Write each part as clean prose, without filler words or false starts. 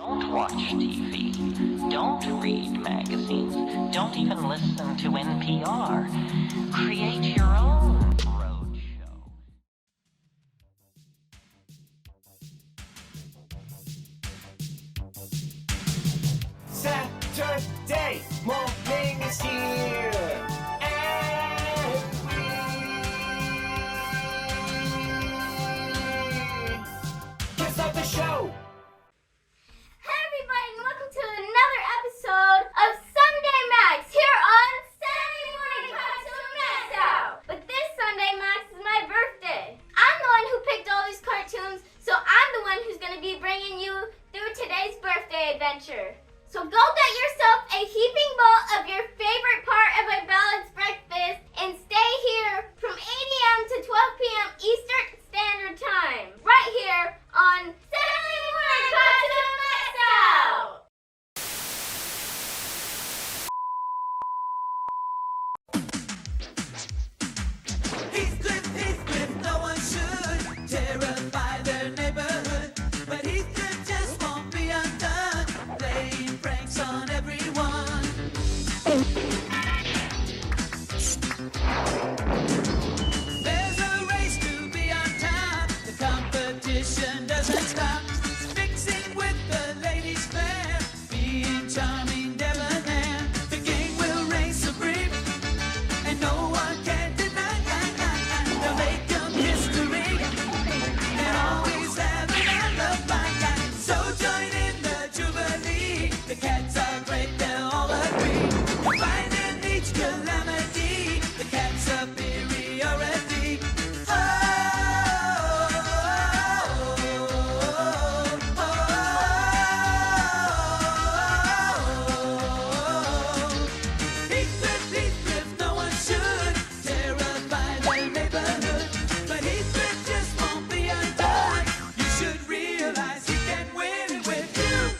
Don't watch TV. Don't read magazines. Don't even listen to NPR. Create your own roadshow. Saturday morning is here. And we kiss off the show. Hey everybody, and welcome to another episode of Sunday Max here on Saturday Morning Cartoon MAXOUT. But this Sunday Max is my birthday. I'm the one who picked all these cartoons, so I'm the one who's going to be bringing you through today's birthday adventure. So go get yourself a heaping bowl of your favorite part of a balanced breakfast and stay here from 8 a.m. to 12 p.m. Eastern Standard Time, right here on Saturday Morning Cartoon MAXOUT. Heathcliff, no one should terrify their neighborhood. But Heathcliff just won't be undone, playing pranks on everyone. There's a race to be on time, the competition doesn't stop. Mixing with the ladies fair, being charming debonair. The game will reign supreme, and no one can deny. They'll make them history, and always have an alibi. So join in the jubilee. The cats are great, they'll all agree. Find in each calamity the cat's superiority. Heathcliff, no one should terrify their neighborhood. But Heathcliff just won't be undone. You should realize he can win with you.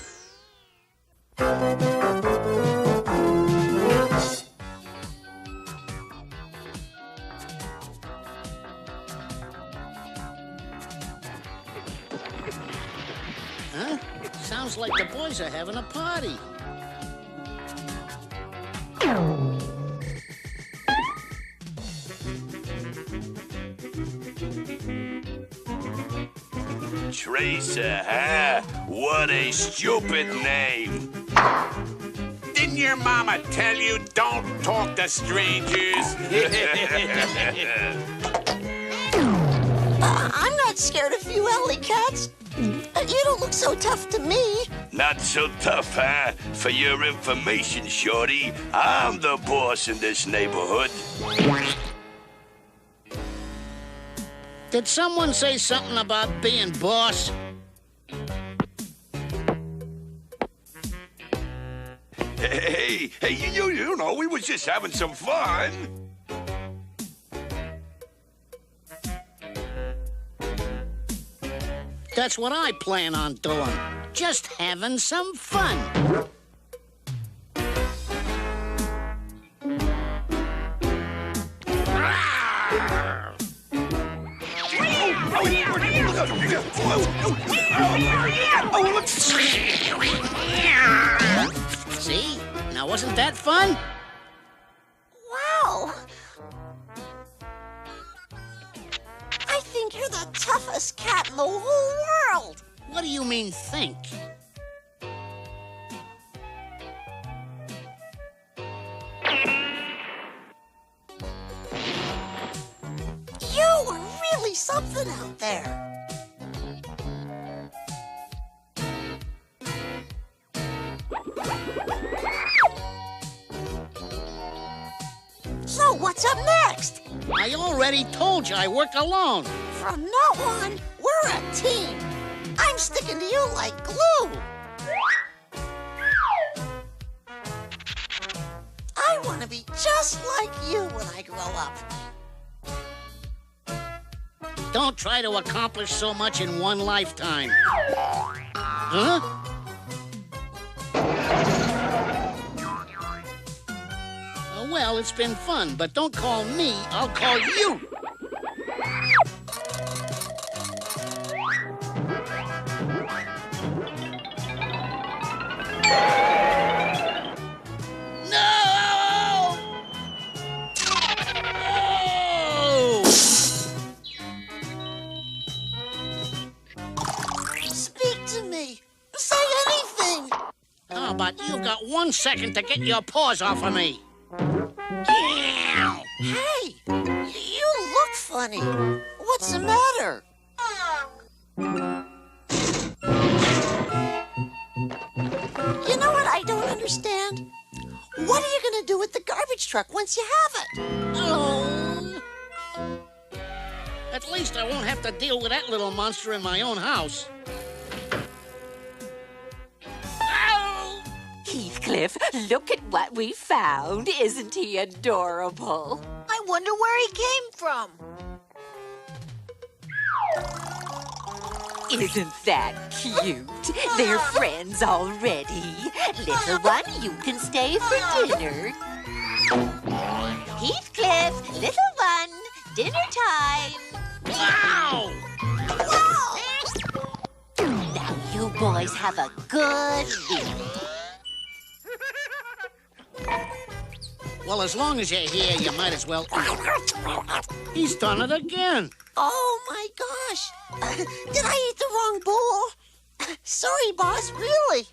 Huh? Sounds like the boys are having a party. Teresa, huh? What a stupid name. Didn't your mama tell you don't talk to strangers? I'm not scared of you, alley cats. You don't look so tough to me. Not so tough, huh? For your information, Shorty, I'm the boss in this neighborhood. Did someone say something about being boss? Hey, you know, we was just having some fun. That's what I plan on doing. Just having some fun. See? Now wasn't that fun? Wow. I think you're the toughest cat in the whole world. What do you mean, think? You are really something out there. So what's up next? I already told you I work alone. From now on, we're a team. I'm sticking to you like glue. I want to be just like you when I grow up. Don't try to accomplish so much in one lifetime. Huh? Well, it's been fun, but don't call me, I'll call you. How about you've got 1 second to get your paws off of me? Hey, you look funny. What's the matter? You know what I don't understand? What are you going to do with the garbage truck once you have it? Oh. At least I won't have to deal with that little monster in my own house. Ow! Heathcliff, look at what we found. Isn't he adorable? I wonder where he came from. Isn't that cute? They're friends already. Little one, you can stay for dinner. Heathcliff, little one, dinner time. Wow! Now you boys have a good meal. Well, as long as you're here, you might as well eat. He's done it again. Oh, my gosh. Did I eat the wrong bowl? Sorry, boss, really.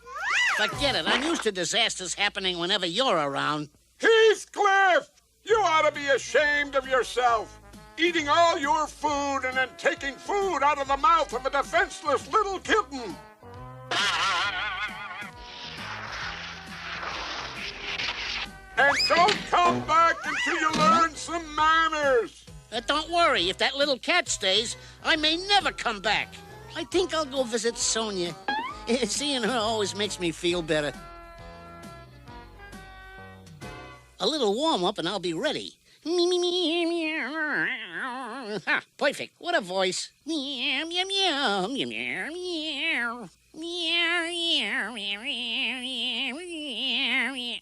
Forget it. I'm used to disasters happening whenever you're around. Heathcliff! You ought to be ashamed of yourself. Eating all your food and then taking food out of the mouth of a defenseless little kitten. And don't come back until you learn some manners. Don't worry. If that little cat stays, I may never come back. I think I'll go visit Sonia. Seeing her always makes me feel better. A little warm-up and I'll be ready. Ha, perfect. What a voice. Meow, meow, meow, meow, meow, meow. Meow, meow, meow, meow, meow, meow.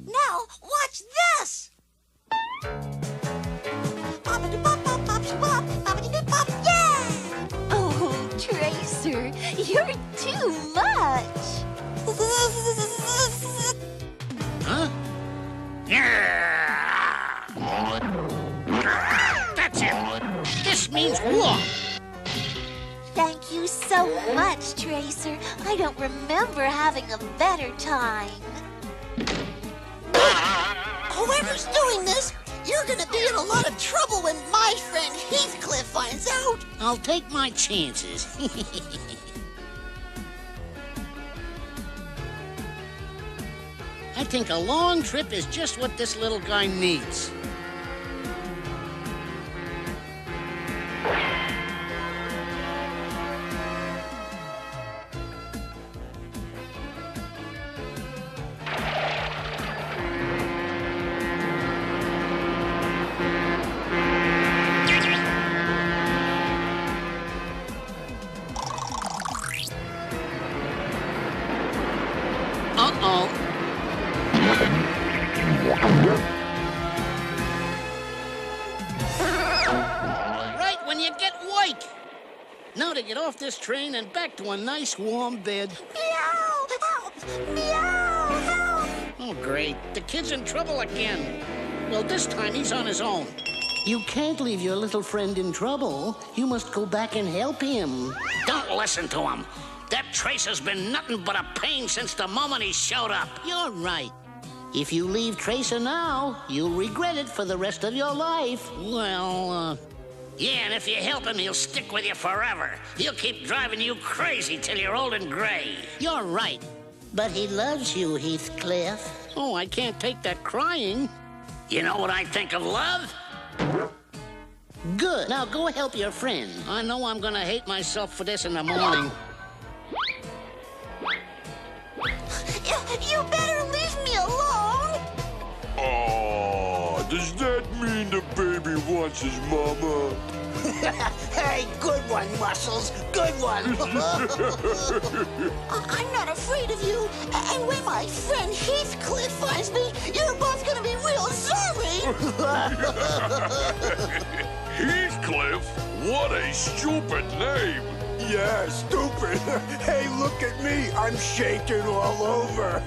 Now, watch this. Oh, Tracer, you're too much. Huh? That's it. This means war. Thank you so much, Tracer. I don't remember having a better time. Whoever's doing this, you're gonna be in a lot of trouble when my friend Heathcliff finds out. I'll take my chances. I think a long trip is just what this little guy needs. Uh-oh. Right when you get awake. Now to get off this train and back to a nice warm bed. Meow! Help! Meow! Help! Oh, great. The kid's in trouble again. Well, this time he's on his own. You can't leave your little friend in trouble. You must go back and help him. Don't listen to him. That Tracer's been nothing but a pain since the moment he showed up. You're right. If you leave Tracer now, you'll regret it for the rest of your life. Well, yeah, and if you help him, he'll stick with you forever. He'll keep driving you crazy till you're old and gray. You're right. But he loves you, Heathcliff. Oh, I can't take that crying. You know what I think of love? Good. Now go help your friend. I know I'm gonna hate myself for this in the morning. You better leave me alone. Oh, does that mean the baby wants his mama? Hey, good one, Muscles. Good one. I'm not afraid of you. And when my friend Heathcliff finds me, you're both gonna be real sorry. Heathcliff? What a stupid name. Yeah, stupid. Hey, look at me. I'm shaking all over.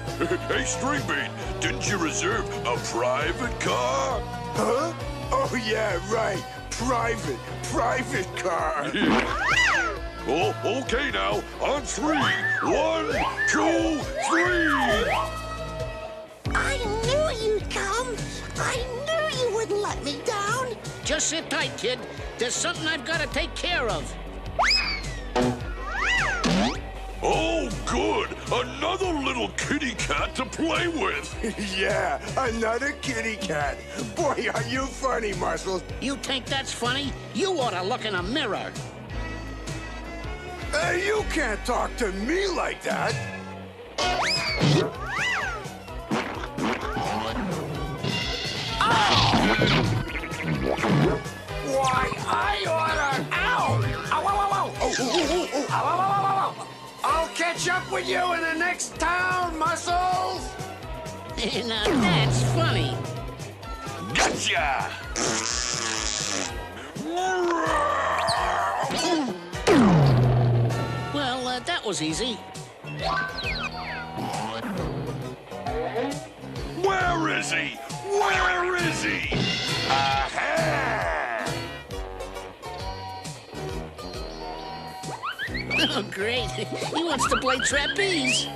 Hey, Stringbean, didn't you reserve a private car? Huh? Oh, yeah, right. Private car. Oh, okay now. On 3. 1, 2, 3. I knew you'd come. I knew you wouldn't let me down. Just sit tight, kid. There's something I've got to take care of. Oh, good. Another little kitty cat to play with. Yeah, another kitty cat. Boy, are you funny, Muscles. You think that's funny? You ought to look in a mirror. Hey, you can't talk to me like that. Why, I oughta... Ow! Ow, ow, ow, ow! Oh, ow, ow, ow, ow, ow! I'll catch up with you in the next town, Muscles! Now that's funny. Gotcha! Well, that was easy. Where is he? Where is he? Aha! Oh, great. He wants to play trapeze.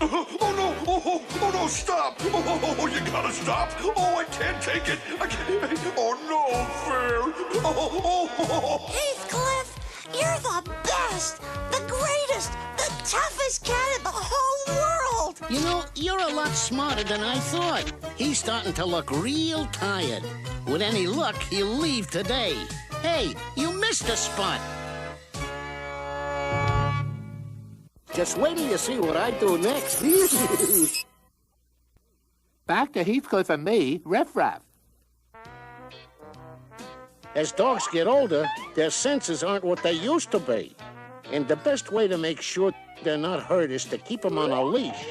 Oh, no! Oh, no, stop! Oh, you gotta stop! Oh, I can't take it! I can't... Oh, no, Fair! Oh. Heathcliff, you're the best, the greatest, the toughest cat in the whole world. You know, you're a lot smarter than I thought. He's starting to look real tired. With any luck, he'll leave today. Hey, you missed a spot. Just wait till you see what I do next. Back to Heathcliff and me, Riff Raff. As dogs get older, their senses aren't what they used to be. And the best way to make sure they're not hurt is to keep them on a leash.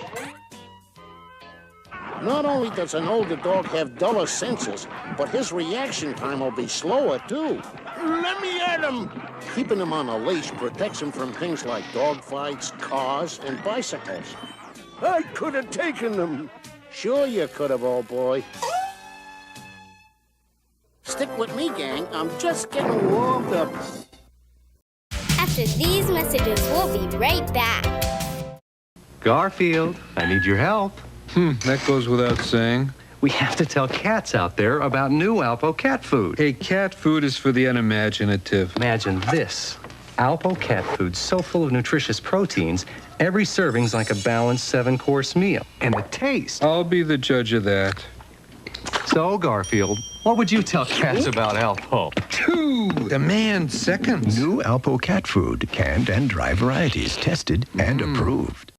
Not only does an older dog have duller senses, but his reaction time will be slower, too. Let me at him! Keeping him on a leash protects him from things like dog fights, cars, and bicycles. I could have taken them. Sure you could have, old boy. Stick with me, gang. I'm just getting warmed up. After these messages, we'll be right back. Garfield, I need your help. That goes without saying. We have to tell cats out there about new Alpo cat food. Hey, cat food is for the unimaginative. Imagine this. Alpo cat food so full of nutritious proteins, every serving's like a balanced 7-course meal. And the taste. I'll be the judge of that. So, Garfield, what would you tell cats about Alpo? 2 demand seconds. New Alpo cat food, canned and dry varieties, tested and approved.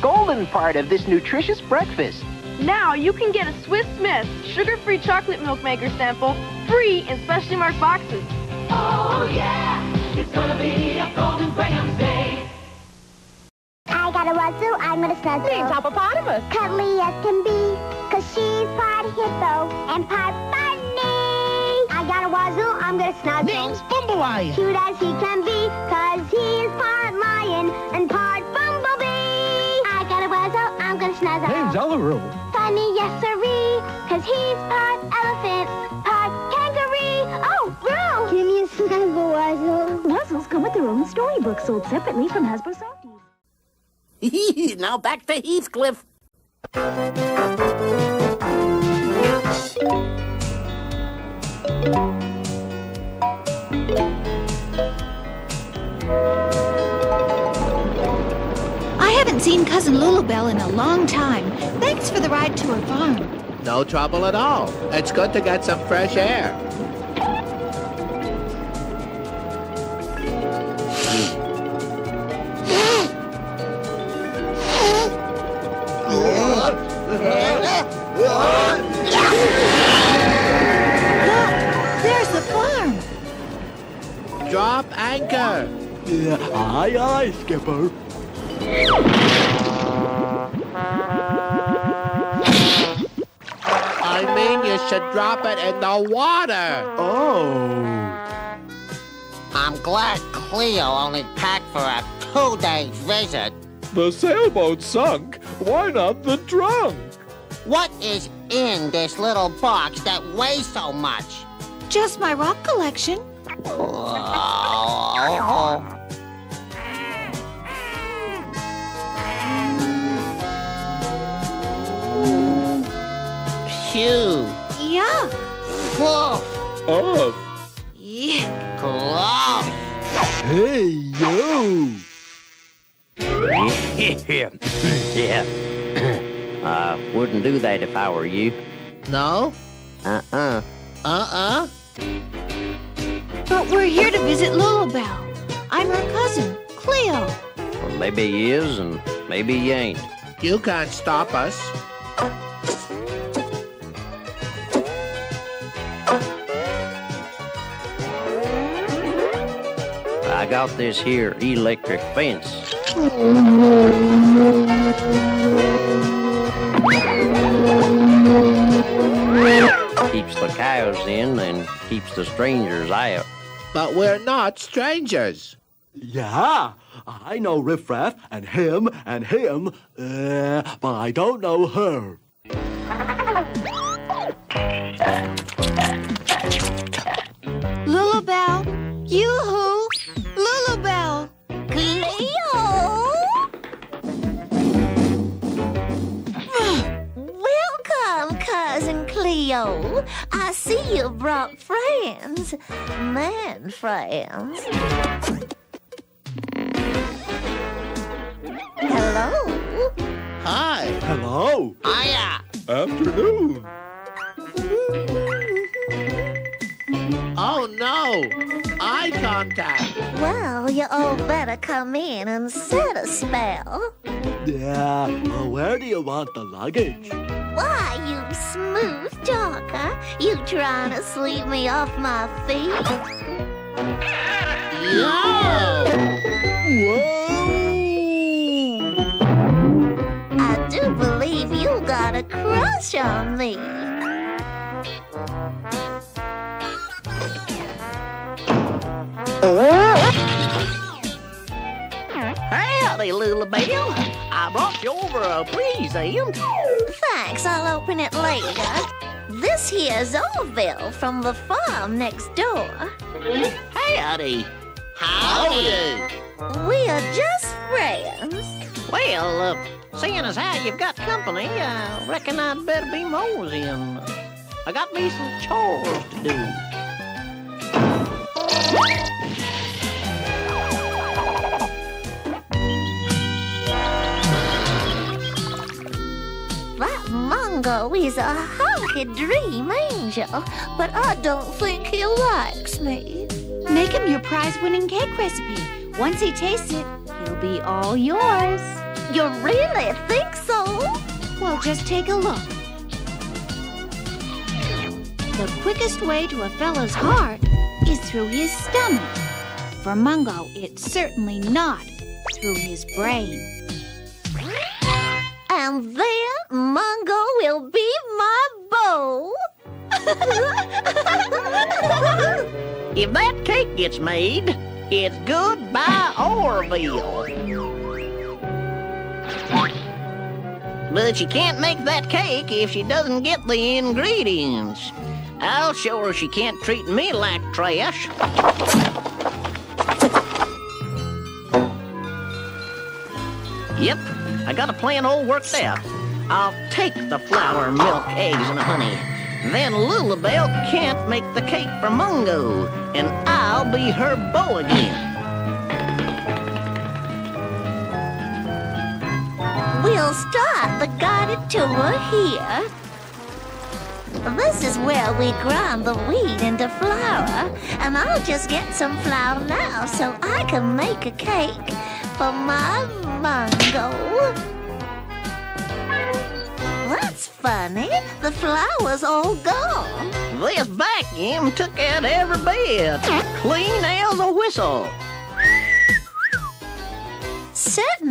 Golden part of this nutritious breakfast. Now you can get a Swiss Miss sugar-free chocolate milk maker sample free in specially marked boxes. Oh yeah, it's gonna be a Golden Grahams Day. I got a wazoo, I'm gonna snuzzle. Name's Hippopotamus. Cuddly as can be, 'cause she's part hippo and part bunny. I got a wazoo, I'm gonna snuzzle. Name's Bumbleye. Cute as he can be, 'cause he's part lion and part bumblebee. I got a wazoo, I'm gonna snuzzle. Name's Uluru. Funny, yes sirree, 'cause he's part elephant, part kangaroo. Oh, Roo! Give me a snuggle, Wuzzle. Wuzzles come with their own storybook sold separately from Hasbro Softies. Now back to Heathcliff. I haven't seen Cousin Lulubelle in a long time. Thanks for the ride to her farm. No trouble at all. It's good to get some fresh air. Look, there's the farm. Aye, aye, Skipper. I mean, you should drop it in the water. Oh. I'm glad Cleo only packed for a 2-day visit. The sailboat sunk. Why not the trunk? What is in this little box that weighs so much? Just my rock collection. Phew. Yuck. Woof. Oh. Yeah. Gross. Hey, yo. Yeah. Wouldn't do that if I were you. No? Uh-uh. Uh-uh? But we're here to visit Lulabelle. I'm her cousin, Cleo. Well, maybe he is, and maybe he ain't. You can't stop us. I got this here electric fence. Keeps the cows in and keeps the strangers out. But we're not strangers. Yeah, I know Riff Raff and him, but I don't know her. Lulabelle. Yoo-hoo. Lulabelle. Welcome, Cousin Cleo. I see you brought friends. Man friends. Hello. Hi. Hello. Hiya. Afternoon. Oh, no. Eye contact. Well, you all better come in and set a spell. Yeah, where do you want the luggage? Why, you smooth talker. You trying to sweep me off my feet? Yo! Whoa! I do believe you got a crush on me. Howdy, Lulabelle. I brought you over a present. Thanks, I'll open it later. This here's Orville from the farm next door. Howdy. Howdy. We are just friends. Well, seeing as how you've got company, I reckon I'd better be moseying. I got me some chores to do. That Mungo is a hunky dream angel, but I don't think he likes me. Make him your prize-winning cake recipe. Once he tastes it, he'll be all yours. You really think so? Well, just take a look. The quickest way to a fellow's heart is through his stomach. For Mungo, it's certainly not through his brain. And then Mungo will be my beau. If that cake gets made, it's goodbye Orville. But she can't make that cake if she doesn't get the ingredients. I'll show her she can't treat me like trash. Yep, I got a plan all worked out. I'll take the flour, milk, eggs, and honey. Then Lulabelle can't make the cake for Mungo, and I'll be her beau again. We'll start the guided tour here. This is where we grind the wheat into flour, and I'll just get some flour now so I can make a cake for my Mungo. That's funny. The flour's all gone. This vacuum took out every bit, clean as a whistle.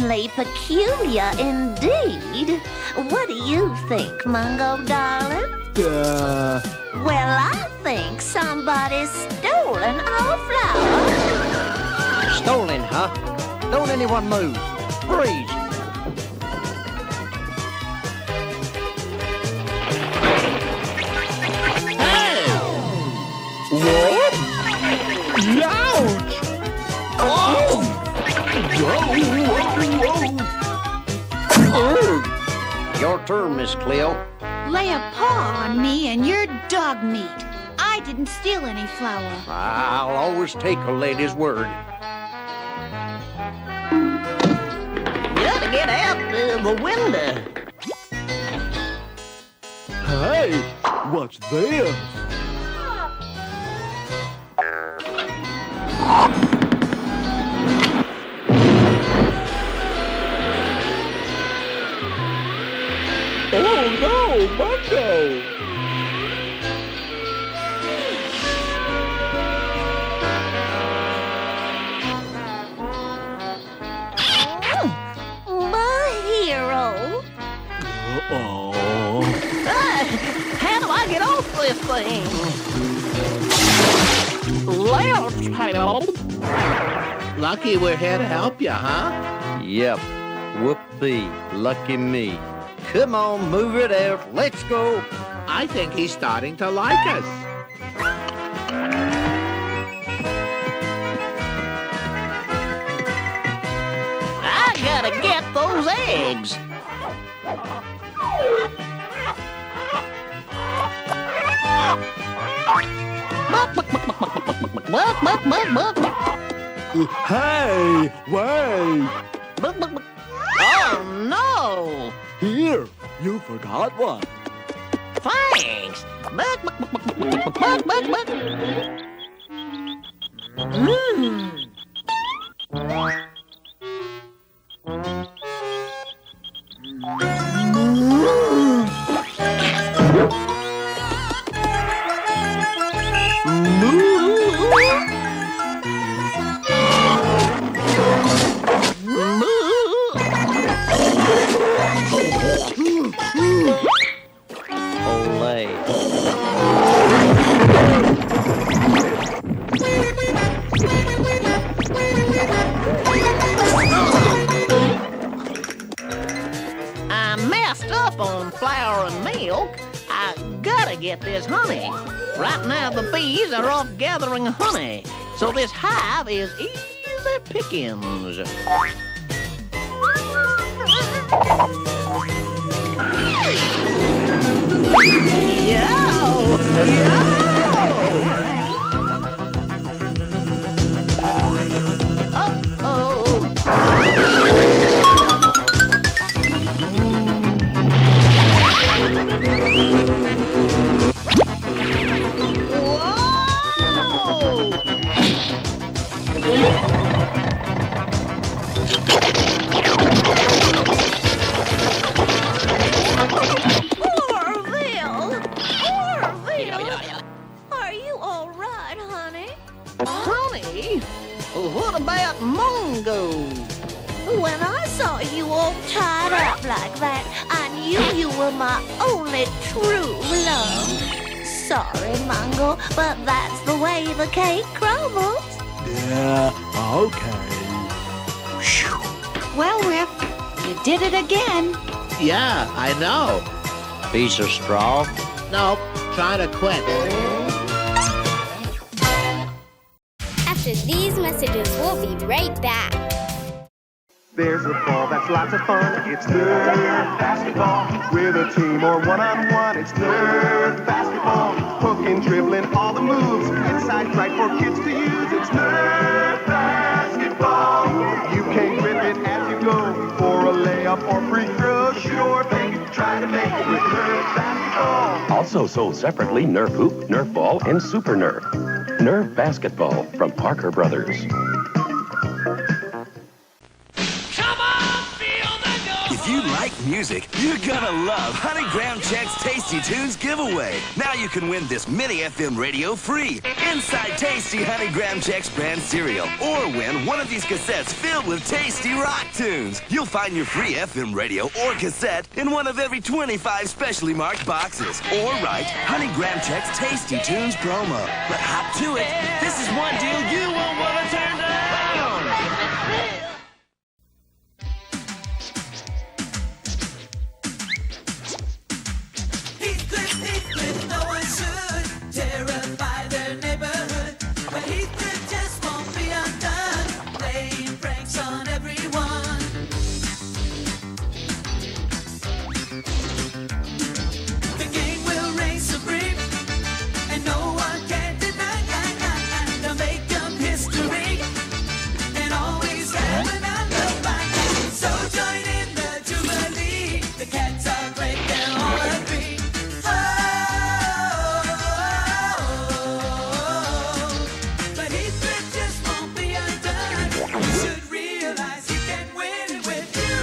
certainly peculiar indeed. What do you think, Mungo darling? Well, I think somebody's stolen our flower. Stolen, huh? Don't anyone move. Freeze. What? Ouch! Oh! Your turn, Miss Cleo. Lay a paw on me and you're dog meat. I didn't steal any flour. I'll always take a lady's word. Gotta get out the window. Hey, what's this? Oh no, Mungo! My hero. Uh-oh. How do I get off this thing? Lucky we're here to help you, huh? Yep. Whoopee. Lucky me. Come on, move it out. Let's go. I think he's starting to like us. I gotta get those eggs. Hey, wait! Oh no! Here, you forgot one. Thanks. I messed up on flour and milk. I gotta get this honey. Right now the bees are off gathering honey, so this hive is easy pickings. Are you all right, honey? Honey? What about Mungo? When I saw you all tied up like that, I knew you were my only true love. Sorry, Mungo, but that's the way the cake crumbles. Yeah, okay. Well, Riff, you did it again. Yeah, I know. Piece of straw. Nope, trying to quit. After these messages, we'll be right back. There's a ball that's lots of fun. It's Nerf basketball. With a team or one-on-one, it's Nerf basketball. Hooking, dribbling, all the moves. Inside right for kids to use. It's Nerf basketball. You can grip it as you go for a layup or free throw. Sure thing, try to make it with Nerf basketball. Also sold separately, Nerf Hoop, Nerf Ball, and Super Nerf. Nerf Basketball from Parker Brothers. If you like music, you're gonna love Honey Graham Check's Tasty Tunes giveaway. Now you can win this mini FM radio free inside Tasty Honey Graham Check's brand cereal, or win one of these cassettes filled with tasty rock tunes. You'll find your free FM radio or cassette in one of every 25 specially marked boxes. Or write Honey Graham Check's Tasty Tunes promo. But hop to it. This is one deal you won't want to turn down. Heathcliff, no one should terrify their neighborhood. But Heathcliff just won't be undone, playing pranks on everyone. The gang will reign supreme, and no one can deny. To make them history, and always have an alibi. So join in the jubilee. The cats are great, they'll all agree. But Heathcliff just won't be undone. You should realize he can win it with you.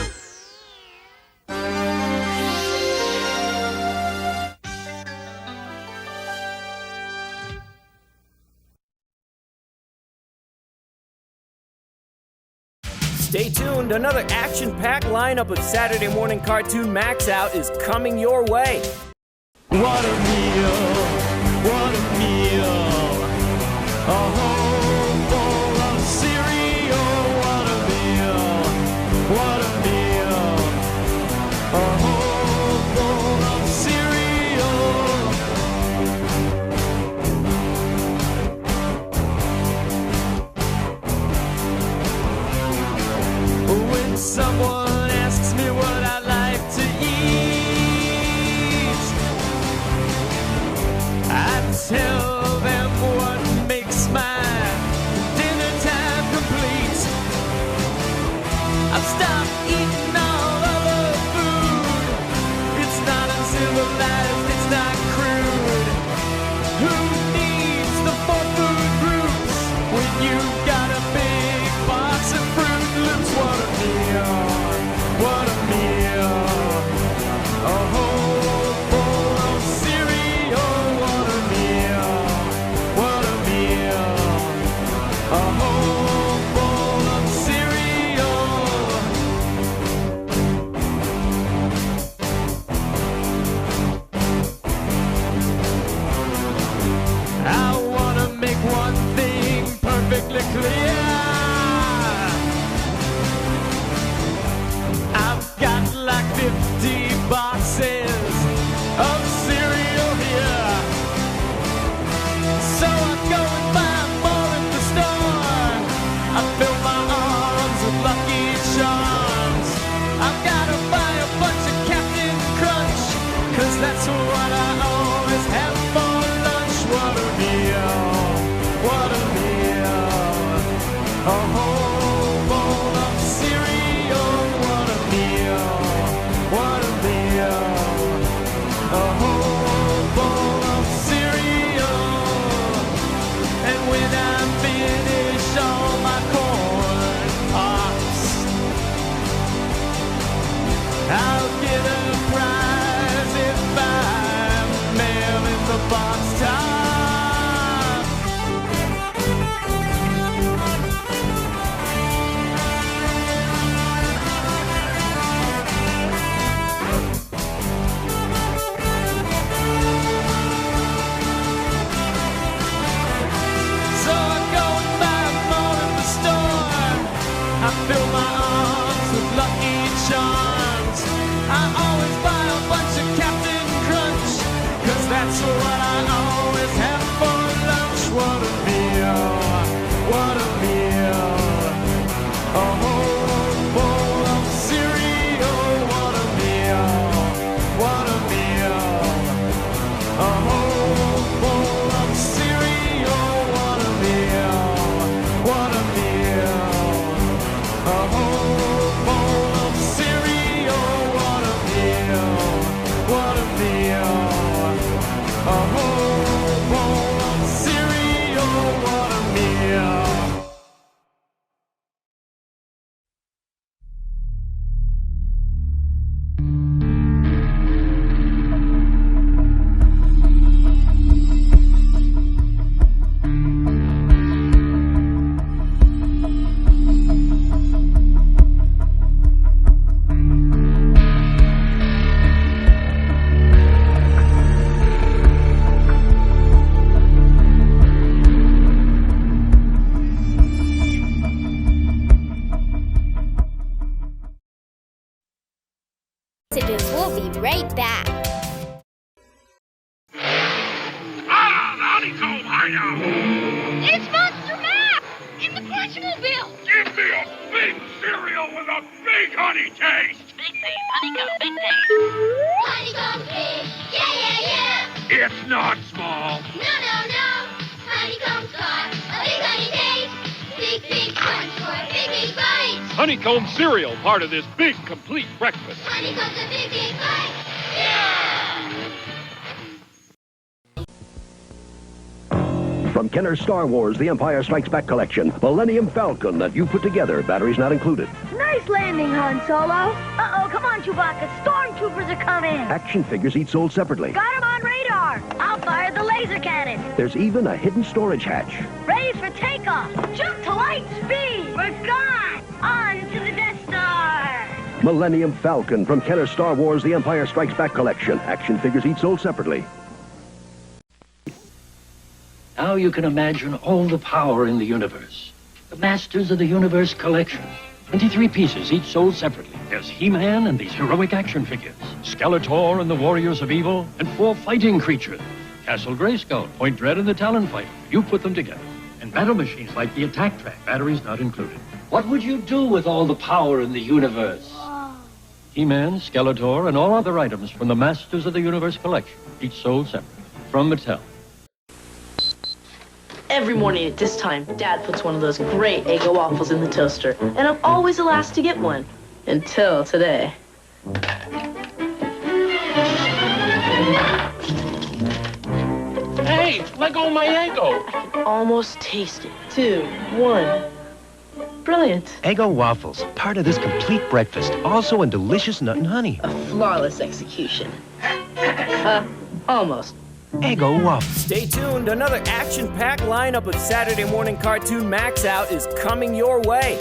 Stay tuned, another action-packed lineup of Saturday Morning Cartoon MAXOUT is coming your way. What a meal, what a meal. A whole bowl of cereal, what a meal, what a meal. A whole bowl of cereal. When someone asks me what I like to eat, I tell them what makes my dinner time complete. I've stopped eating all other food. It's not uncivilized, it's not crude. Who needs the 4 food groups when you've got a big box of Fruit Loops? What a meal, what a meal. A whole bowl of cereal, what a meal, what a meal. A whole bowl of cereal. I wanna make one thing perfectly clear. I've got like 50 boxes of cereal here. So I go and buy more at the store. I fill my arms with Lucky Charms. I've gotta buy a bunch of Captain Crunch, 'cause that's what I always have for lunch. What a meal, what a meal. A whole bowl of cereal, what a meal, what a meal. A whole bowl of cereal. And when I finish all my corn pops, I'll get a prize if I'm mail in the box top. So I go and buy more at the store. I fill my arms with Lucky Charms. I always buy a bunch of Captain Crunch, 'cause that's what I always have for lunch. What a meal, what a meal. A whole bowl of cereal, what a meal, what a meal. A whole bowl of cereal, what a meal, what a meal. A whole bowl of cereal, what a meal, what a meal. A whole We'll be right back. Honeycomb hideout! It's Monster Max in the Crunchmobile. Give me a big cereal with a big honey taste! Big taste, honeycomb, big taste. Honeycomb big, yeah. It's not small. No. Honeycomb's got a big honey taste. Big crunch for a big bite. Honeycomb cereal, part of this big, complete breakfast. Honeycomb's a big bite. Yeah! From Kenner's Star Wars, The Empire Strikes Back collection, Millennium Falcon that you put together, batteries not included. Nice landing, Han Solo. Uh-oh, come on, Chewbacca. Stormtroopers are coming. Action figures each sold separately. Got him on radar. I'll fire the laser cannon. There's even a hidden storage hatch. Ready for takeoff. Jump to light speed. We're gone. On to the Death Star. Millennium Falcon from Kenner's Star Wars, The Empire Strikes Back collection. Action figures each sold separately. Now you can imagine all the power in the universe. The Masters of the Universe collection. 23 pieces, each sold separately. There's He-Man and these heroic action figures. Skeletor and the Warriors of Evil, and 4 fighting creatures. Castle Grayskull, Point Dread, and the Talon Fighter. You put them together. And battle machines like the Attack Track, batteries not included. What would you do with all the power in the universe? He-Man, Skeletor, and all other items from the Masters of the Universe collection. Each sold separately. From Mattel. Every morning at this time, Dad puts one of those great Eggo waffles in the toaster, and I'm always the last to get one. Until today. Hey, let go of my Eggo! I can almost taste it. 2, 1. Brilliant. Eggo waffles, part of this complete breakfast, also in delicious nut and honey. A flawless execution. Almost. Eggo waffles. Stay tuned, another action-packed lineup of Saturday Morning Cartoon MAXOUT is coming your way.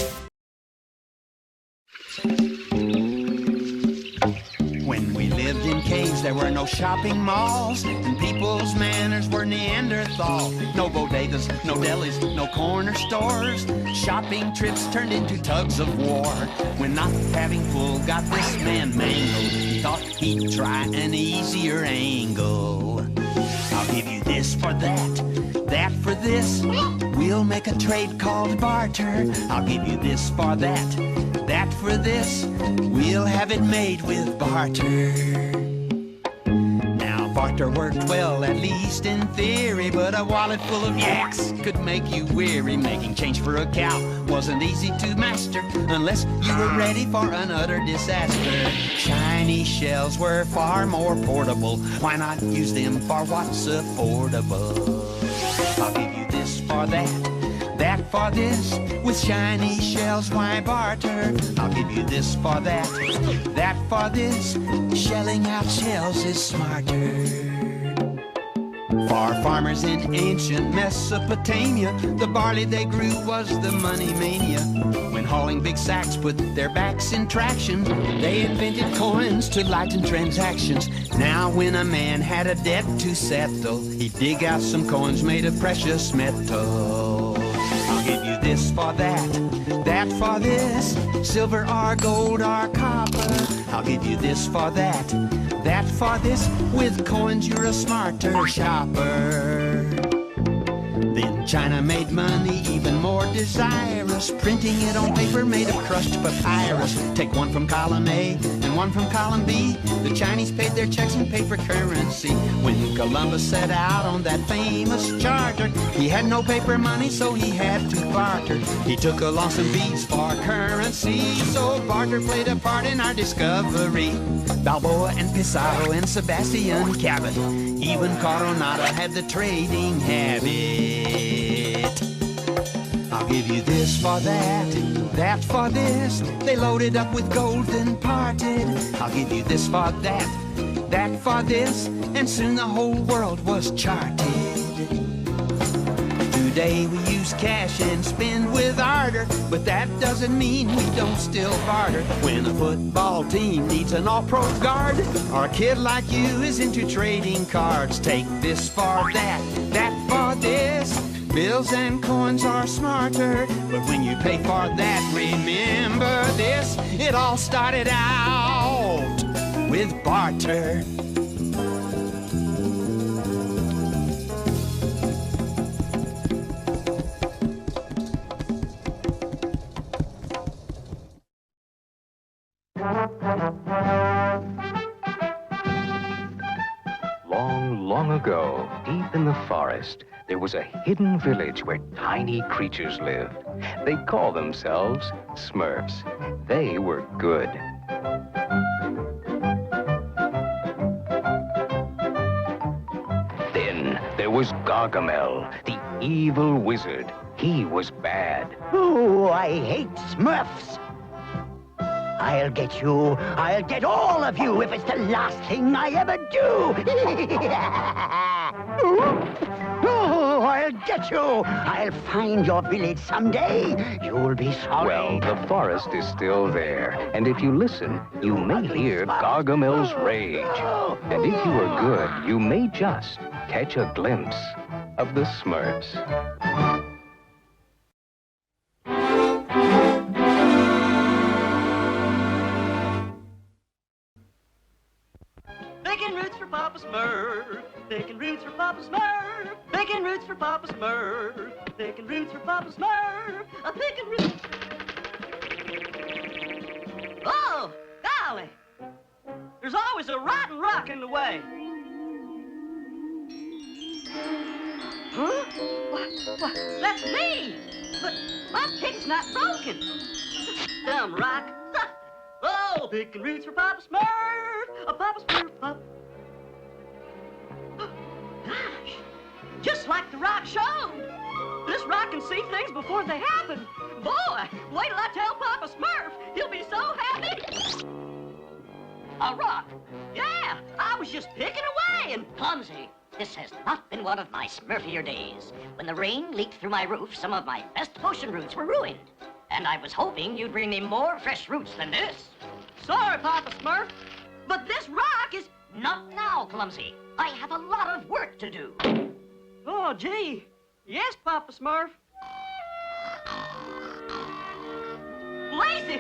When we lived in caves, there were no shopping malls, and people's manners were Neanderthal. No bodegas, no delis, no corner stores. Shopping trips turned into tugs of war. When not having pull got this man mangled, he thought he'd try an easier angle. I'll give you this for that, that for this. We'll make a trade called barter. I'll give you this for that, that for this. We'll have it made with barter. Now barter worked well, at least in theory, but a wallet full of yaks could make you weary. Making change for a cow wasn't easy to master unless you were ready for an utter disaster. Shiny shells were far more portable. Why not use them for what's affordable? I'll give you this for that, that for this. With shiny shells, why barter? I'll give you this for that, that for this. Shelling out shells is smarter. For farmers in ancient Mesopotamia, the barley they grew was the money mania. When hauling big sacks put their backs in traction, they invented coins to lighten transactions. Now when a man had a debt to settle, he'd dig out some coins made of precious metal. I'll give you this for that, that for this. Silver or gold or copper. I'll give you this for that, that for this. With coins you're a smarter shopper. Then China made money even more desirous, printing it on paper made of crushed papyrus. Take one from column A and one from column B. The Chinese paid their checks in paper currency. When Columbus set out on that famous charter, he had no paper money, so he had to barter. He took along some beads for currency, so barter played a part in our discovery. Balboa and Pizarro and Sebastian Cabot, even Coronado had the trading habit. I'll give you this for that, that for this. They loaded up with gold and parted. I'll give you this for that, that for this. And soon the whole world was charted. Today we use cash and spend with ardor, but that doesn't mean we don't still barter. When a football team needs an all-pro guard, or a kid like you is into trading cards. Take this for that, that for this. Bills and coins are smarter, but when you pay for that, remember this. It all started out with barter. Long, long ago, deep in the forest, there was a hidden village where tiny creatures lived. They called themselves SMURFS. They were good. Then there was Gargamel, the evil wizard. He was bad. Oh, I hate Smurfs. I'll get you. I'll get all of you if it's the last thing I ever do. Oh, I'll get you. I'll find your village someday. You'll be sorry. Well, the forest is still there, and if you listen, you may hear Gargamel's rage. And if you are good, you may just catch a glimpse of the SMURFS. Picking roots for Papa Smurf. Picking roots for Papa Smurf. Picking roots for Papa Smurf. Picking roots for Papa Smurf. A picking roots. Oh, golly! There's always a rotten rock in the way. Huh? What? That's me! But my pick's not broken. Dumb rock. Oh, picking roots for Papa Smurf. A Papa Smurf, Papa. Gosh, just like the rock showed. This rock can see things before they happen. Boy, wait till I tell Papa Smurf. He'll be so happy. A rock? Yeah, I was just picking away and... Clumsy. This has not been one of my smurfier days. When the rain leaked through my roof, some of my best potion roots were ruined. And I was hoping you'd bring me more fresh roots than this. Sorry, Papa Smurf, but this rock is... Not now, Clumsy. I have a lot of work to do. Oh, gee. Yes, Papa Smurf. Lazy!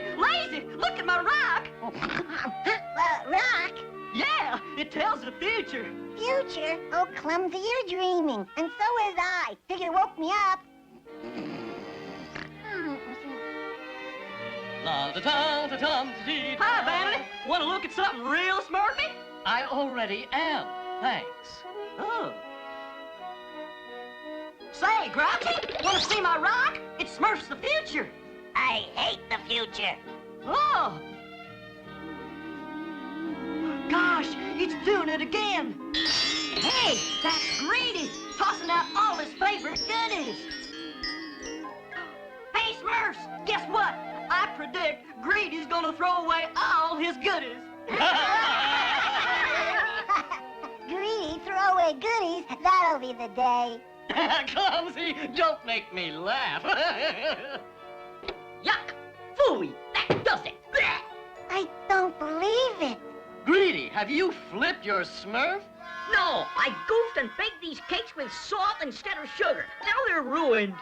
Look at my rock! Rock? Yeah, it tells the future. Future? Oh, Clumsy, you're dreaming. And so is I. Figure woke me up. Hi, Vanity. Want to look at something real Smurfy? I already am. Thanks. Oh. Say, Grouchy, want to see my rock? It Smurfs the future. I hate the future. Oh. Gosh, it's doing it again. Hey, that's Greedy, tossing out all his favorite goodies. Hey, Smurfs, guess what? I predict Greedy's gonna throw away all his goodies. Greedy, throw away goodies. That'll be the day. Clumsy, don't make me laugh. Yuck! Phooey! That does it! I don't believe it. Greedy, have you flipped your Smurf? No, I goofed and baked these cakes with salt instead of sugar. Now they're ruined.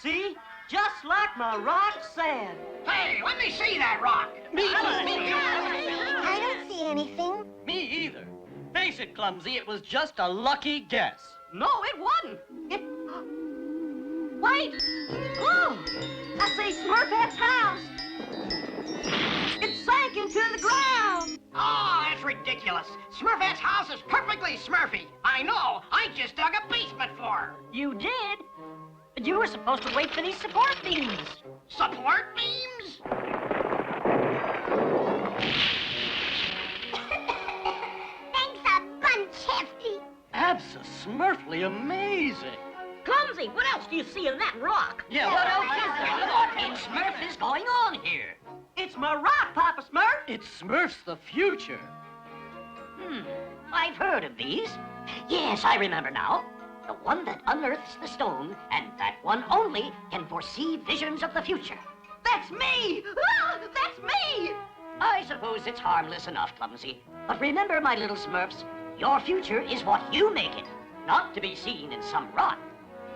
See? Just like my rock said. Hey, let me see that rock. I don't see anything. Me either. Face it, Clumsy, it was just a lucky guess. No, it wasn't. Wait! Oh! I see Smurfette's house. It sank into the ground. Oh, that's ridiculous. Smurfette's house is perfectly Smurfy. I know. I just dug a basement for her. You did? But you were supposed to wait for these support beams. Support beams? Thanks a bunch, Hefty. Abso-smurfly amazing. Clumsy, what else do you see in that rock? Yeah, what else is there? What in Smurf is going on here? It's my rock, Papa Smurf. It Smurfs the future. I've heard of these. Yes, I remember now. The one that unearths the stone, and that one only, can foresee visions of the future. That's me! Ah, that's me! I suppose it's harmless enough, Clumsy. But remember, my little Smurfs, your future is what you make it, not to be seen in some rock.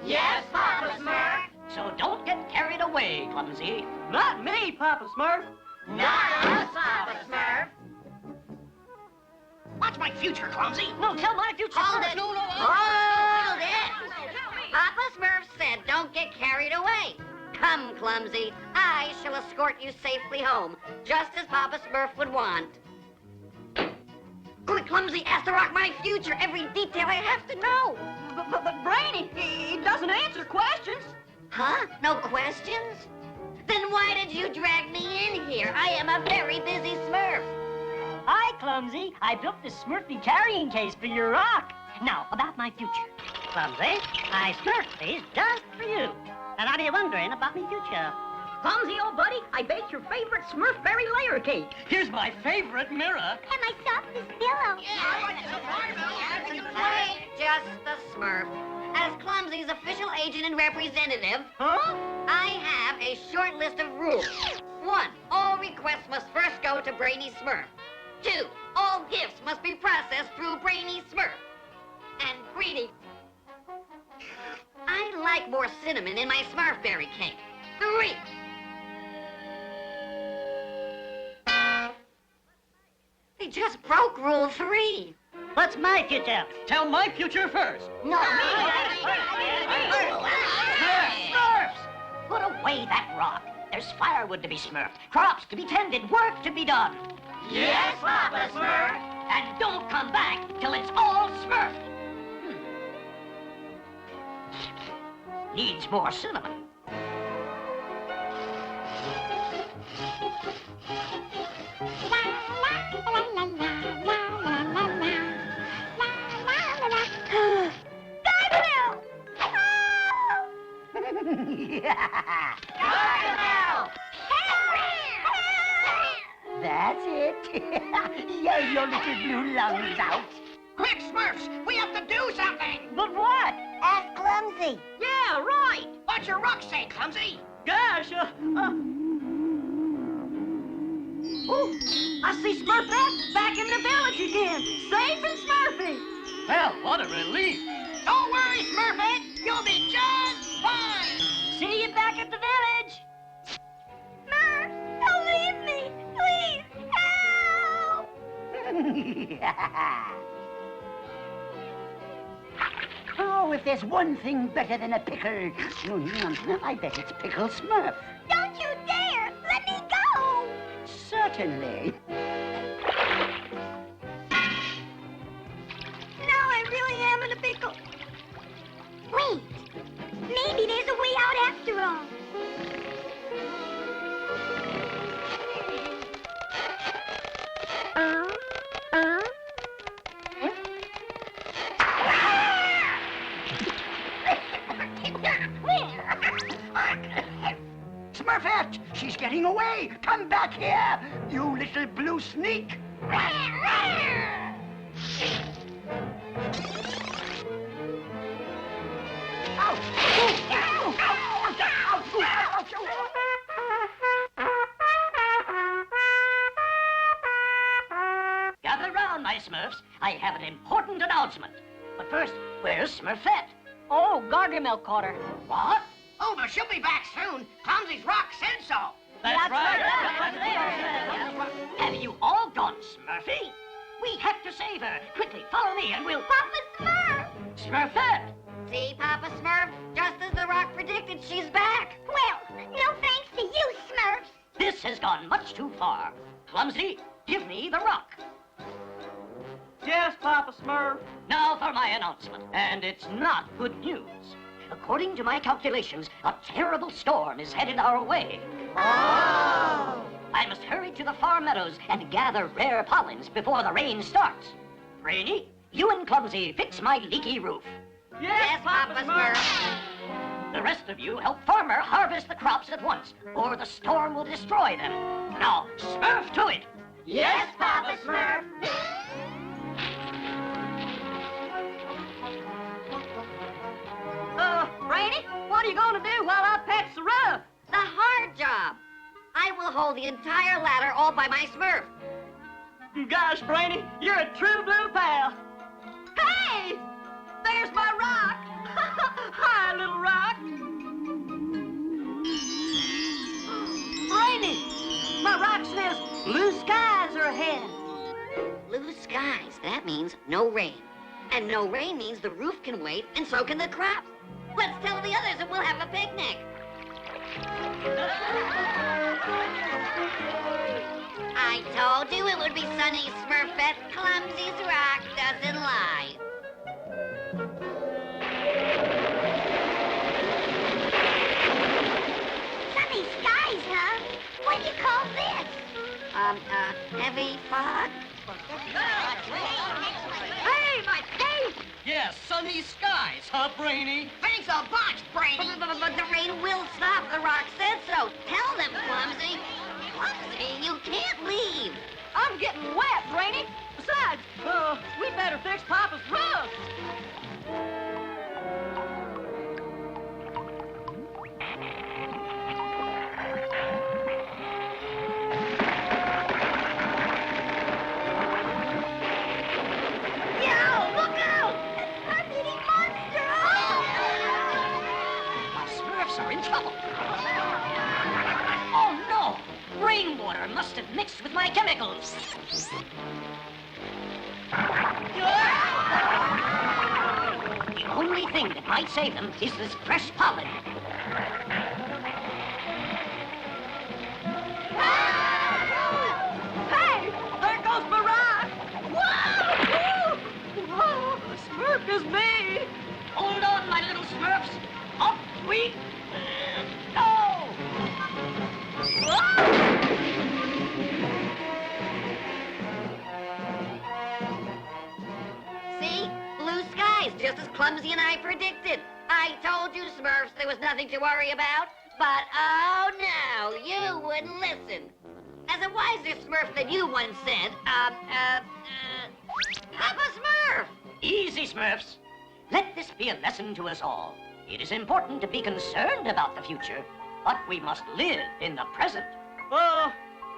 Yes, Papa Smurf. So don't get carried away, Clumsy. Not me, Papa Smurf. Not us, Papa Smurf. Watch my future, Clumsy. No, tell my future Hold first. it. No, no, Hold it. Papa Smurf said don't get carried away. Come, Clumsy. I shall escort you safely home, just as Papa Smurf would want. Good Clumsy has to rock my future. Every detail I have to know. But Brainy, he doesn't answer questions. Huh? No questions? Then why did you drag me in here? I am a very busy Smurf. Hi, Clumsy. I built this Smurfy carrying case for your rock. Now, about my future. Clumsy, I smurfed these just for you. And are you wondering about my future? Clumsy, old buddy, I baked your favorite Smurfberry layer cake. Here's my favorite mirror. And my softest pillow. I ain't just the Smurf. As Clumsy's official agent and representative, I have a short list of rules. 1, all requests must first go to Brainy Smurf. 2, all gifts must be processed through Brainy Smurf. And Greedy, I'd like more cinnamon in my Smurfberry cake. 3, they just broke rule 3. What's my future? Tell my future first. No. Smurfs! Put away that rock. There's firewood to be smurfed, crops to be tended, work to be done. Yes, Papa Smurf. And don't come back till it's all smurfed. Needs more cinnamon. That's it. Yell your little blue lungs out. Quick, Smurfs! We have to do something! But what? Ask Clumsy. Yeah, right! What's your rock say, Clumsy? Gosh, Oh, I see Smurfette back in the village again, safe and Smurfy. Well, what a relief. Don't worry, Smurfette! You'll be just fine! See you back at the village. Smurf, don't leave me. Please, help. Oh, if there's one thing better than a pickle, I bet it's Pickle Smurf. Don't you dare. Let me go. Certainly. Now I really am in a pickle. Wait. Maybe there's a way out after all. Smurfette, she's getting away. Come back here, you little blue sneak. Gather round, my Smurfs. I have an important announcement. But first, where's Smurfette? Oh, Gargamel caught her. What? Oh, but she'll be back soon. Clumsy's rock said so. That's right. Have you all gone Smurfy? We have to save her. Quickly, follow me and we'll... Papa Smurf. Smurfette! See, Papa Smurf? Just as the rock predicted, she's back. Well, no thanks to you, Smurfs. This has gone much too far. Clumsy, give me the rock. Yes, Papa Smurf. Now for my announcement, and it's not good news. According to my calculations, a terrible storm is headed our way. Oh! I must hurry to the far meadows and gather rare pollens before the rain starts. Brainy, you and Clumsy fix my leaky roof. Yes, Papa Smurf. The rest of you help Farmer harvest the crops at once, or the storm will destroy them. Now, Smurf to it! Yes, Papa Smurf. Brainy, what are you going to do while I patch the roof? The hard job. I will hold the entire ladder all by my Smurf. Gosh, Brainy, you're a true blue pal. Hey! There's my rock. Hi, little rock. Brainy, my rock says blue skies are ahead. Blue skies, that means no rain. And no rain means the roof can wait, and so can the crops. Let's tell the others and we'll have a picnic. I told you it would be sunny, Smurfette. Clumsy's rock doesn't lie. Sunny skies, huh? What do you call this? Heavy fog? Hey, my cape! Yes, sunny skies, huh, Brainy? Thanks a bunch, Brainy. But the rain will stop. The rock said so. Tell them, Clumsy. Clumsy, you can't leave. I'm getting wet, Brainy. Besides, we better fix Papa's roof. Rainwater must have mixed with my chemicals. The only thing that might save them is this fresh pollen. Hey, there goes my rock. Whoa! Whoa! Smurf is me. Hold on, my little Smurfs. Up we go! See? Blue skies, just as Clumsy and I predicted. I told you, Smurfs, there was nothing to worry about. But, oh no, you wouldn't listen. As a wiser Smurf than you once said, Papa Smurf! Easy, Smurfs. Let this be a lesson to us all. It is important to be concerned about the future, but we must live in the present. Well,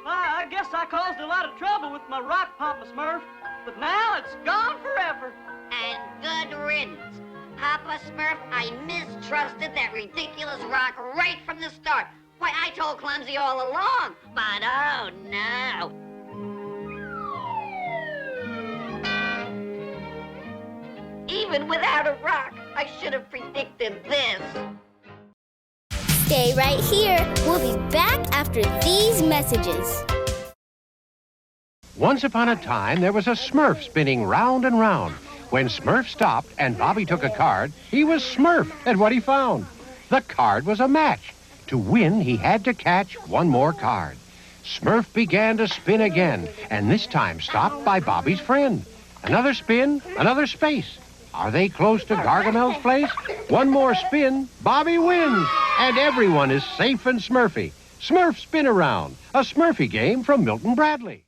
I guess I caused a lot of trouble with my rock, Papa Smurf. But now it's gone forever. And good riddance. Papa Smurf, I mistrusted that ridiculous rock right from the start. Why, I told Clumsy all along. But oh no. Even without a rock, I should have predicted this. Stay right here. We'll be back after these messages. Once upon a time, there was a Smurf spinning round and round. When Smurf stopped and Bobby took a card, he was Smurf at what he found. The card was a match. To win, he had to catch one more card. Smurf began to spin again, and this time stopped by Bobby's friend. Another spin, another space. Are they close to Gargamel's place? One more spin, Bobby wins, and everyone is safe and Smurfy. Smurf Spin Around, a Smurfy game from Milton Bradley.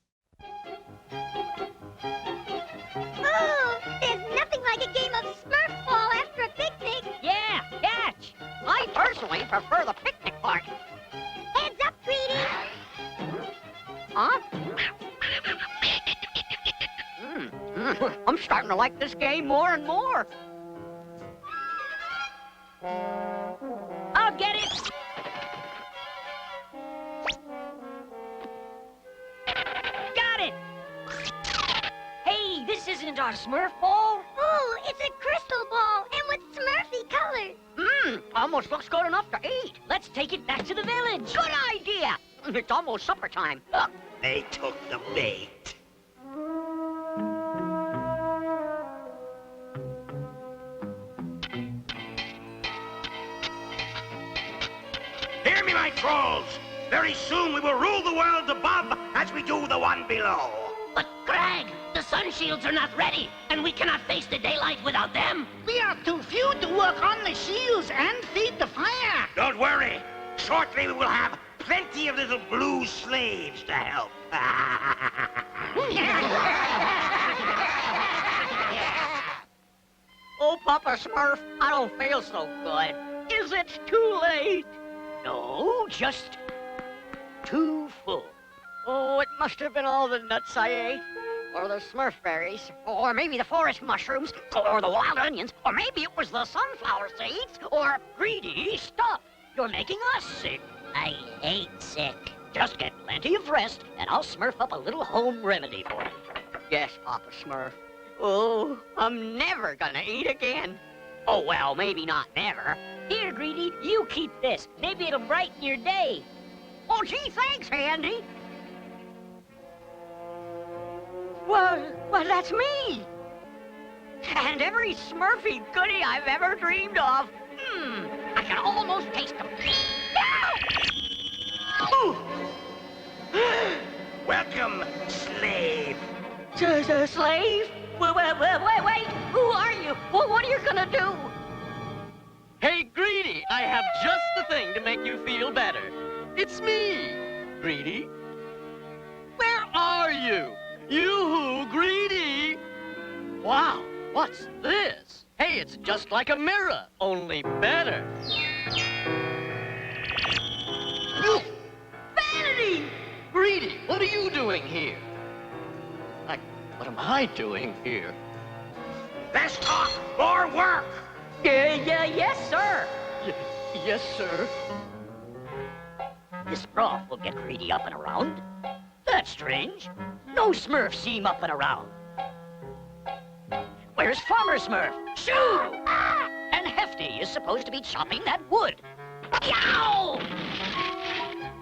Oh, there's nothing like a game of Smurf ball after a picnic. Yeah, catch. I personally prefer the picnic part. Heads up, Tweety. Huh? I'm starting to like this game more and more. I'll get it. Got it. Hey, this isn't our Smurf ball. Oh, it's a crystal ball and with Smurfy colors. Almost looks good enough to eat. Let's take it back to the village. Good idea. It's almost supper time. They took the bait. Hear me, my trolls! Very soon we will rule the world above as we do the one below. But, Greg, the sun shields are not ready, and we cannot face the daylight without them. We are too few to work on the shields and feed the fire. Don't worry. Shortly we will have plenty of little blue slaves to help. Oh, Papa Smurf, I don't feel so good. Is it too late? No, just too full. Oh, it must have been all the nuts I ate. Or the Smurf berries. Or maybe the forest mushrooms. Or the wild onions. Or maybe it was the sunflower seeds. Or greedy stuff. You're making us sick. I hate sick. Just get plenty of rest, and I'll Smurf up a little home remedy for you. Yes, Papa Smurf. Oh, I'm never gonna eat again. Oh, well, maybe not never. Here, Greedy, you keep this. Maybe it'll brighten your day. Oh, gee, thanks, Handy. Well, that's me. And every Smurfy goodie I've ever dreamed of. I can almost taste them. Welcome, slave. Slave? Wait, who are you? What are you gonna do? Hey, Greedy, I have just the thing to make you feel better. It's me, Greedy. Where are you? You, Greedy? Wow, what's this? Hey, it's just like a mirror, only better. Vanity! Greedy, what are you doing here? What am I doing here? Less talk, more work. Yes, sir. Yes, sir. This Prof will get Greedy up and around. That's strange. No Smurfs seem up and around. Where's Farmer Smurf? Shoo! And Hefty is supposed to be chopping that wood. Yow!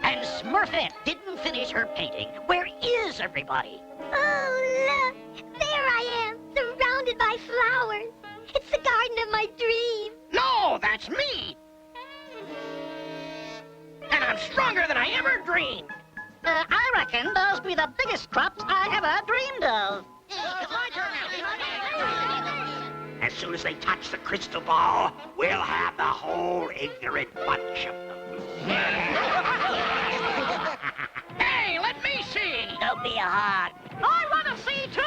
And Smurfette didn't finish her painting. Where is everybody? Oh, look! There I am, surrounded by flowers. It's the garden of my dream. No, that's me. And I'm stronger than I ever dreamed. I reckon those be the biggest crops I ever dreamed of. As soon as they touch the crystal ball, we'll have the whole ignorant bunch of them. Hey, let me see. Don't be a hog. I want to see, too!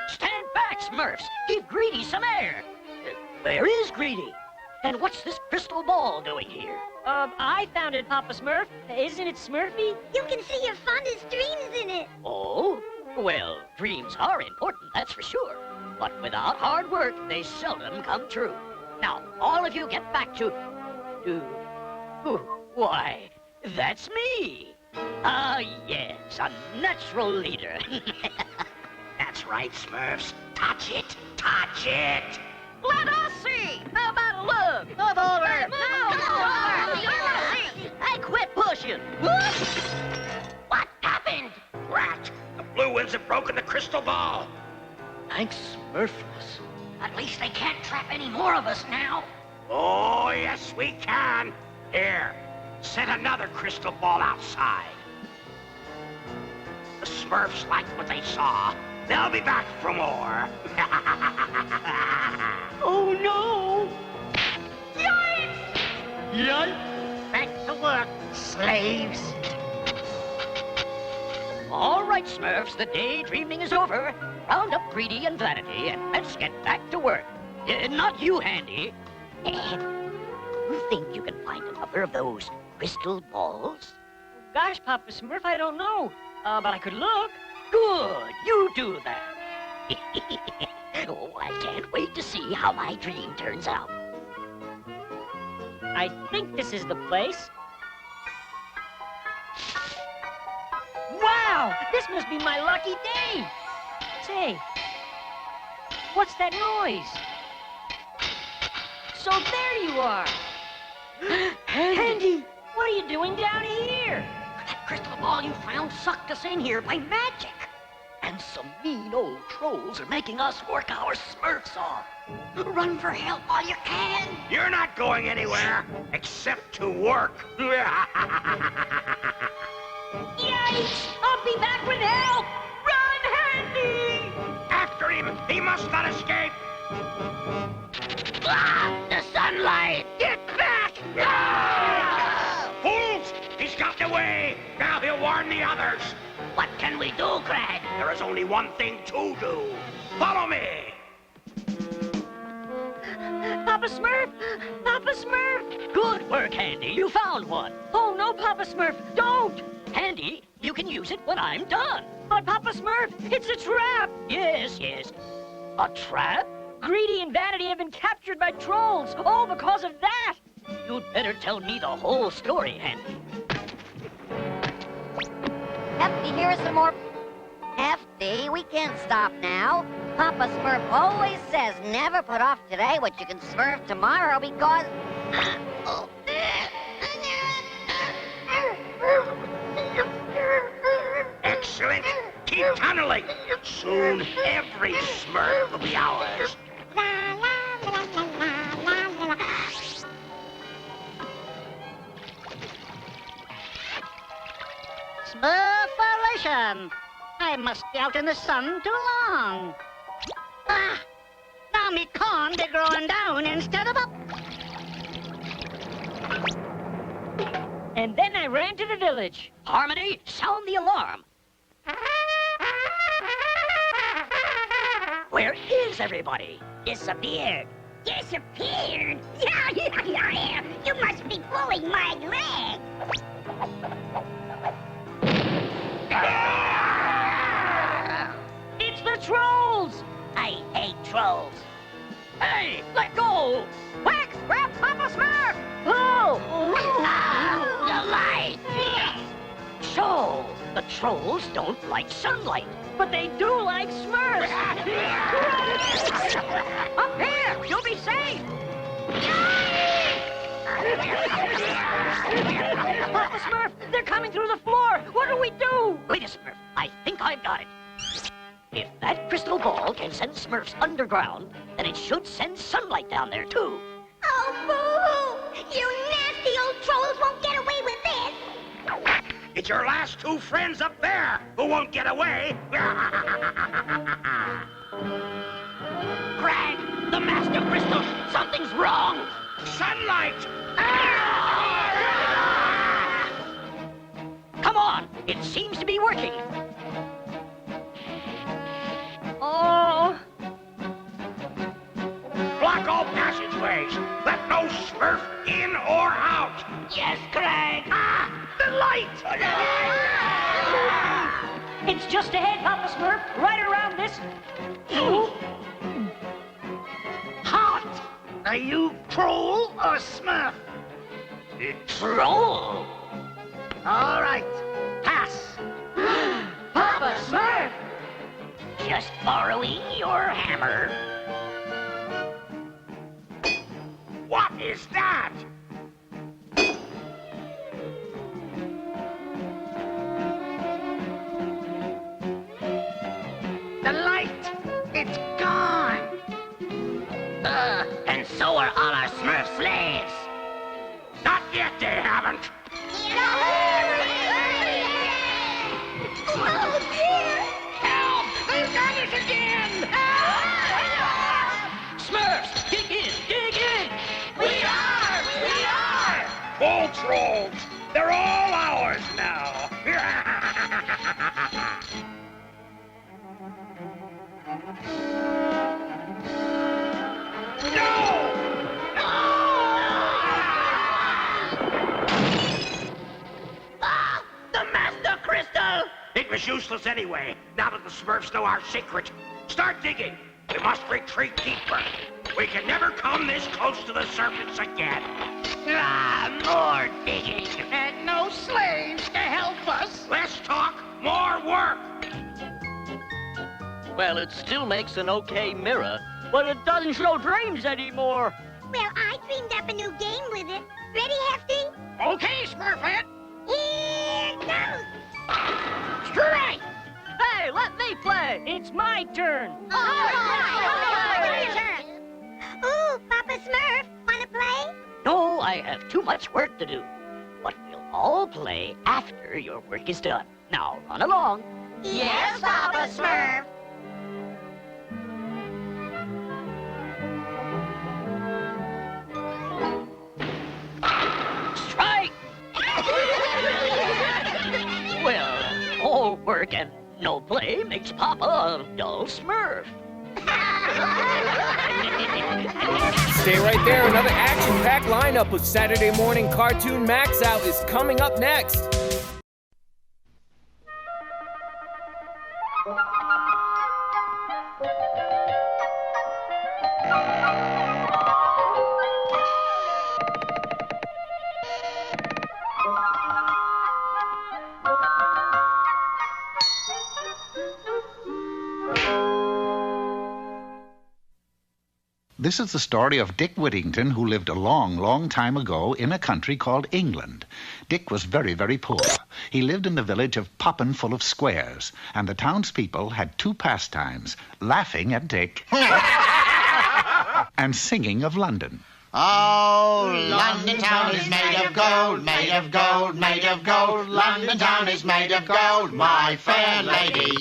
Stand back, Smurfs. Give Greedy some air. Where is Greedy? And what's this crystal ball doing here? I found it, Papa Smurf. Isn't it Smurfy? You can see your fondest dreams in it. Oh? Well, dreams are important, that's for sure. But without hard work, they seldom come true. Now, all of you get back to... Why, that's me. Ah, yes, a natural leader. That's right, Smurfs. Touch it. Touch it. Let us see. How about a look? Move over. I quit pushing. What happened? Rat, the blue winds have broken the crystal ball. Thanks, Smurfs. At least they can't trap any more of us now. Oh, yes, we can. Here, set another crystal ball outside. The Smurfs like what they saw. They'll be back for more. Oh, no. Yikes! Yikes! Back to work, slaves. All right, Smurfs, the daydreaming is over. Round up Greedy and Vanity, and let's get back to work. Not you, Handy. You think you can find another of those crystal balls? Gosh, Papa Smurf, I don't know. But I could look. Good, you do that. Oh, I can't wait to see how my dream turns out. I think this is the place. Wow! This must be my lucky day! Say, what's that noise? So there you are! Handy! What are you doing down here? That crystal ball you found sucked us in here by magic. And some mean old trolls are making us work our Smurfs off. Run for help while you can. You're not going anywhere, except to work. Yikes! I'll be back with help! Run, Handy! After him! He must not escape! Ah, the sunlight! Get back! Ah! Fools! He's gotten away! Now he'll warn the others! What can we do, Crag? There is only one thing to do. Follow me! Papa Smurf! Papa Smurf! Good work, Handy. You found one. Oh, no, Papa Smurf, don't! Handy, you can use it when I'm done. But, Papa Smurf, it's a trap! Yes, yes. A trap? Greedy and Vanity have been captured by trolls, all because of that! You'd better tell me the whole story, Handy. Hefty, here are some more Hefty, we can't stop now. Papa Smurf always says never put off today what you can smurf tomorrow because... Excellent. Keep tunneling. Soon every Smurf will be ours. Smurfalation! I must be out in the sun too long. Ah! Now me corn be growing down instead of up. And then I ran to the village. Harmony, sound the alarm. Where is everybody? Disappeared. Disappeared? You must be pulling my leg. It's the trolls! I hate trolls. Hey, let go! Wax, grab Papa Smurf! Oh! The light! So, the trolls don't like sunlight, but they do like Smurfs! Up here! You'll be safe! Papa Smurf, they're coming through the floor! What do we do? Wait a Smurf, I think I've got it. If that crystal ball can send Smurfs underground, then it should send sunlight down there, too. Oh, boo-hoo! You nasty old trolls won't get away with this! It's your last two friends up there who won't get away. Crag, the Master Crystal, something's wrong! Sunlight! Come on, it seems to be working. Oh! Block all passageways. Let no Smurf in or out. Yes, Craig. Ah, the light! It's just ahead, Papa Smurf, right around this... Hot! Are you troll or Smurf? Troll! All right, pass. Papa Smurf! Just borrowing your hammer. What is that? The light! It's gone! And so are all our Smurf slaves. Not yet, they haven't. Oh, dear! Help! They've got us again! Smurfs, dig in, dig in! We are! All trolls! They're all ours now! The Master Crystal! It was useless anyway, now that the Smurfs know our secret. Start digging. We must retreat deeper. We can never come this close to the surface again. More digging. And no slaves to help us. Less talk, more work. Well, it still makes an okay mirror, but it doesn't show dreams anymore. Well, I dreamed up a new game with it. Ready, Hefty? Okay, Smurfette. Here goes. Strike! Hey, let me play! It's my turn! All right. Ooh, Papa Smurf, wanna play? No, I have too much work to do. But we'll all play after your work is done. Now, run along. Yes, Papa Smurf. Strike! Well, all work and no play makes Papa a dull Smurf. Stay right there. Another action-packed lineup of Saturday Morning Cartoon MAXOUT is coming up next. This is the story of Dick Whittington, who lived a long, long time ago in a country called England. Dick was very, very poor. He lived in the village of Poppin full of Squares, and the townspeople had two pastimes, laughing at Dick and singing of London. Oh, London town is made of gold, made of gold, made of gold. London town is made of gold, my fair lady.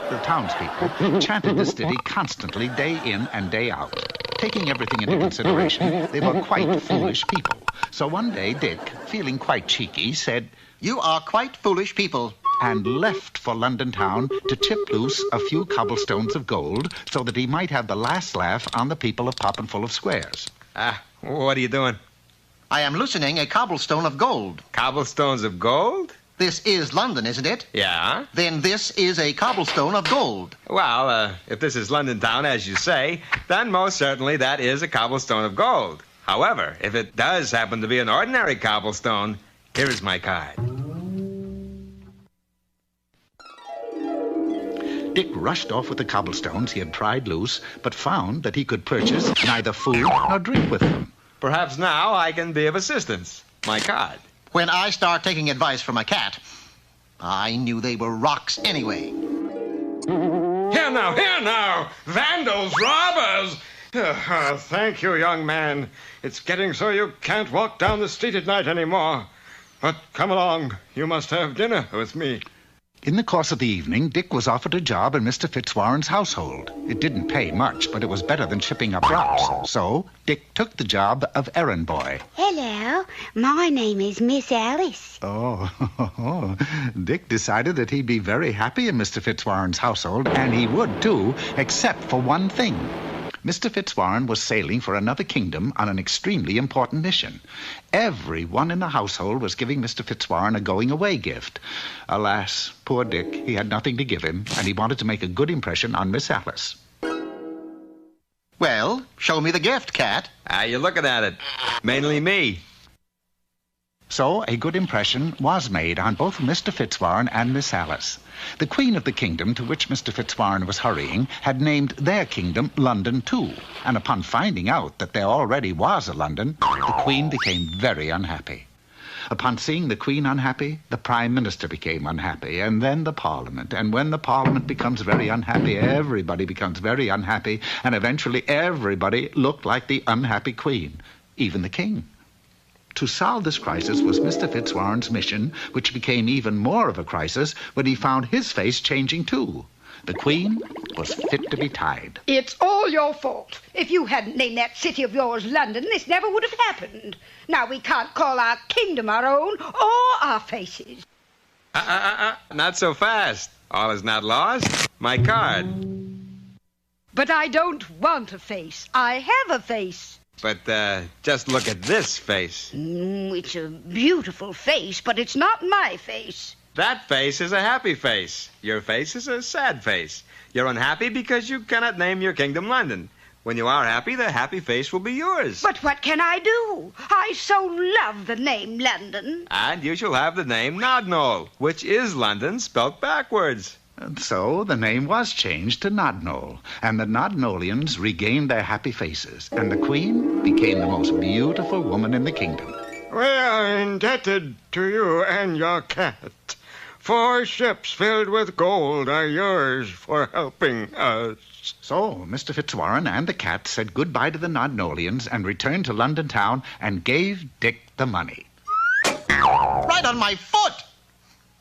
The townspeople chanted this ditty constantly, day in and day out. Taking everything into consideration, they were quite foolish people. So one day, Dick, feeling quite cheeky, said, "You are quite foolish people," and left for London town to chip loose a few cobblestones of gold so that he might have the last laugh on the people of Poppin full of Squares. What are you doing? I am loosening a cobblestone of gold. Cobblestones of gold? This is London, isn't it? Yeah. Then this is a cobblestone of gold. Well, if this is London town, as you say, then most certainly that is a cobblestone of gold. However, if it does happen to be an ordinary cobblestone, here is my card. Dick rushed off with the cobblestones he had pried loose, but found that he could purchase neither food nor drink with them. Perhaps now I can be of assistance. My card. When I start taking advice from a cat, I knew they were rocks anyway. Here now! Vandals, robbers! Thank you, young man. It's getting so you can't walk down the street at night anymore. But come along. You must have dinner with me. In the course of the evening, Dick was offered a job in Mr. Fitzwarren's household. It didn't pay much, but it was better than shipping up rocks. So, Dick took the job of errand boy. Hello, my name is Miss Alice. Oh, Dick decided that he'd be very happy in Mr. Fitzwarren's household, and he would too, except for one thing. Mr. Fitzwarren was sailing for another kingdom on an extremely important mission. Everyone in the household was giving Mr. Fitzwarren a going-away gift. Alas, poor Dick, he had nothing to give him, and he wanted to make a good impression on Miss Alice. Well, show me the gift, Cat. You're looking at it. Mainly me. So a good impression was made on both Mr. Fitzwarren and Miss Alice. The Queen of the kingdom to which Mr. Fitzwarren was hurrying had named their kingdom London too, and upon finding out that there already was a London, the Queen became very unhappy. Upon seeing the Queen unhappy, the Prime Minister became unhappy, and then the Parliament. And when the Parliament becomes very unhappy, everybody becomes very unhappy, and eventually everybody looked like the unhappy Queen, even the King. To solve this crisis was Mr. Fitzwarren's mission, which became even more of a crisis when he found his face changing too. The Queen was fit to be tied. It's all your fault. If you hadn't named that city of yours London, this never would have happened. Now we can't call our kingdom our own or our faces. Not so fast. All is not lost. My card. But I don't want a face. I have a face. But just look at this face. It's a beautiful face, but it's not my face. That face is a happy face. Your face is a sad face. You're unhappy because you cannot name your kingdom London. When you are happy, the happy face will be yours. But what can I do? I so love the name London. And you shall have the name Nodnole, which is London spelt backwards. And so the name was changed to Nodnole, and the Nodnolians regained their happy faces, and the Queen became the most beautiful woman in the kingdom. We are indebted to you and your cat. 4 ships filled with gold are yours for helping us. So Mr. Fitzwarren and the cat said goodbye to the Nodnolians and returned to London town and gave Dick the money. Right on my foot!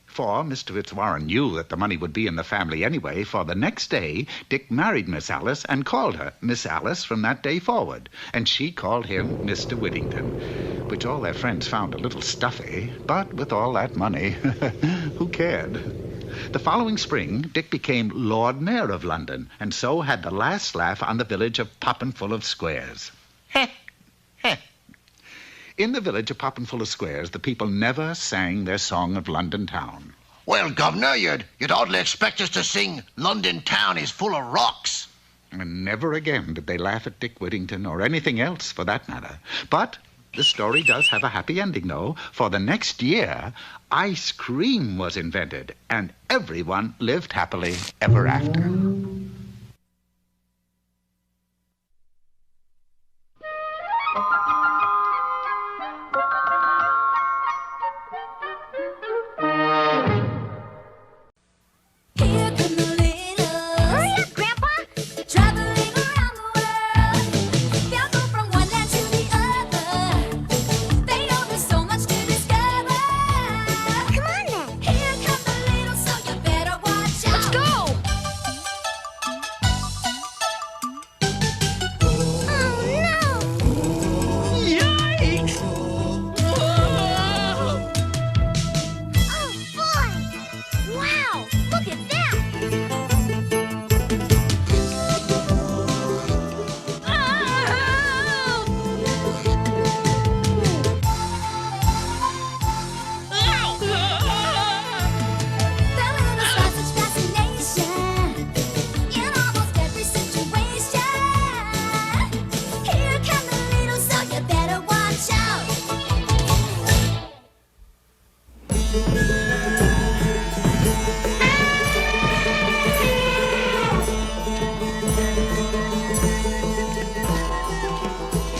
For Mr. Fitzwarren knew that the money would be in the family anyway, for the next day Dick married Miss Alice and called her Miss Alice from that day forward, and she called him Mr. Whittington, which all their friends found a little stuffy, but with all that money, who cared? The following spring, Dick became Lord Mayor of London, and so had the last laugh on the village of Poppin full of Squares. In the village of Poppin full of Squares, the people never sang their song of London town. Well, Governor, you'd hardly expect us to sing London town is full of rocks. And never again did they laugh at Dick Whittington, or anything else for that matter. But the story does have a happy ending, though, for the next year, ice cream was invented, and everyone lived happily ever after.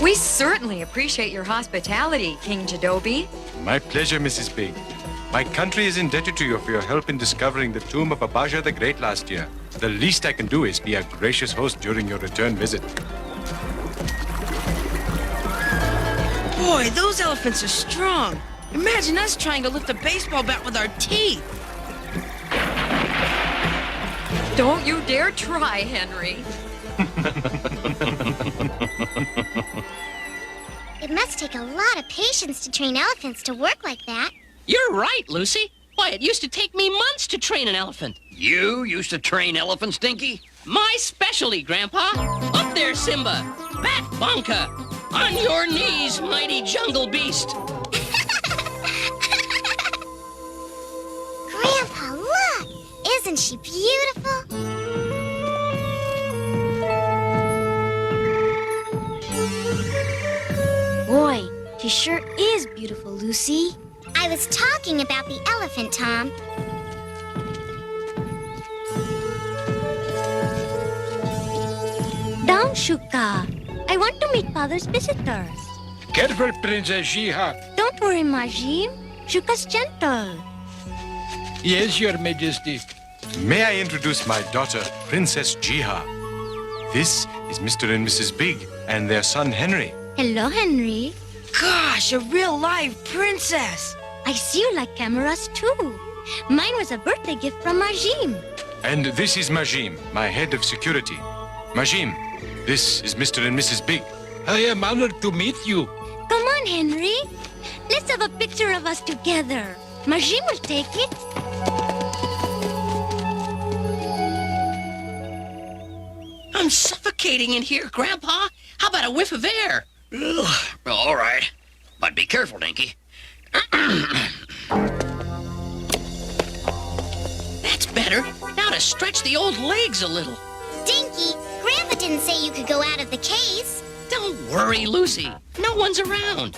We certainly appreciate your hospitality, King Jadobi. My pleasure, Mrs. Big. My country is indebted to you for your help in discovering the tomb of Abijah the Great last year. The least I can do is be a gracious host during your return visit. Boy, those elephants are strong. Imagine us trying to lift a baseball bat with our teeth. Don't you dare try, Henry. It must take a lot of patience to train elephants to work like that. You're right, Lucy. Why, it used to take me months to train an elephant. You used to train elephants, Dinky? My specialty, Grandpa. Up there, Simba. Bat Bonka. On your knees, mighty jungle beast. Grandpa, look! Isn't she beautiful? Boy, she sure is beautiful, Lucy. I was talking about the elephant, Tom. Down, Shuka. I want to meet Father's visitors. Careful, Princess Jiha. Don't worry, Majim. Shuka's gentle. Yes, Your Majesty. May I introduce my daughter, Princess Jiha. This is Mr. and Mrs. Big and their son, Henry. Hello, Henry. Gosh, a real live princess. I see you like cameras, too. Mine was a birthday gift from Majim. And this is Majim, my head of security. Majim, this is Mr. and Mrs. Big. I am honored to meet you. Come on, Henry. Let's have a picture of us together. Majim will take it. I'm suffocating in here, Grandpa. How about a whiff of air? Ugh, all right. But be careful, Dinky. That's better. Now to stretch the old legs a little. Dinky, Grandpa didn't say you could go out of the case. Don't worry, Lucy. No one's around.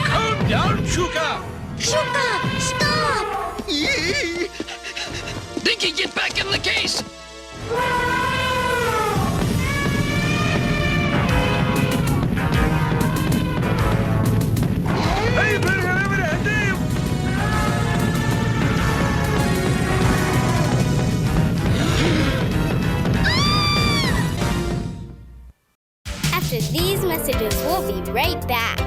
Calm down, Shuka. Shuka, stop! Dinky, get back in the case! After these messages, we'll be right back.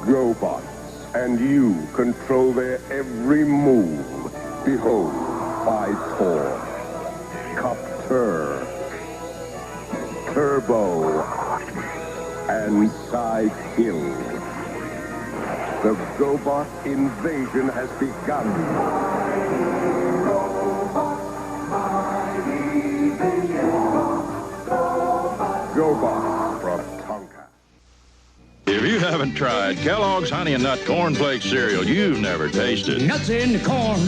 GoBots, and you control their every move. Behold, By-Tor, Copter, Turbo, and Psy-Kill. The GoBot invasion has begun. GoBot from Tonka. If you haven't tried Kellogg's Honey and Nut Cornflakes cereal, you've never tasted. Nuts in the corn.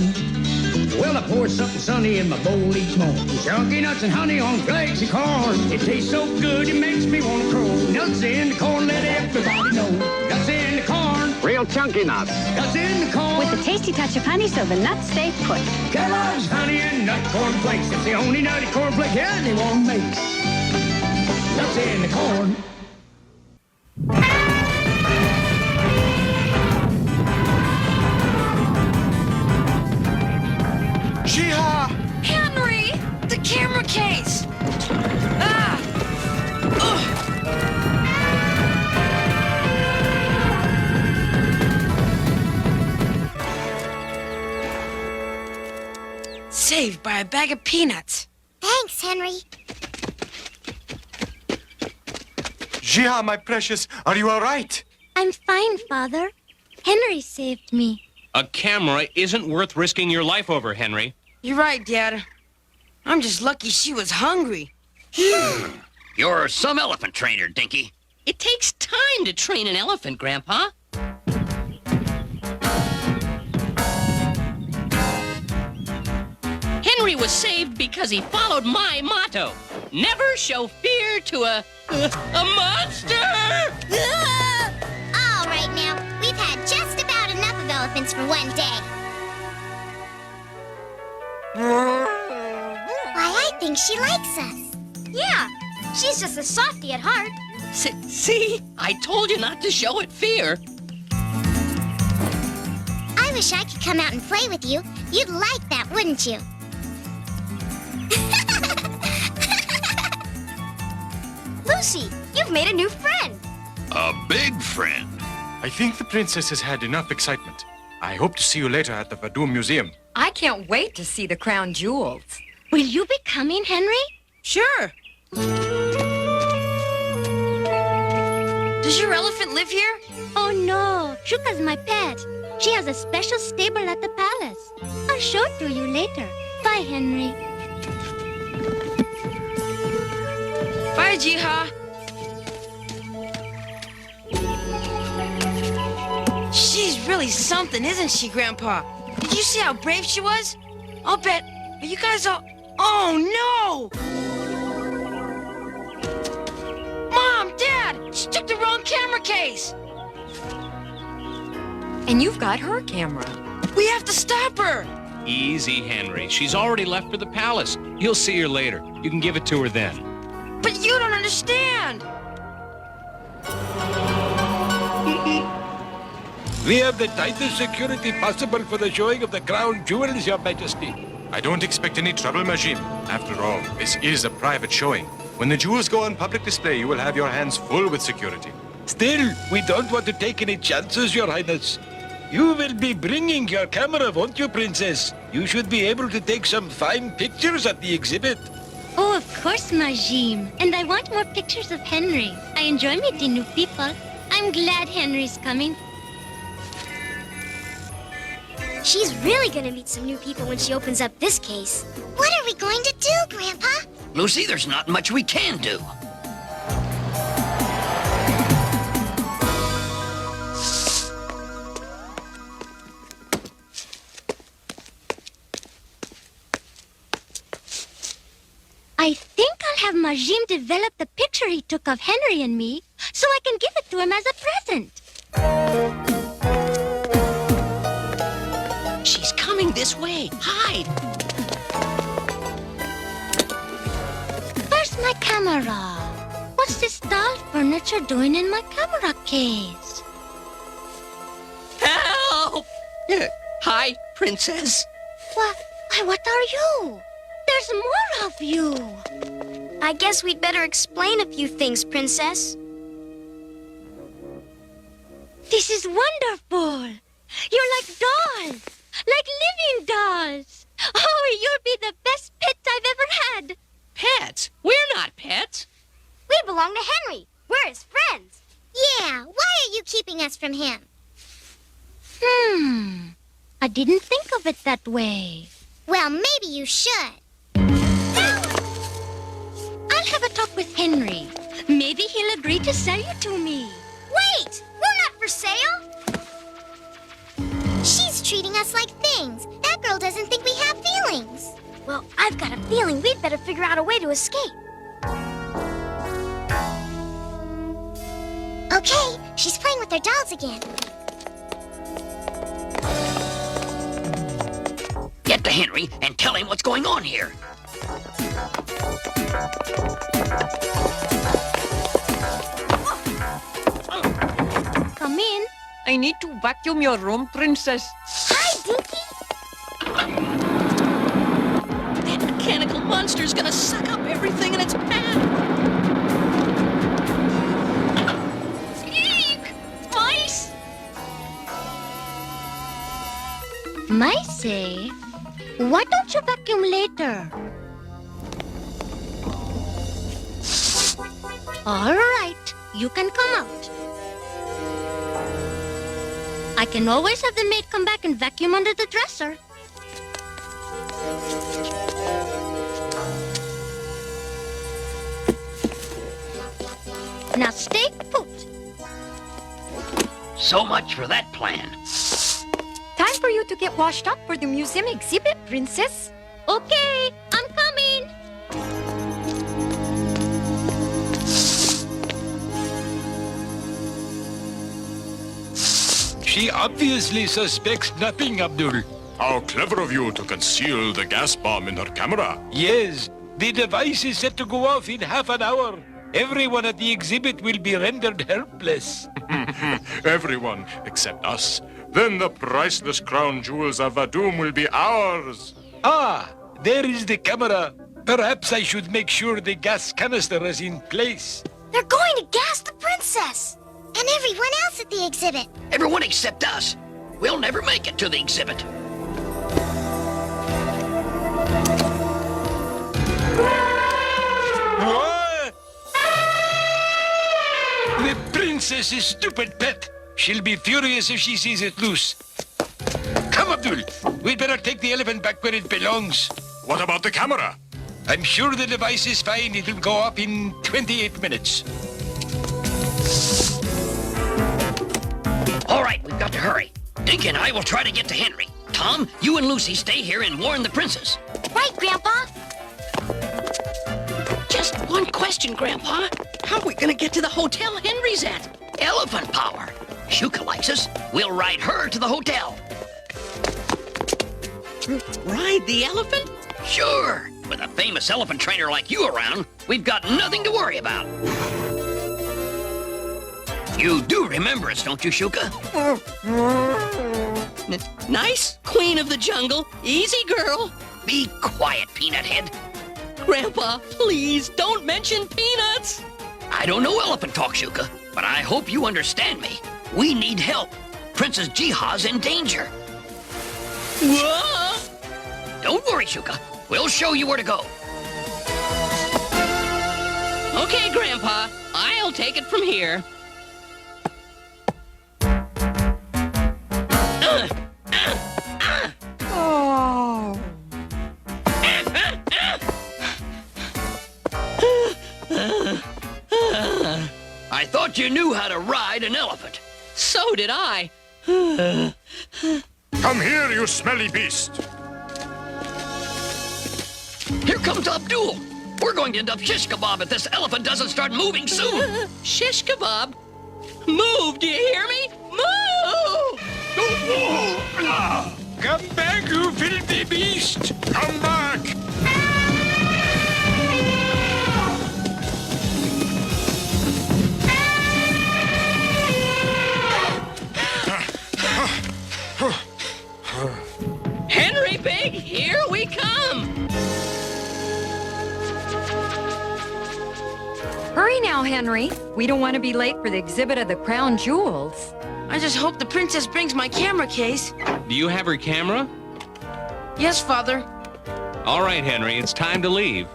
Well, I pour something sunny in my bowl each morning. Chunky nuts and honey on flakes of corn. It tastes so good, it makes me want to crow. Nuts in the corn, let everybody know. Nuts in the corn. Real chunky nuts. Nuts in the corn. With a tasty touch of honey so the nuts stay put. Kellogg's Honey and Nut Cornflakes. It's the only nutty cornflake anyone makes. Nuts in the corn. Jiha! Henry! The camera case! Ah! Saved by a bag of peanuts. Thanks, Henry. Jiha, my precious, are you all right? I'm fine, Father. Henry saved me. A camera isn't worth risking your life over, Henry. You're right, Dad. I'm just lucky she was hungry. You're some elephant trainer, Dinky. It takes time to train an elephant, Grandpa. Henry Henry was saved because he followed my motto. Never show fear to a monster! All right now, we've had just about enough of elephants for one day. Why, I think she likes us. Yeah, she's just a softie at heart. See? I told you not to show it fear. I wish I could come out and play with you. You'd like that, wouldn't you? Lucy, you've made a new friend. A big friend. I think the princess has had enough excitement. I hope to see you later at the Verdun Museum. I can't wait to see the crown jewels. Will you be coming, Henry? Sure. Does your elephant live here? Oh, no. Shuka's my pet. She has a special stable at the palace. I'll show it to you later. Bye, Henry. Bye, Jiha. She's really something, isn't she, Grandpa? Did you see how brave she was? I'll bet. Are you guys all... Oh, no! Mom, Dad! She took the wrong camera case! And you've got her camera. We have to stop her! Easy, Henry. She's already left for the palace. You'll see her later. You can give it to her then. But you don't understand! We have the tightest security possible for the showing of the crown jewels, Your Majesty. I don't expect any trouble, Majim. After all, this is a private showing. When the jewels go on public display, you will have your hands full with security. Still, we don't want to take any chances, Your Highness. You will be bringing your camera, won't you, Princess? You should be able to take some fine pictures at the exhibit. Oh, of course, Majim. And I want more pictures of Henry. I enjoy meeting new people. I'm glad Henry's coming. She's really gonna meet some new people when she opens up this case. What are we going to do, Grandpa? Lucy, there's not much we can do. I think I'll have Majim develop the picture he took of Henry and me so I can give it to him as a present. She's coming this way. Hide! Where's my camera? What's this doll furniture doing in my camera case? Help! Hi, Princess. What are you? There's more of you. I guess we'd better explain a few things, Princess. This is wonderful. You're like dolls. Like living dolls. Oh, you'll be the best pets I've ever had. Pets? We're not pets. We belong to Henry. We're his friends. Yeah, why are you keeping us from him? I didn't think of it that way. Well, maybe you should. I'll have a talk with Henry. Maybe he'll agree to sell you to me. Wait! We're not for sale! She's treating us like things. That girl doesn't think we have feelings. Well, I've got a feeling we'd better figure out a way to escape. Okay, she's playing with her dolls again. Get to Henry and tell him what's going on here. Come in. I need to vacuum your room, Princess. Hi, Dinky! That mechanical monster's gonna suck up everything in its path. Eek! Mice! Mice say, why don't you vacuum later? All right, you can come out. I can always have the maid come back and vacuum under the dresser. Now stay put. So much for that plan. Time for you to get washed up for the museum exhibit, Princess. Okay, I'm coming. She obviously suspects nothing, Abdul. How clever of you to conceal the gas bomb in her camera. Yes, the device is set to go off in half an hour. Everyone at the exhibit will be rendered helpless. Everyone except us. Then the priceless crown jewels of Vadum will be ours. Ah, there is the camera. Perhaps I should make sure the gas canister is in place. They're going to gas the princess. And everyone else at the exhibit. Everyone except us. We'll never make it to the exhibit. What? The princess's stupid pet. She'll be furious if she sees it loose. Come, Abdul. We'd better take the elephant back where it belongs. What about the camera? I'm sure the device is fine. It'll go up in 28 minutes. All right, we've got to hurry. Dink and I will try to get to Henry. Tom, you and Lucy stay here and warn the princess. Right, Grandpa? Just one question, Grandpa. How are we gonna get to the hotel Henry's at? Elephant power. Shuka likes us. We'll ride her to the hotel. Ride the elephant? Sure. With a famous elephant trainer like you around, we've got nothing to worry about. You do remember us, don't you, Shuka? Nice queen of the jungle. Easy, girl. Be quiet, Peanut Head. Grandpa, please don't mention peanuts. I don't know elephant talk, Shuka, but I hope you understand me. We need help. Princess Jiha's in danger. Whoa! Don't worry, Shuka. We'll show you where to go. Okay, Grandpa. I'll take it from here. Oh. I thought you knew how to ride an elephant. So did I. Come here, you smelly beast. Here comes Abdul. We're going to end up shish kebab if this elephant doesn't start moving soon. Shish kebab? Move, do you hear me? Move! Come back, you filthy beast! Come back! Henry Big, here we come! Hurry now, Henry. We don't want to be late for the exhibit of the crown jewels. I just hope the princess brings my camera case. Do you have her camera? Yes, Father. All right, Henry, it's time to leave.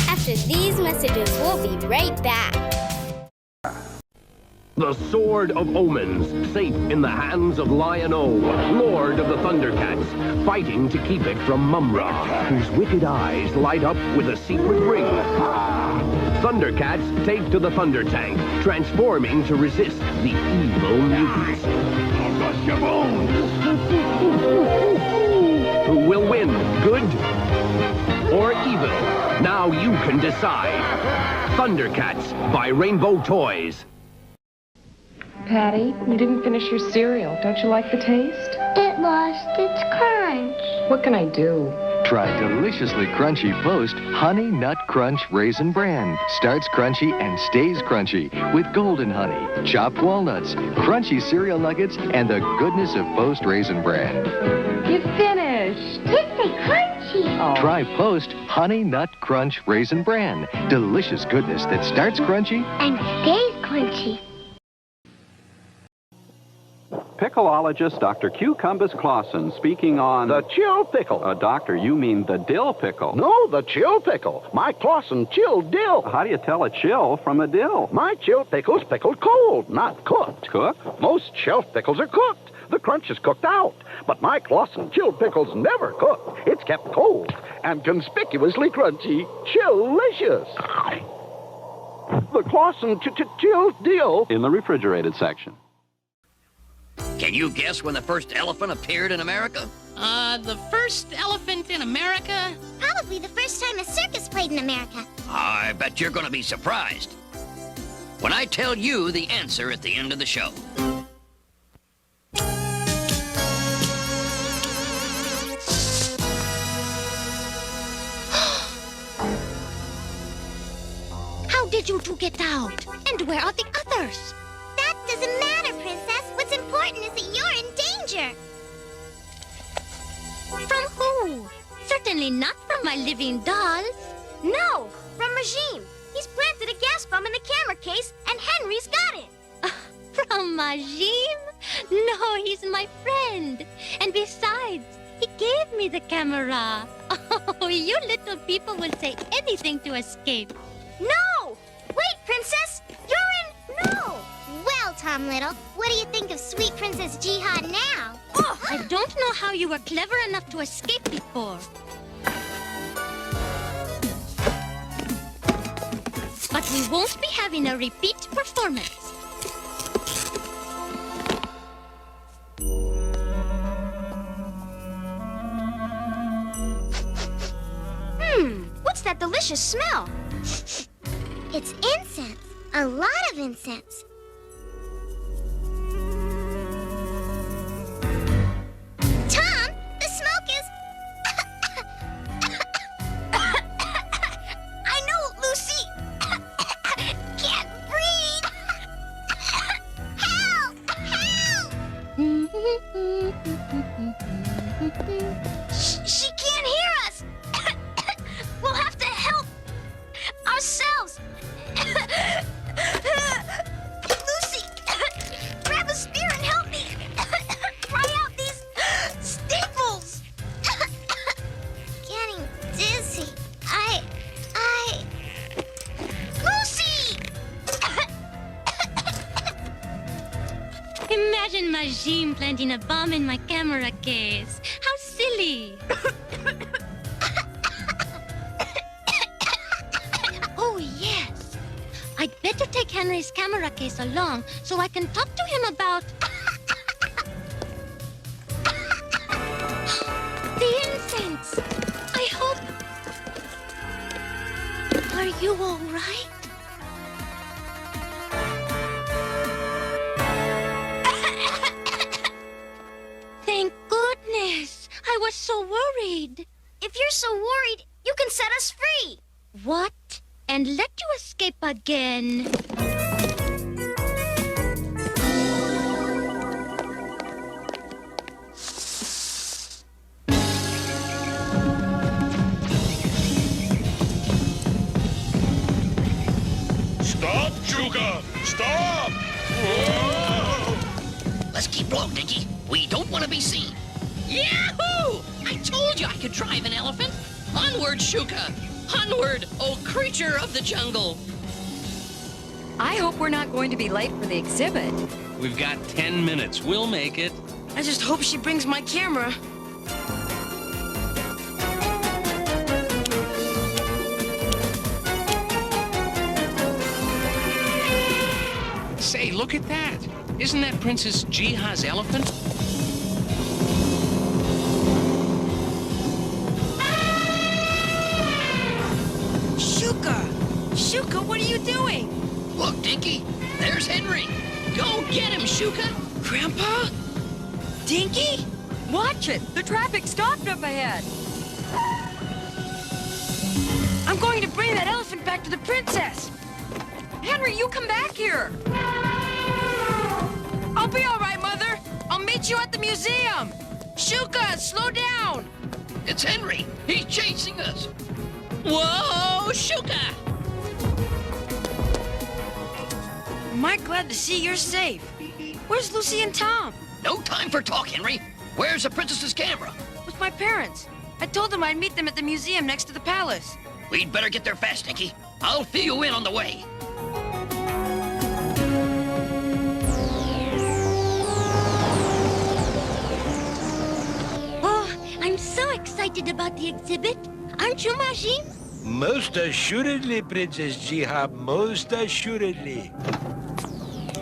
After these messages, we'll be right back. The Sword of Omens, safe in the hands of Lion-O, Lord of the Thundercats, fighting to keep it from Mumra, whose wicked eyes light up with a secret ring. Thundercats take to the Thunder Tank, transforming to resist the evil mutants. Who will win, good or evil? Now you can decide. Thundercats by Rainbow Toys. Patty, you didn't finish your cereal. Don't you like the taste? It lost its crunch. What can I do? Try deliciously crunchy Post Honey Nut Crunch Raisin Bran. Starts crunchy and stays crunchy with golden honey, chopped walnuts, crunchy cereal nuggets, and the goodness of Post Raisin Bran. You finished. Didn't they crunchy? Oh. Try Post Honey Nut Crunch Raisin Bran. Delicious goodness that starts crunchy and stays crunchy. Pickleologist Dr. Cucumbus Clausen speaking on... The chill pickle. Doctor, you mean the dill pickle. No, the chill pickle. My Clausen chilled dill. How do you tell a chill from a dill? My chilled pickle's pickled cold, not cooked. Cooked? Most shelf pickles are cooked. The crunch is cooked out. But my Clausen chilled pickle's never cooked. It's kept cold and conspicuously crunchy. Chillicious. The Clausen chilled dill. In the refrigerated section. Can you guess when the first elephant appeared in America? The first elephant in America? Probably the first time a circus played in America. I bet you're going to be surprised when I tell you the answer at the end of the show. How did you two get out? And where are the others? That doesn't matter, Princess. What's important is that you're in danger. From who? Certainly not from my living dolls. No, from Regime. He's planted a gas bomb in the camera case, and Henry's got it. From Majim? No, he's my friend. And besides, he gave me the camera. Oh, you little people will say anything to escape. No! Wait, Princess! You're in... No! Well, Tom Little, what do you think of sweet Princess Jihad now? Oh, I don't know how you were clever enough to escape before. But we won't be having a repeat performance. What's that delicious smell? It's incense. A lot of incense. Tom, the smoke is... I know, Lucy! Can't breathe! Help! Help! She can't hear us! We'll have to help ourselves! Lucy! Grab a spear and help me! Pry out these staples! Getting dizzy. Lucy! Imagine Majim planting a bomb in my camera case. How silly. Oh, yes. I'd better take Henry's camera case along so I can talk to him about... the incense. I hope... Are you all right? Thank goodness. I was so worried. If you're so worried, you can set us free. What? And let you escape again. Stop, Sugar! Stop! Whoa! Let's keep low, Dinky. We don't want to be seen. Yahoo! I told you I could drive an elephant. Onward, Shuka! Onward, oh creature of the jungle! I hope we're not going to be late for the exhibit. We've got 10 minutes. We'll make it. I just hope she brings my camera. Say, look at that. Isn't that Princess Jihad's elephant? Shuka, what are you doing? Look, Dinky, there's Henry. Go get him, Shuka. Grandpa? Dinky? Watch it. The traffic stopped up ahead. I'm going to bring that elephant back to the princess. Henry, you come back here. I'll be all right, Mother. I'll meet you at the museum. Shuka, slow down. It's Henry. He's chasing us. Whoa, Shuka! Am I glad to see you're safe? Where's Lucy and Tom? No time for talk, Henry. Where's the princess's camera? With my parents. I told them I'd meet them at the museum next to the palace. We'd better get there fast, Dinky. I'll fill you in on the way. excited about the exhibit. Aren't you, Majin? Most assuredly, Princess Jiha, most assuredly.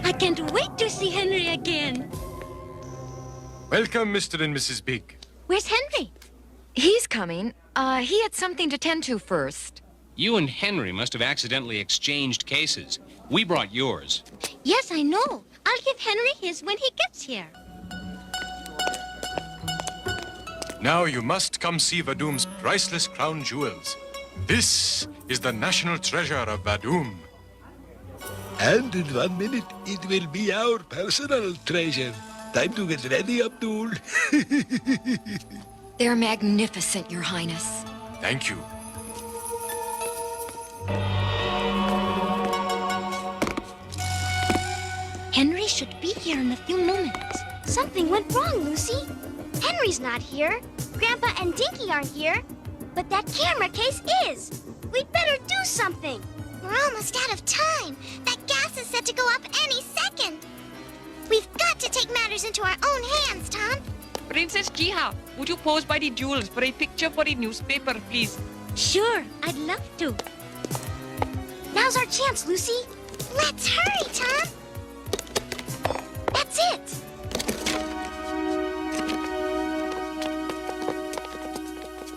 I can't wait to see Henry again. Welcome, Mr. and Mrs. Big. Where's Henry? He's coming. He had something to tend to first. You and Henry must have accidentally exchanged cases. We brought yours. Yes, I know. I'll give Henry his when he gets here. Now you must come see Vadum's priceless crown jewels. This is the national treasure of Vadum. And in 1 minute, it will be our personal treasure. Time to get ready, Abdul. They're magnificent, Your Highness. Thank you. Henry should be here in a few moments. Something went wrong, Lucy. Henry's not here. Grandpa and Dinky aren't here. But that camera case is. We'd better do something. We're almost out of time. That gas is set to go up any second. We've got to take matters into our own hands, Tom. Princess Jiha, would you pose by the jewels for a picture for the newspaper, please? Sure, I'd love to. Now's our chance, Lucy. Let's hurry, Tom. That's it.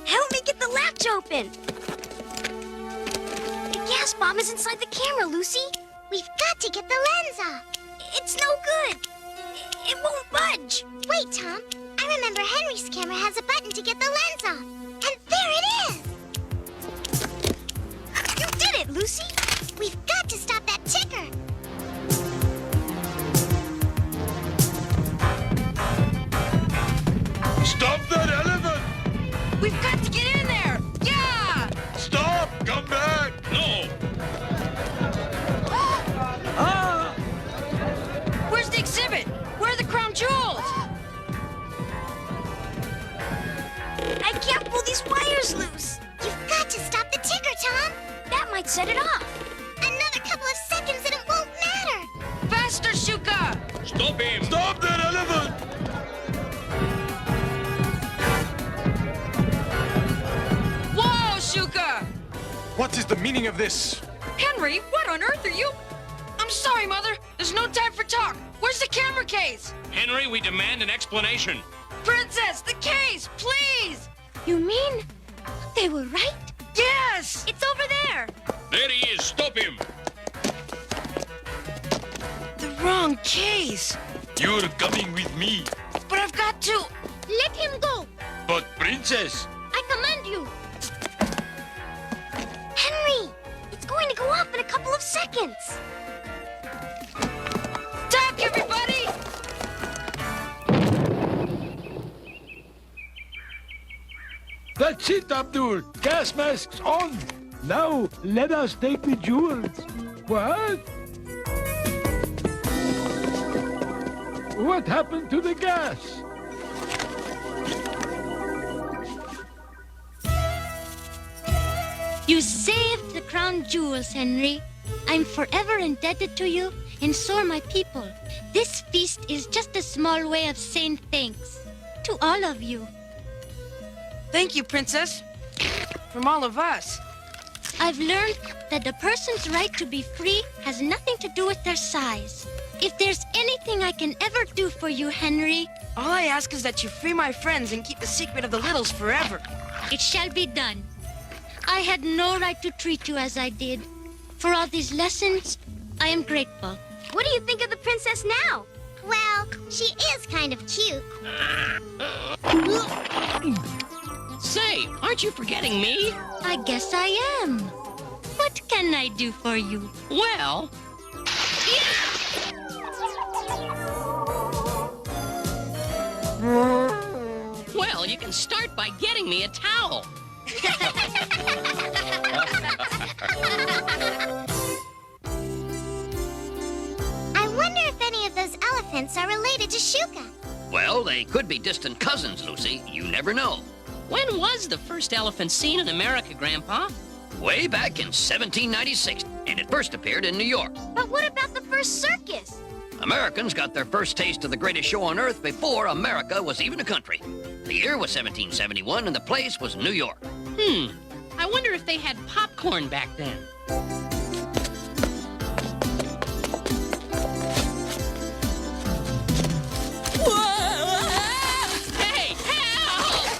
Help me get the latch open. The gas bomb is inside the camera, Lucy. We've got to get the lens off. It's no good. It won't budge. Wait, Tom. I remember Henry's camera has a button to get the lens off. And there it is. You did it, Lucy. We've got to stop that ticker. Stop that elephant! We've got to get in there! Yeah! Stop! Come back! No! Where's the exhibit? Where are the crown jewels? I can't pull these wires loose. You've got to stop the ticker, Tom. That might set it off. Another couple of seconds and it won't matter. Faster, Shuka! Stop him! Stop that elephant! Whoa, Shuka! What is the meaning of this? Henry, what on earth are you? I'm sorry, Mother. There's no time for talk. Where's the camera case? Henry, we demand an explanation. Princess, the case, please! You mean they were right? Yes! It's over there. There he is. Stop him. The wrong case. You're coming with me. But I've got to... Let him go. But, Princess... I command you. Henry, it's going to go off in a couple of seconds. Talk, everybody! That's it, Abdul. Gas masks on. Now, let us take the jewels. What? What happened to the gas? You saved the crown jewels, Henry. I'm forever indebted to you, and so are my people. This feast is just a small way of saying thanks to all of you. Thank you, Princess. From all of us. I've learned that a person's right to be free has nothing to do with their size. If there's anything I can ever do for you, Henry... All I ask is that you free my friends and keep the secret of the Littles forever. It shall be done. I had no right to treat you as I did. For all these lessons, I am grateful. What do you think of the princess now? Well, she is kind of cute. Say, aren't you forgetting me? I guess I am. What can I do for you? Well... Well, you can start by getting me a towel. I wonder if any of those elephants are related to Shuka. Well, they could be distant cousins, Lucy. You never know. When was the first elephant seen in America, Grandpa? Way back in 1796, and it first appeared in New York. But what about the first circus? Americans got their first taste of the greatest show on earth before America was even a country. The year was 1771, and the place was New York. I wonder if they had popcorn back then. Hey, help!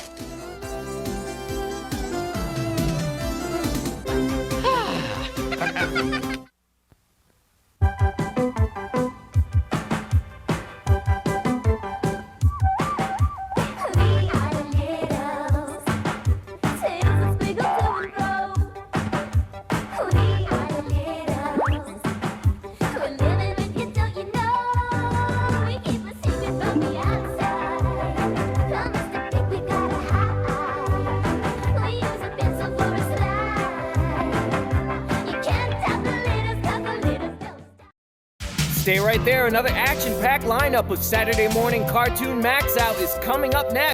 Stay right there. Another action-packed lineup of Saturday Morning Cartoon MAXOUT is coming up next.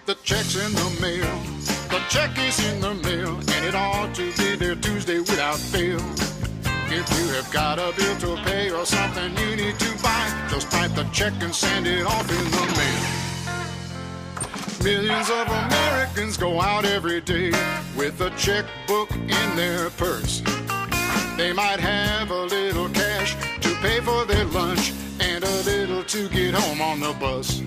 The check's in the mail. The check is in the mail, and it ought to be there Tuesday without fail. If you have got a bill to pay or something you need to buy, just type the check and send it off in the mail. Millions of Americans go out every day with a checkbook in their purse. They might have a little cash to pay for their lunch and a little to get home on the bus.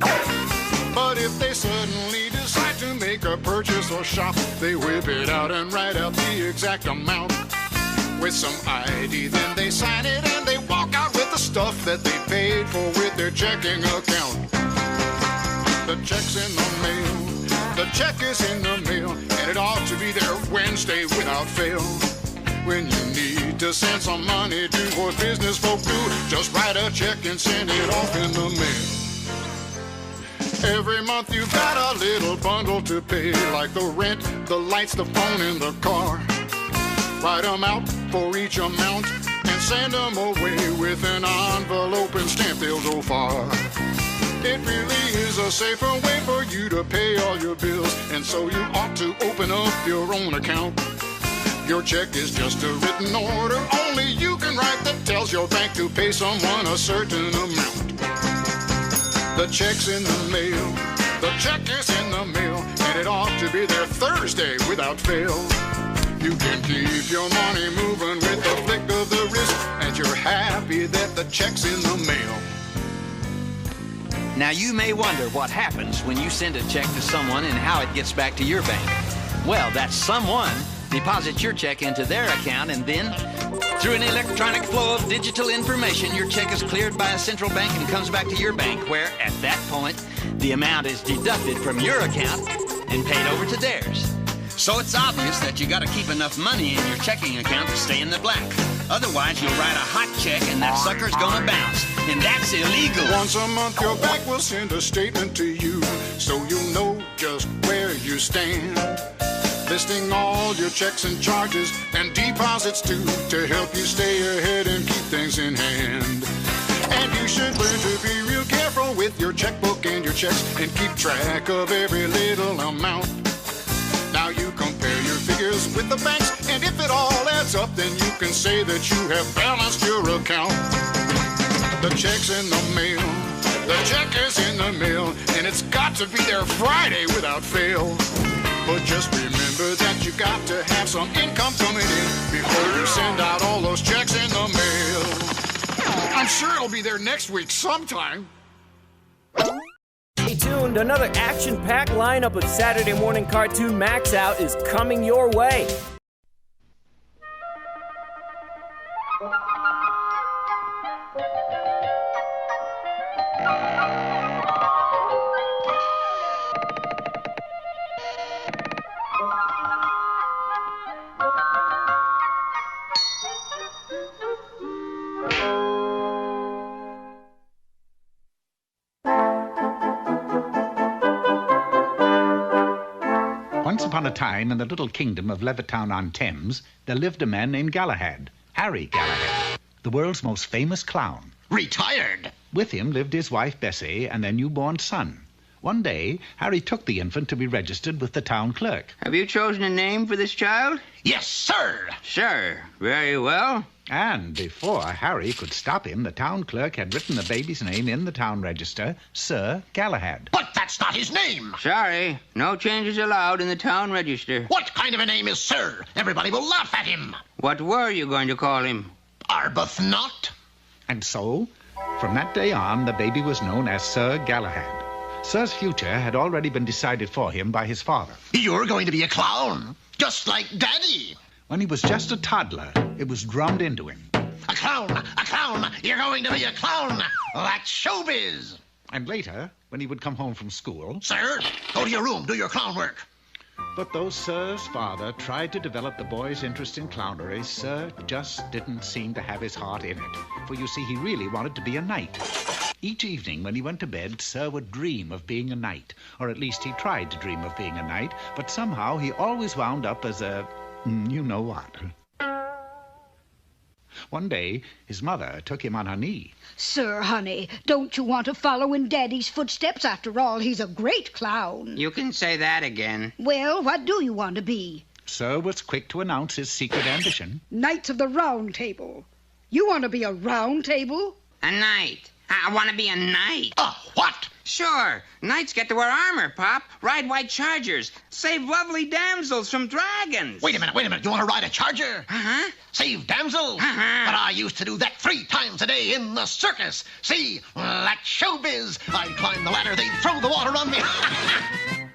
But if they suddenly decide to make a purchase or shop, they whip it out and write out the exact amount. With some ID, then they sign it and they walk out with the stuff that they paid for with their checking account. The check's in the mail, the check is in the mail, and it ought to be there Wednesday without fail. When you need to send some money to what business folk do, just write a check and send it off in the mail. Every month you've got a little bundle to pay, like the rent, the lights, the phone, and the car. Write them out for each amount and send them away with an envelope and stamp they'll go far. It really is a safer way for you to pay all your bills, and so you ought to open up your own account. Your check is just a written order only you can write that tells your bank to pay someone a certain amount. The check's in the mail, the check is in the mail, and it ought to be there Thursday without fail. You can keep your money moving with the flick of the wrist, and you're happy that the check's in the mail. Now you may wonder what happens when you send a check to someone and how it gets back to your bank. Well, that someone deposits your check into their account, and then, through an electronic flow of digital information, your check is cleared by a central bank and comes back to your bank, where, at that point, the amount is deducted from your account and paid over to theirs. So it's obvious that you gotta keep enough money in your checking account to stay in the black. Otherwise, you'll write a hot check and that sucker's gonna bounce, and that's illegal. Once a month, your bank will send a statement to you, so you'll know just where you stand. Listing all your checks and charges and deposits too, to help you stay ahead and keep things in hand. And you should learn to be real careful with your checkbook and your checks and keep track of every little amount. Now you compare your figures with the banks, and if it all adds up, then you can say that you have balanced your account. The check's in the mail, the check is in the mail, and it's got to be there Friday without fail. But just remember that you got to have some income coming in before you send out all those checks in the mail. I'm sure it'll be there next week sometime. Stay tuned. Another action-packed lineup of Saturday Morning Cartoon MAXOUT is coming your way. Once upon a time, in the little kingdom of Levittown-on-Thames, there lived a man named Galahad, Harry Galahad, the world's most famous clown. Retired! With him lived his wife Bessie and their newborn son. One day, Harry took the infant to be registered with the town clerk. Have you chosen a name for this child? Yes, sir. Sir, very well. And before Harry could stop him, the town clerk had written the baby's name in the town register, Sir Galahad. But that's not his name. Sorry, no changes allowed in the town register. What kind of a name is Sir? Everybody will laugh at him. What were you going to call him? Arbuthnot. And so, from that day on, the baby was known as Sir Galahad. Sir's future had already been decided for him by his father. You're going to be a clown, just like Daddy. When he was just a toddler, it was drummed into him. A clown, you're going to be a clown. That's showbiz. And later, when he would come home from school... Sir, go to your room, do your clown work. But though Sir's father tried to develop the boy's interest in clownery, Sir just didn't seem to have his heart in it. For you see, he really wanted to be a knight. Each evening when he went to bed, Sir would dream of being a knight. Or at least he tried to dream of being a knight, but somehow he always wound up as a... you-know-what. One day, his mother took him on her knee. Sir, honey, don't you want to follow in Daddy's footsteps? After all, he's a great clown. You can say that again. Well, what do you want to be? Sir was quick to announce his secret ambition. Knights of the Round Table. You want to be a round table? A knight. I want to be a knight. What? Sure. Knights get to wear armor, Pop. Ride white chargers. Save lovely damsels from dragons. Wait a minute. You want to ride a charger? Uh-huh. Save damsels? Uh-huh. But I used to do that 3 times a day in the circus. See, that's showbiz. I'd climb the ladder, they'd throw the water on me.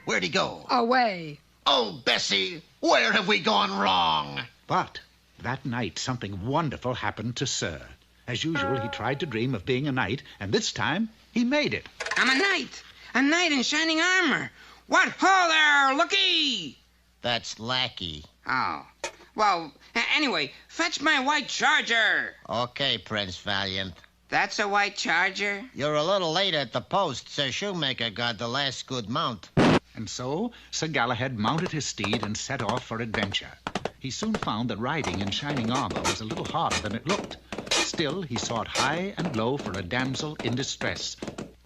Where'd he go? Away. Oh, Bessie, where have we gone wrong? But that night, something wonderful happened to Sir. As usual, he tried to dream of being a knight, and this time, he made it. I'm a knight. A knight in shining armor. What ho there, looky! That's lackey. Oh. Well, anyway, fetch my white charger. Okay, Prince Valiant. That's a white charger? You're a little late at the post. Sir Shoemaker got the last good mount. And so, Sir Galahad mounted his steed and set off for adventure. He soon found that riding in shining armor was a little harder than it looked. Still, he sought high and low for a damsel in distress,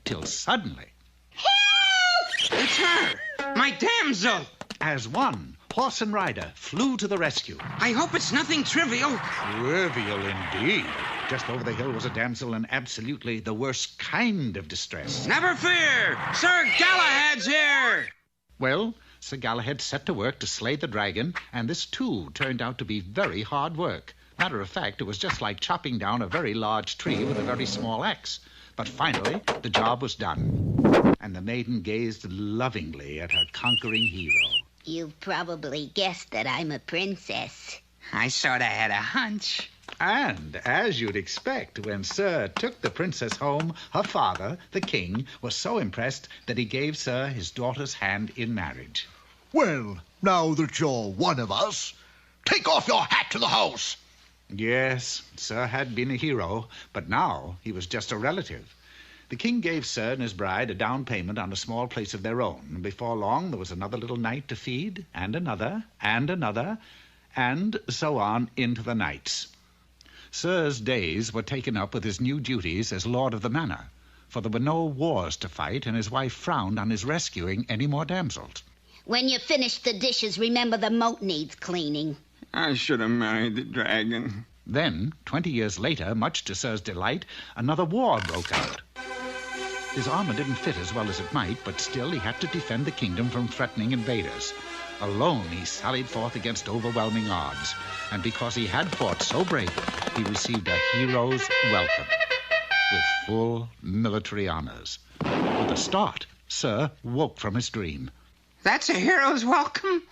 till suddenly... Help! It's her! My damsel! As one, horse and rider, flew to the rescue. I hope it's nothing trivial. Trivial indeed. Just over the hill was a damsel in absolutely the worst kind of distress. Never fear! Sir Galahad's here! Well, Sir Galahad set to work to slay the dragon, and this too turned out to be very hard work. Matter of fact, it was just like chopping down a very large tree with a very small axe. But finally, the job was done, and the maiden gazed lovingly at her conquering hero. You've probably guessed that I'm a princess. I sort of had a hunch. And, as you'd expect, when Sir took the princess home, her father, the king, was so impressed that he gave Sir his daughter's hand in marriage. Well, now that you're one of us, take off your hat to the house. Yes, Sir had been a hero, but now he was just a relative. The king gave Sir and his bride a down payment on a small place of their own, and before long there was another little knight to feed, and another, and so on into the nights. Sir's days were taken up with his new duties as lord of the manor, for there were no wars to fight, and his wife frowned on his rescuing any more damsels. When you finish the dishes, remember the moat needs cleaning. I should have married the dragon. Then, 20 years later, much to Sir's delight, another war broke out. His armor didn't fit as well as it might, but still he had to defend the kingdom from threatening invaders. Alone, he sallied forth against overwhelming odds, and because he had fought so bravely, he received a hero's welcome, with full military honors. With a start, Sir woke from his dream. That's a hero's welcome?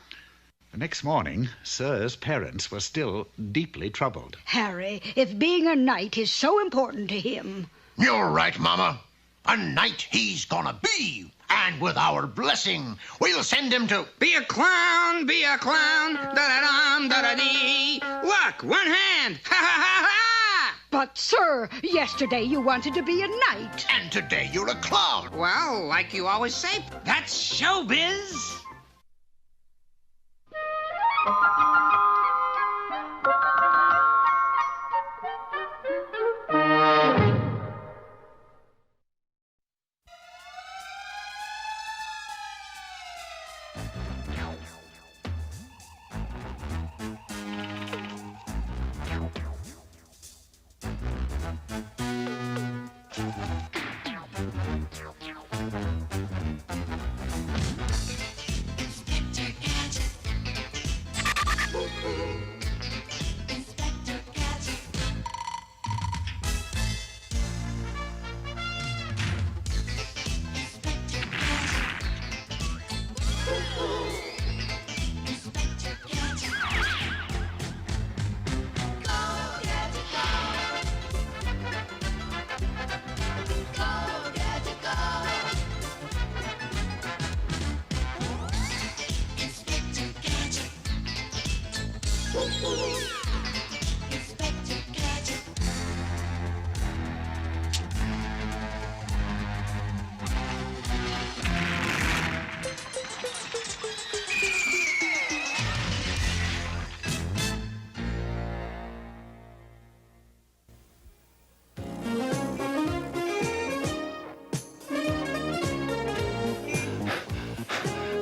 The next morning, Sir's parents were still deeply troubled. Harry, if being a knight is so important to him... You're right, Mama. A knight he's gonna be. And with our blessing, we'll send him to... Be a clown, da-da-dum, da-da-dee. Look, one hand, ha-ha-ha-ha! But, sir, yesterday you wanted to be a knight. And today you're a clown. Well, like you always say, that's showbiz.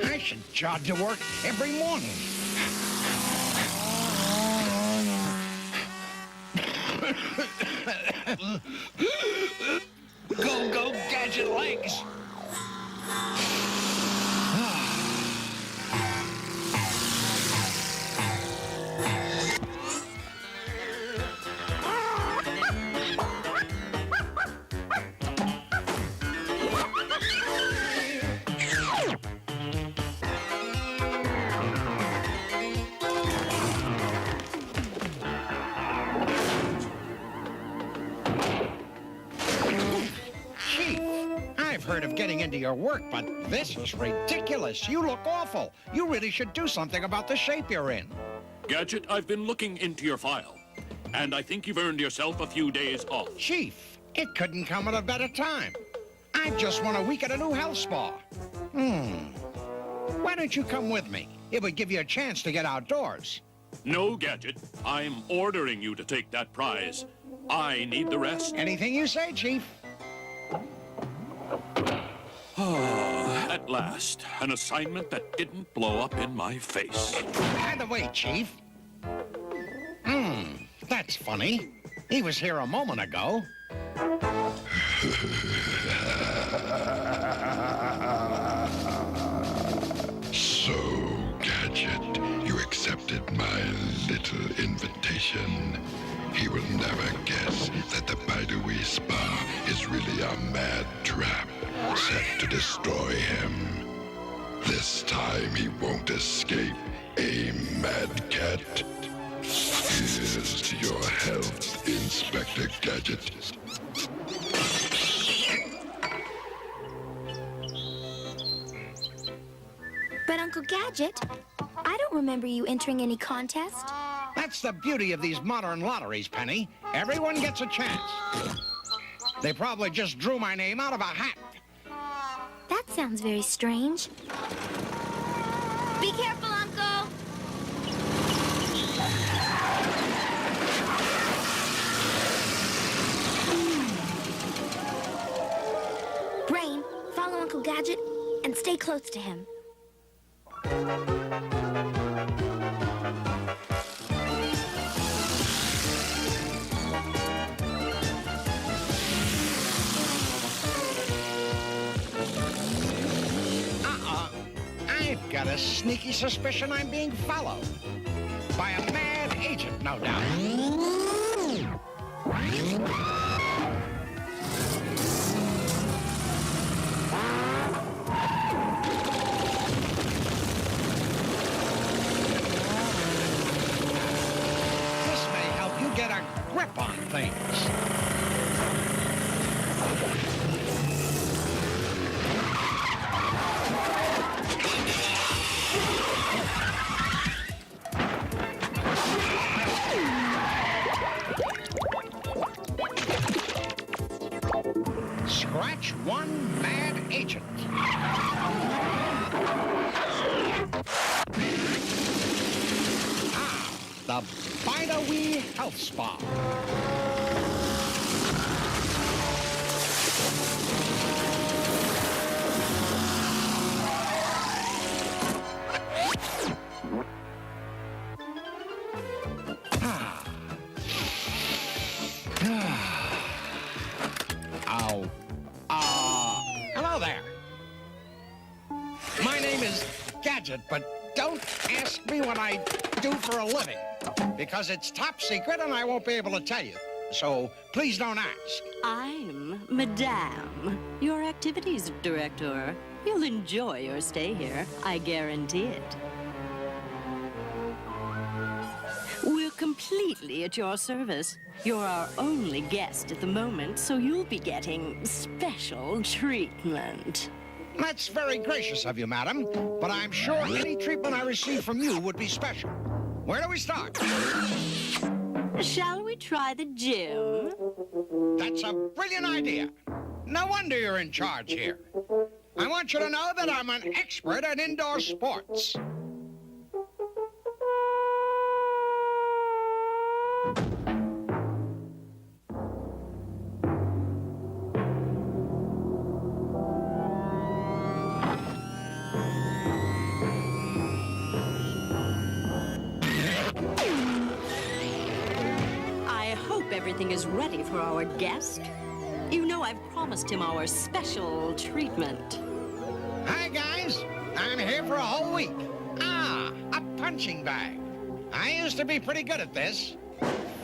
I should jog to work every morning. Go, gadget legs! I've heard of getting into your work, but this is ridiculous. You look awful. You really should do something about the shape you're in. Gadget, I've been looking into your file, and I think you've earned yourself a few days off. Chief, it couldn't come at a better time. I've just won a week at a new health spa. Why don't you come with me? It would give you a chance to get outdoors. No, Gadget. I'm ordering you to take that prize. I need the rest. Anything you say, Chief. At last, an assignment that didn't blow up in my face. By the way, Chief. That's funny. He was here a moment ago. So, Gadget, you accepted my little invitation. He will never guess that the Bideawee Spa is really a mad trap set to destroy him. This time he won't escape, Mad Cat. Here's to your health, Inspector Gadget. But Uncle Gadget, I don't remember you entering any contest. That's the beauty of these modern lotteries, Penny. Everyone gets a chance. They probably just drew my name out of a hat. That sounds very strange. Be careful, Uncle! Brain, follow Uncle Gadget and stay close to him. I've got a sneaky suspicion I'm being followed. By a mad agent, no doubt. This may help you get a grip on things. Scratch one mad agent. The Bideawee Health Spa. Hello there. name is Gadget, but don't ask me what I do for a living, because it's top secret and I won't be able to tell you. So please don't ask. I'm Madame, your activities director. You'll enjoy your stay here, I guarantee it. We're completely at your service. You're our only guest at the moment, so you'll be getting special treatment. That's very gracious of you, madam, but I'm sure any treatment I receive from you would be special. Where do we start? Shall we try the gym? That's a brilliant idea. No wonder you're in charge here. I want you to know that I'm an expert at indoor sports. Everything is ready for our guest. You know I've promised him our special treatment. Hi, guys. I'm here for a whole week. Ah, a punching bag. I used to be pretty good at this.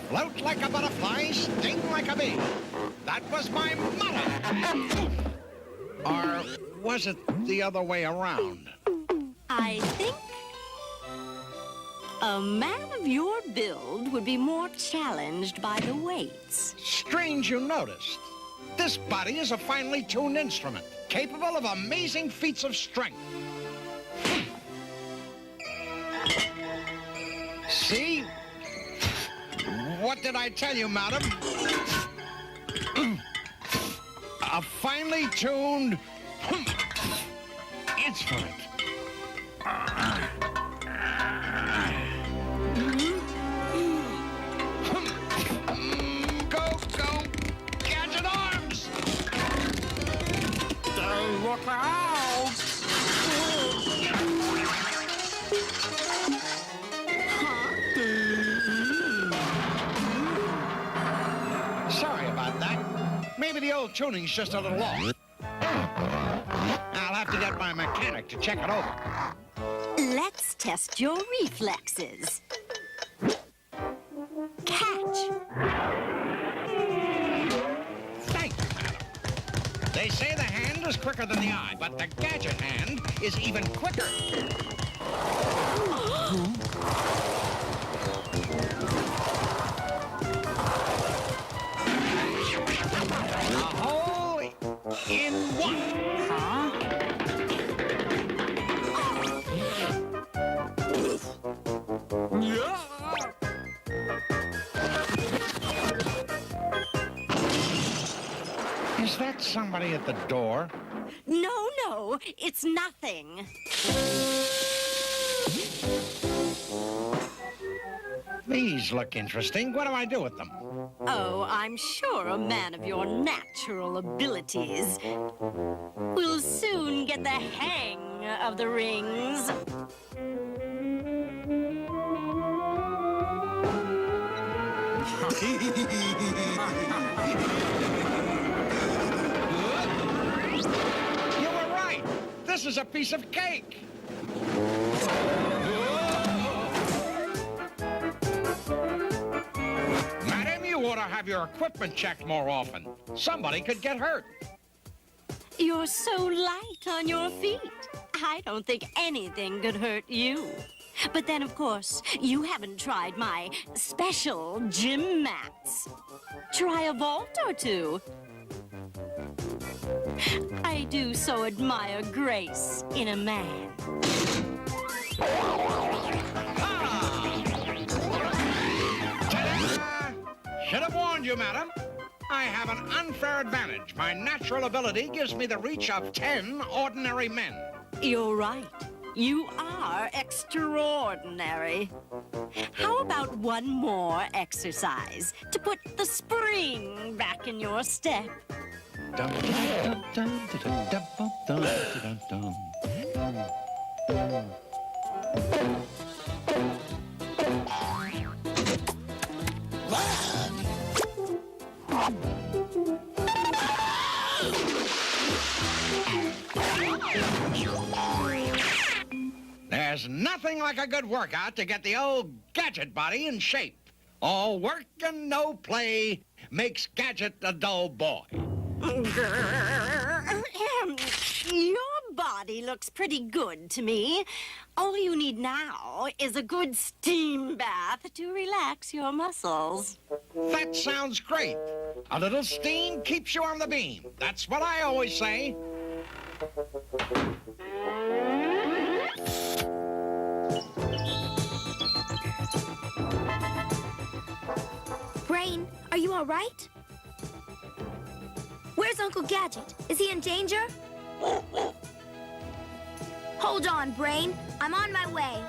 Float like a butterfly, sting like a bee. That was my motto. Or was it the other way around? I think a man of your build would be more challenged by the weights. Strange you noticed. This body is a finely tuned instrument, capable of amazing feats of strength. See? What did I tell you, madam? A finely tuned instrument. Look out! Sorry about that. Maybe the old tuning's just a little off. I'll have to get my mechanic to check it over. Let's test your reflexes. Catch. They say the hand is quicker than the eye, but the gadget hand is even quicker. A hole in one. Huh? Yeah. Is that somebody at the door? No, it's nothing. These look interesting. What do I do with them? Oh, I'm sure a man of your natural abilities will soon get the hang of the rings. You were right. This is a piece of cake. Madam, you ought to have your equipment checked more often. Somebody could get hurt. You're so light on your feet. I don't think anything could hurt you. But then, of course, you haven't tried my special gym mats. Try a vault or two. I do so admire grace in a man. Should have warned you, madam. I have an unfair advantage. My natural ability gives me the reach of 10 ordinary men. You're right. You are extraordinary. How about one more exercise to put the spring back in your step? There's nothing like a good workout to get the old Gadget body in shape. All work and no play makes Gadget a dull boy. Your body looks pretty good to me. All you need now is a good steam bath to relax your muscles. That sounds great. A little steam keeps you on the beam. That's what I always say. Brain, are you all right? Where's Uncle Gadget? Is he in danger? Hold on, Brain. I'm on my way.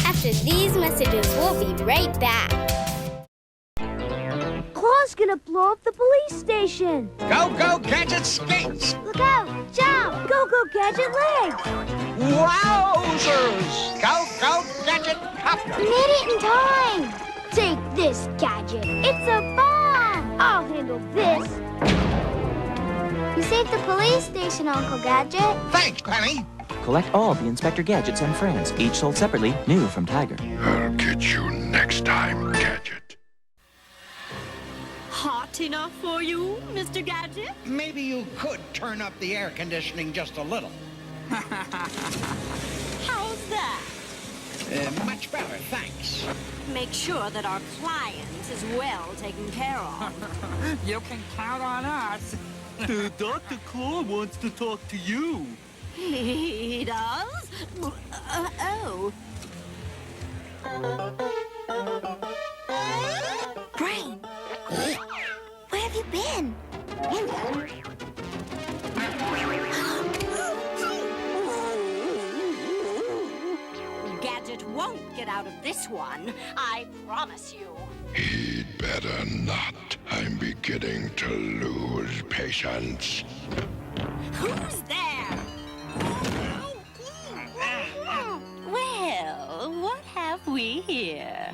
After these messages, we'll be right back. Claw's gonna blow up the police station. Go, go, Gadget skates! Look out! Jump! Go, go, Gadget legs! Wowzers! Go, go, Gadget copter! Made it in time! Take this, Gadget. It's a bomb! I'll handle this. You saved the police station, Uncle Gadget. Thanks, Penny. Collect all the Inspector Gadgets and friends, each sold separately, new from Tiger. I'll get you next time, Gadget. Hot enough for you, Mr. Gadget? Maybe you could turn up the air conditioning just a little. How's that? Much better, thanks. Make sure that our client is well taken care of. You can count on us. Dr. Claw wants to talk to you. He does? Oh. Brain, where have you been? Gadget won't get out of this one, I promise you. He'd better not. I'm beginning to lose patience. Who's there? Well, what have we here?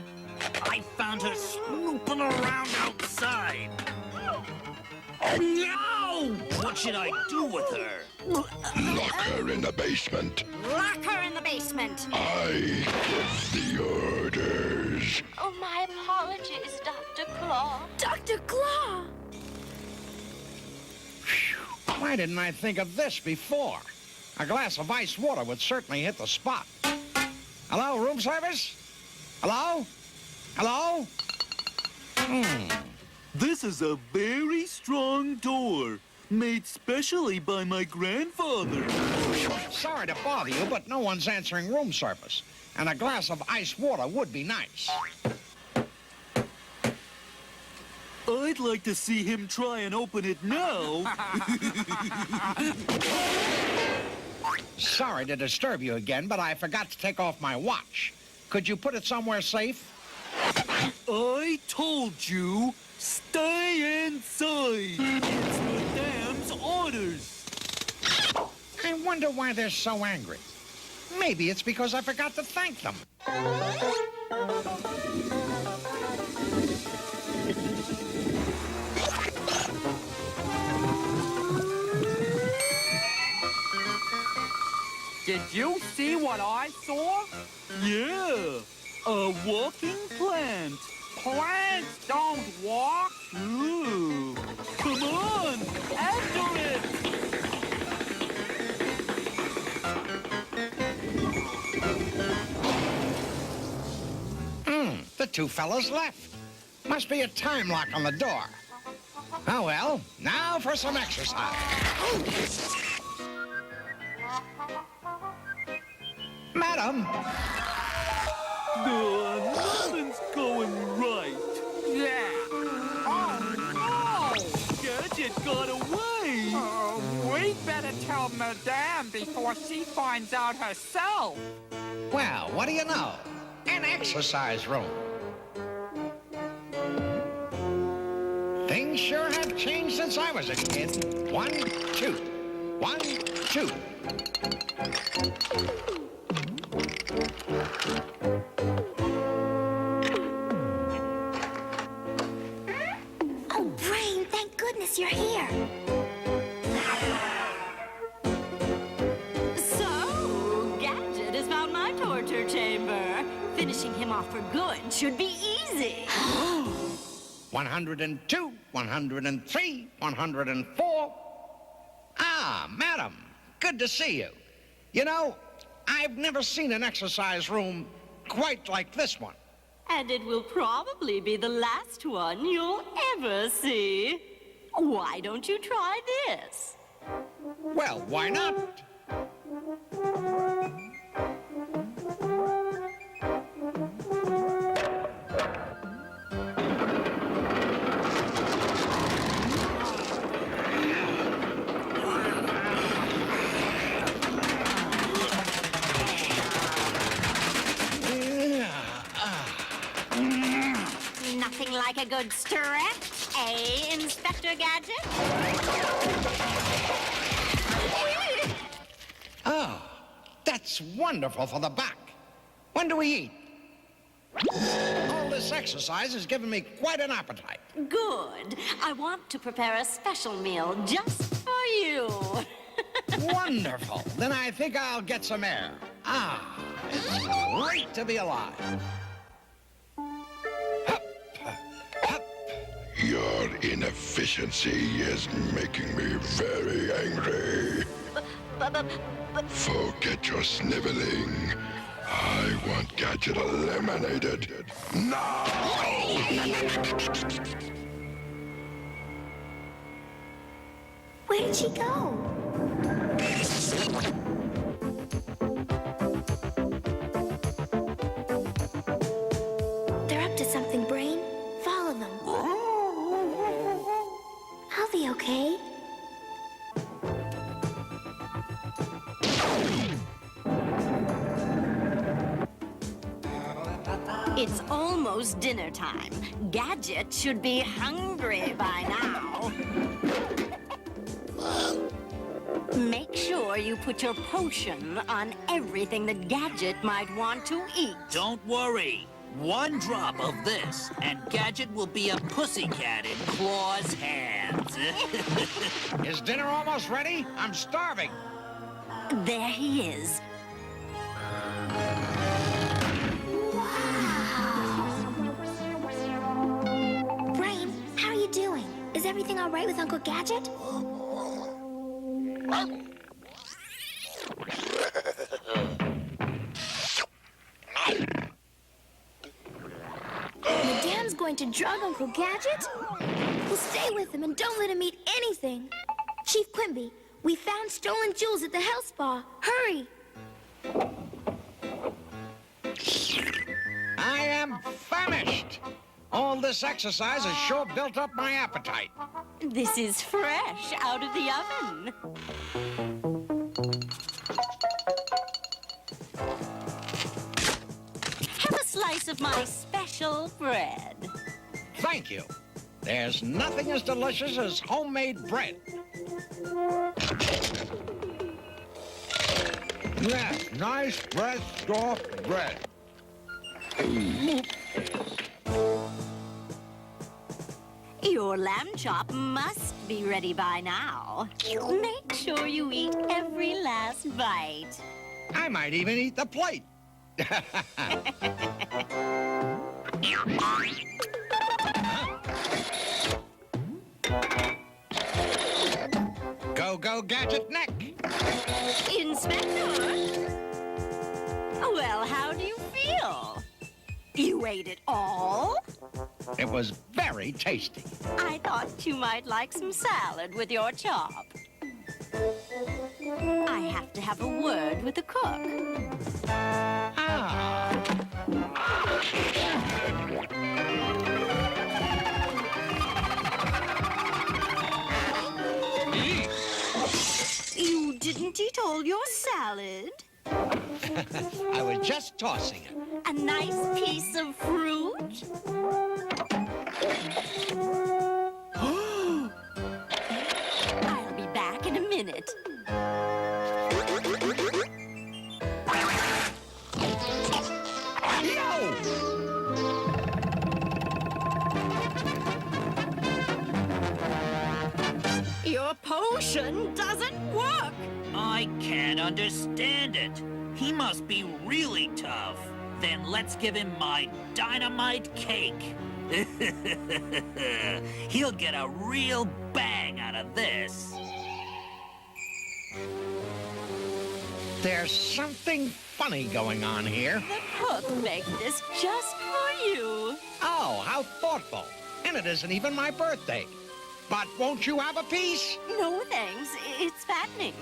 I found her snooping around outside. No! What should I do with her? Lock her in the basement. Lock her in the basement. I give the orders. Oh, my apologies, Dr. Claw. Dr. Claw! Why didn't I think of this before? A glass of ice water would certainly hit the spot. Hello, room service? Hello? Hello? This is a very strong door, made specially by my grandfather. Sorry to bother you, but no one's answering room service. And a glass of ice water would be nice. I'd like to see him try and open it now. Sorry to disturb you again, but I forgot to take off my watch. Could you put it somewhere safe? I told you, stay inside. It's Madame's orders. I wonder why they're so angry. Maybe it's because I forgot to thank them. Did you see what I saw? Yeah, a walking plant. Plants don't walk. Ooh, come on, after it. The two fellas left. Must be a time lock on the door. Oh, well, now for some exercise. Madam. Nothing's going right. Yeah. Oh, no! Gadget got away. We better tell Madame before she finds out herself. Well, what do you know? An exercise room. Things sure have changed since I was a kid. 1, 2. 1, 2. Oh, Brain, thank goodness you're here. off for good should be easy. 102, 103, 104. Ah, madam, good to see you. You know, I've never seen an exercise room quite like this one. And it will probably be the last one you'll ever see. Why don't you try this? Well, why not? Nothing like a good stretch, eh, Inspector Gadget? Oh, that's wonderful for the back. When do we eat? All this exercise has given me quite an appetite. Good. I want to prepare a special meal just for you. Wonderful. Then I think I'll get some air. Ah, it's great to be alive. Your inefficiency is making me very angry. Forget your sniveling. I want Gadget eliminated. Now! Where did she go? They're up to something, Brain. Follow them. I'll be okay. It's almost dinner time. Gadget should be hungry by now. Make sure you put your potion on everything that Gadget might want to eat. Don't worry. One drop of this, and Gadget will be a pussycat in Claw's hands. Is dinner almost ready? I'm starving. There he is. Brain, how are you doing? Is everything all right with Uncle Gadget? Madame's going to drug Uncle Gadget? We'll stay with him and don't let him eat anything. Chief Quimby, we found stolen jewels at the health spa. Hurry! I am famished. All this exercise has sure built up my appetite. This is fresh out of the oven. Have a slice of my special bread. Thank you. There's nothing as delicious as homemade bread. Yes, nice, fresh, soft bread. Your lamb chop must be ready by now. Make sure you eat every last bite. I might even eat the plate. Go, Gadget neck. Inspector? Well, how do you feel? You ate it all? It was very tasty. I thought you might like some salad with your chop. I have to have a word with the cook. You didn't eat all your salad? I was just tossing it. A nice piece of fruit? I'll be back in a minute. Your potion doesn't work. I can't understand it. He must be really tough. Then let's give him my dynamite cake. He'll get a real bang out of this. There's something funny going on here. The cook baked this just for you. Oh, how thoughtful. And it isn't even my birthday. But won't you have a piece? No, thanks. It's fattening.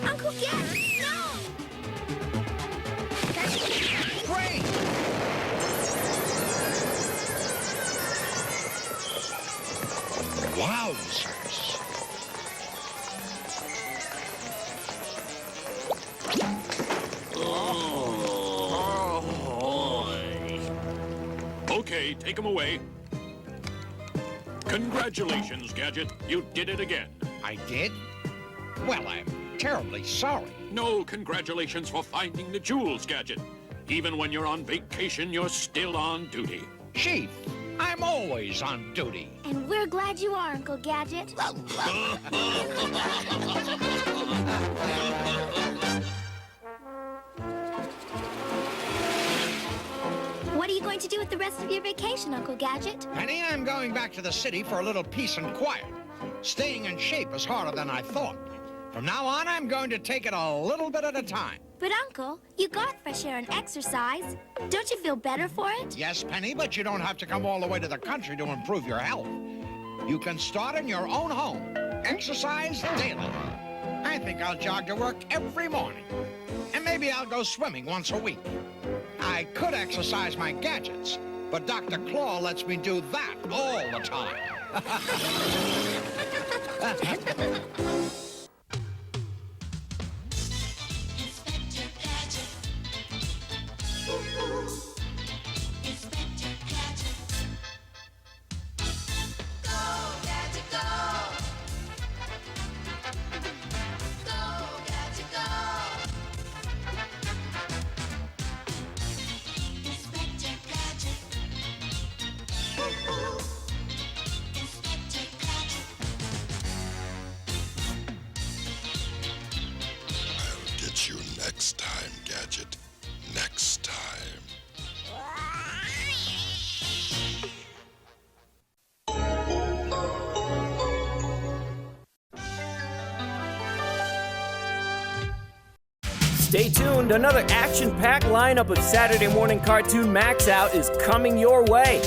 Uncle Gadget, no! Great! Wowzers. Oh, boy. Okay, take him away. Congratulations, Gadget. You did it again. I did? Well, I'm terribly sorry. No congratulations for finding the jewels, Gadget. Even when you're on vacation, you're still on duty. Chief, I'm always on duty. And we're glad you are, Uncle Gadget. What are you going to do with the rest of your vacation, Uncle Gadget? Penny, I'm going back to the city for a little peace and quiet. Staying in shape is harder than I thought. From now on, I'm going to take it a little bit at a time. But, Uncle, you got fresh air and exercise. Don't you feel better for it? Yes, Penny, but you don't have to come all the way to the country to improve your health. You can start in your own home. Exercise daily. I think I'll jog to work every morning. And maybe I'll go swimming once a week. I could exercise my gadgets, but Dr. Claw lets me do that all the time. Get you next time, Gadget. Next time. Stay tuned, another action-packed lineup of Saturday Morning Cartoon MAXOUT is coming your way.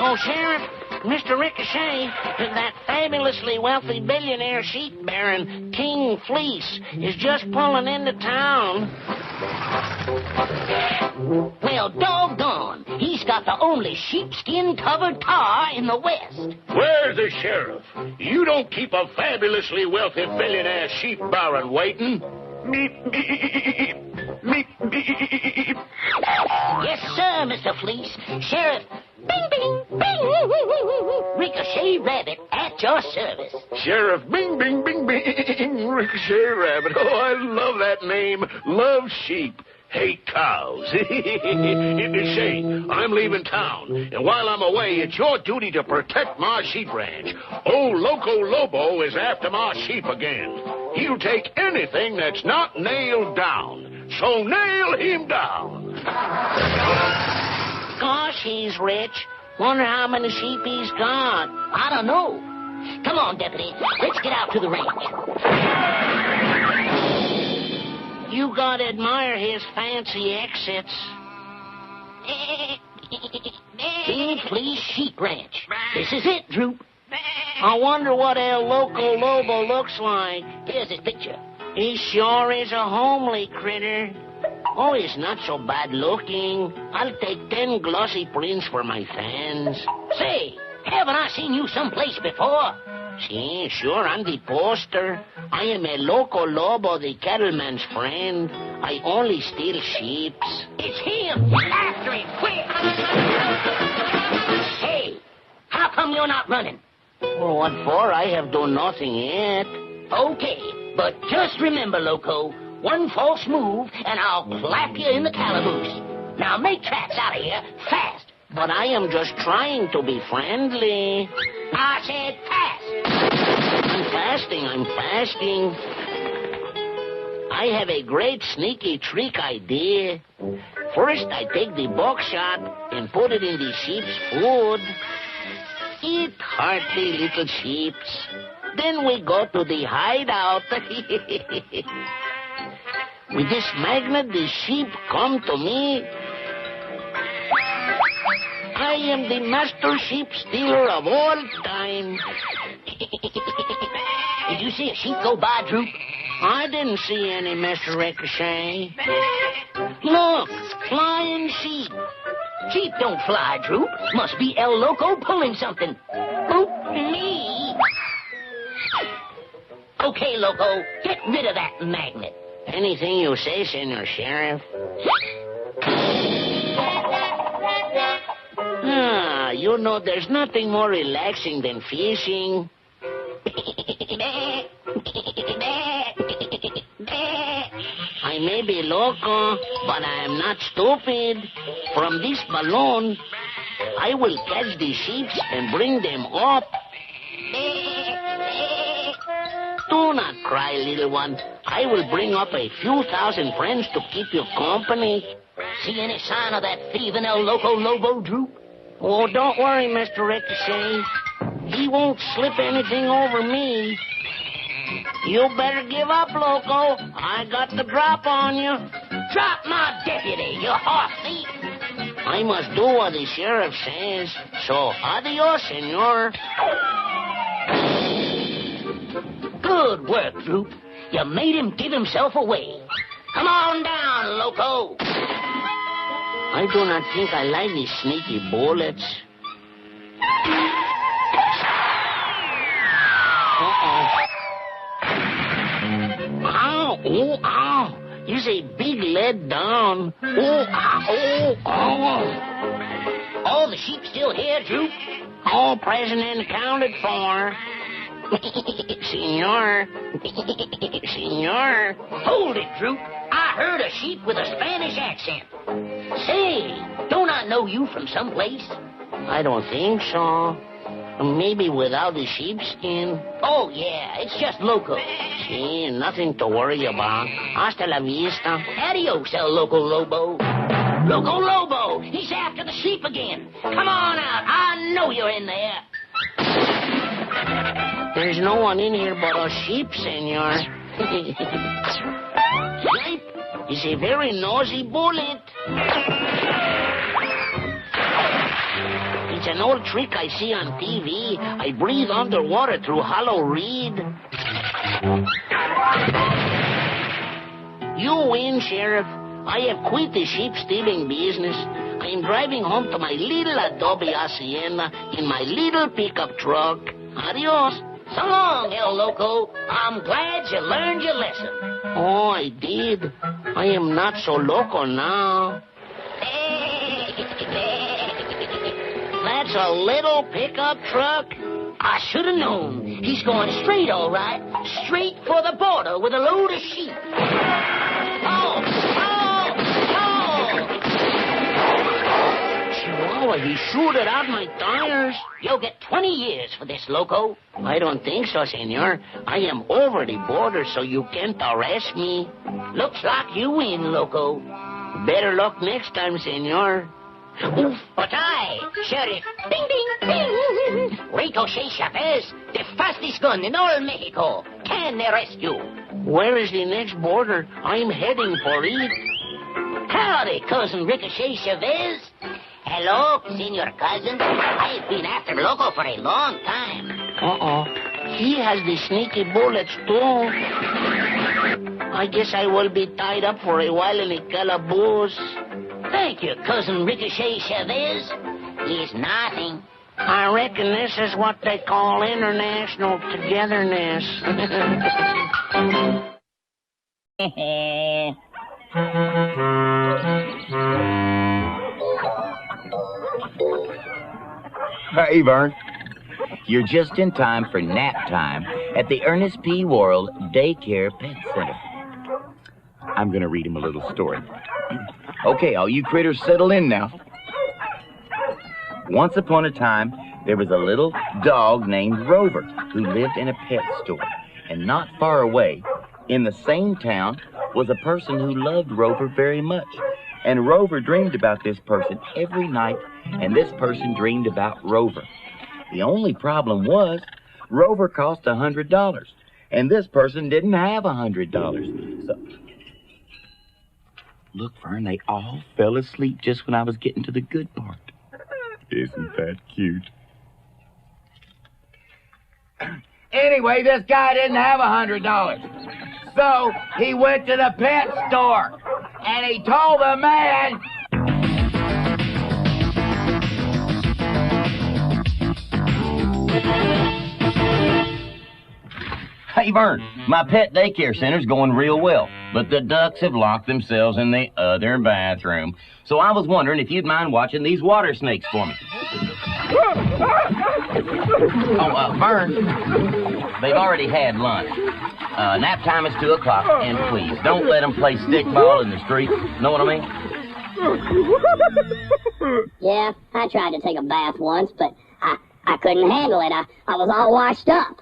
Oh, Sheriff, Mr. Ricochet, that fabulously wealthy billionaire sheep baron, King Fleece, is just pulling into town. Well, doggone, he's got the only sheepskin-covered car in the West. Where's the sheriff? You don't keep a fabulously wealthy billionaire sheep baron waiting. Beep, beep, beep, beep. Yes, sir, Mr. Fleece. Sheriff, bing, bing, bing. Ricochet Rabbit at your service. Sheriff Bing, Bing, Bing, Bing. Ricochet Rabbit. Oh, I love that name. Love sheep. Hate cows. Say, I'm leaving town, and while I'm away, it's your duty to protect my sheep ranch. Old Loco Lobo is after my sheep again. He'll take anything that's not nailed down. So nail him down. Gosh, he's rich. Wonder how many sheep he's got. I don't know. Come on, Deputy. Let's get out to the range. You gotta admire his fancy exits. King Fleece Sheep Ranch. This is it, Droop. I wonder what El Loco Lobo looks like. Here's his picture. He sure is a homely critter. Oh, he's not so bad looking. I'll take 10 glossy prints for my fans. Say, haven't I seen you someplace before? See, sure, I'm the poster. I am a Loco Lobo, the cattleman's friend. I only steal sheeps. It's him! After him, quick! Hey, how come you're not running? Oh, what for? I have done nothing yet. Okay, but just remember, Loco, one false move, and I'll clap you in the calaboose. Now make tracks out of here, fast. but I am just trying to be friendly. I said fast. I'm fasting. I have a great sneaky trick idea. First, I take the buckshot and put it in the sheep's food. Eat hearty little sheeps. Then we go to the hideout. With this magnet, the sheep come to me. I am the master sheep stealer of all time. Did you see a sheep go by, Droop? I didn't see any, Mr. Ricochet. Look, flying sheep. Sheep don't fly, Droop. Must be El Loco pulling something. Oop, me. Okay, Loco, get rid of that magnet. Anything you say, Senor Sheriff. You know, there's nothing more relaxing than fishing. I may be loco, but I am not stupid. From this balloon, I will catch the sheep and bring them up. Do not cry, little one. I will bring up a few thousand friends to keep you company. See any sign of that thieving El Loco Lobo, Droop? Oh, don't worry, Mr. Ricochet. He won't slip anything over me. You better give up, Loco. I got the drop on you. Drop my deputy, you horse thief. I must do what the sheriff says. So, adios, senor. Good work, Droop. You made him give himself away. Come on down, Loco. I do not think I like these sneaky bullets. Ow, oh, ow. There's a big lead down. Oh, ow, oh. All the sheep still here, Droop? All present and accounted for. Senor. Senor. Hold it, Droop. I heard a sheep with a Spanish accent. Say, don't I know you from someplace? I don't think so. Maybe without the sheepskin. Oh, yeah, it's just Loco. See, nothing to worry about. Hasta la vista. Adios, El Loco Lobo. Loco Lobo! He's after the sheep again. Come on out. I know you're in there. There's no one in here but a sheep, senor. Sheep is a very nosy bullet. It's an old trick I see on TV. I breathe underwater through hollow reed. You win, Sheriff. I have quit the sheep-stealing business. I am driving home to my little adobe hacienda in my little pickup truck. Adios. So long, El Loco. I'm glad you learned your lesson. Oh, I did. I am not so loco now. That's a little pickup truck. I should have known. He's going straight, all right. Straight for the border with a load of sheep. Oh! Chihuahua, he shooted out my tires. You'll get 20 years for this, Loco. I don't think so, senor. I am over the border, so you can't arrest me. Looks like you win, Loco. Better luck next time, senor. Oof, but I, Sheriff, ding, ding, ding. Ricochet Chavez, the fastest gun in all Mexico, can arrest you. Where is the next border? I'm heading for it. Howdy, Cousin Ricochet Chavez. Hello, Senor Cousin. I've been after Loco for a long time. Uh-oh. He has the sneaky bullets, too. I guess I will be tied up for a while in a calaboose. Thank you, Cousin Ricochet Chavez. It's nothing. I reckon this is what they call international togetherness. Hey, Vern. You're just in time for nap time at the Ernest P. World Daycare Pet Center. I'm going to read him a little story. Okay, all you critters settle in now. Once upon a time, there was a little dog named Rover who lived in a pet store. And not far away, in the same town, was a person who loved Rover very much. And Rover dreamed about this person every night, and this person dreamed about Rover. The only problem was, Rover cost $100, and this person didn't have $100. So, look, Vern, they all fell asleep just when I was getting to the good part. Isn't that cute? Anyway, this guy didn't have $100. So he went to the pet store and he told the man, "Hey, Vern, my pet daycare center's going real well, but the ducks have locked themselves in the other bathroom. So I was wondering if you'd mind watching these water snakes for me." Oh, Vern, they've already had lunch. Nap time is 2 o'clock, and please, don't let them play stickball in the street. Know what I mean? Yeah, I tried to take a bath once, but I couldn't handle it. I was all washed up.